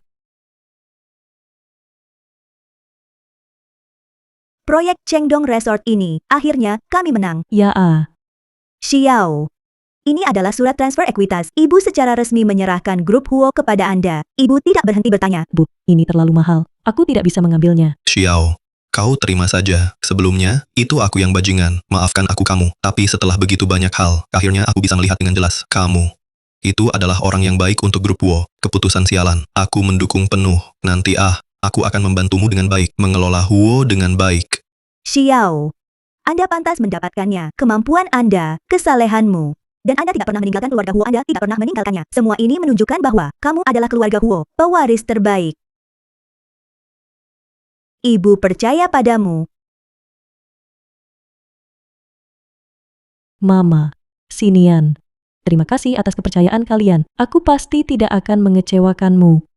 A: Proyek Chengdong Resort ini, akhirnya, kami menang.
C: Ya,
A: Xiao. Ini adalah surat transfer ekuitas. Ibu secara resmi menyerahkan grup Huo kepada Anda. Ibu tidak berhenti bertanya.
C: Bu, ini terlalu mahal. Aku tidak bisa mengambilnya.
F: Xiao, kau terima saja. Sebelumnya, itu aku yang bajingan. Maafkan aku kamu. Tapi setelah begitu banyak hal, akhirnya aku bisa melihat dengan jelas. Kamu itu adalah orang yang baik untuk grup Huo. Keputusan sialan. Aku mendukung penuh. Nanti aku akan membantumu dengan baik. Mengelola Huo dengan baik.
A: Xiao. Anda pantas mendapatkannya. Kemampuan Anda, kesalehanmu. Dan Anda tidak pernah meninggalkan keluarga Huo, Anda tidak pernah meninggalkannya. Semua ini menunjukkan bahwa kamu adalah keluarga Huo, pewaris terbaik. Ibu percaya padamu.
C: Mama, Sinian. Terima kasih atas kepercayaan kalian. Aku pasti tidak akan mengecewakanmu.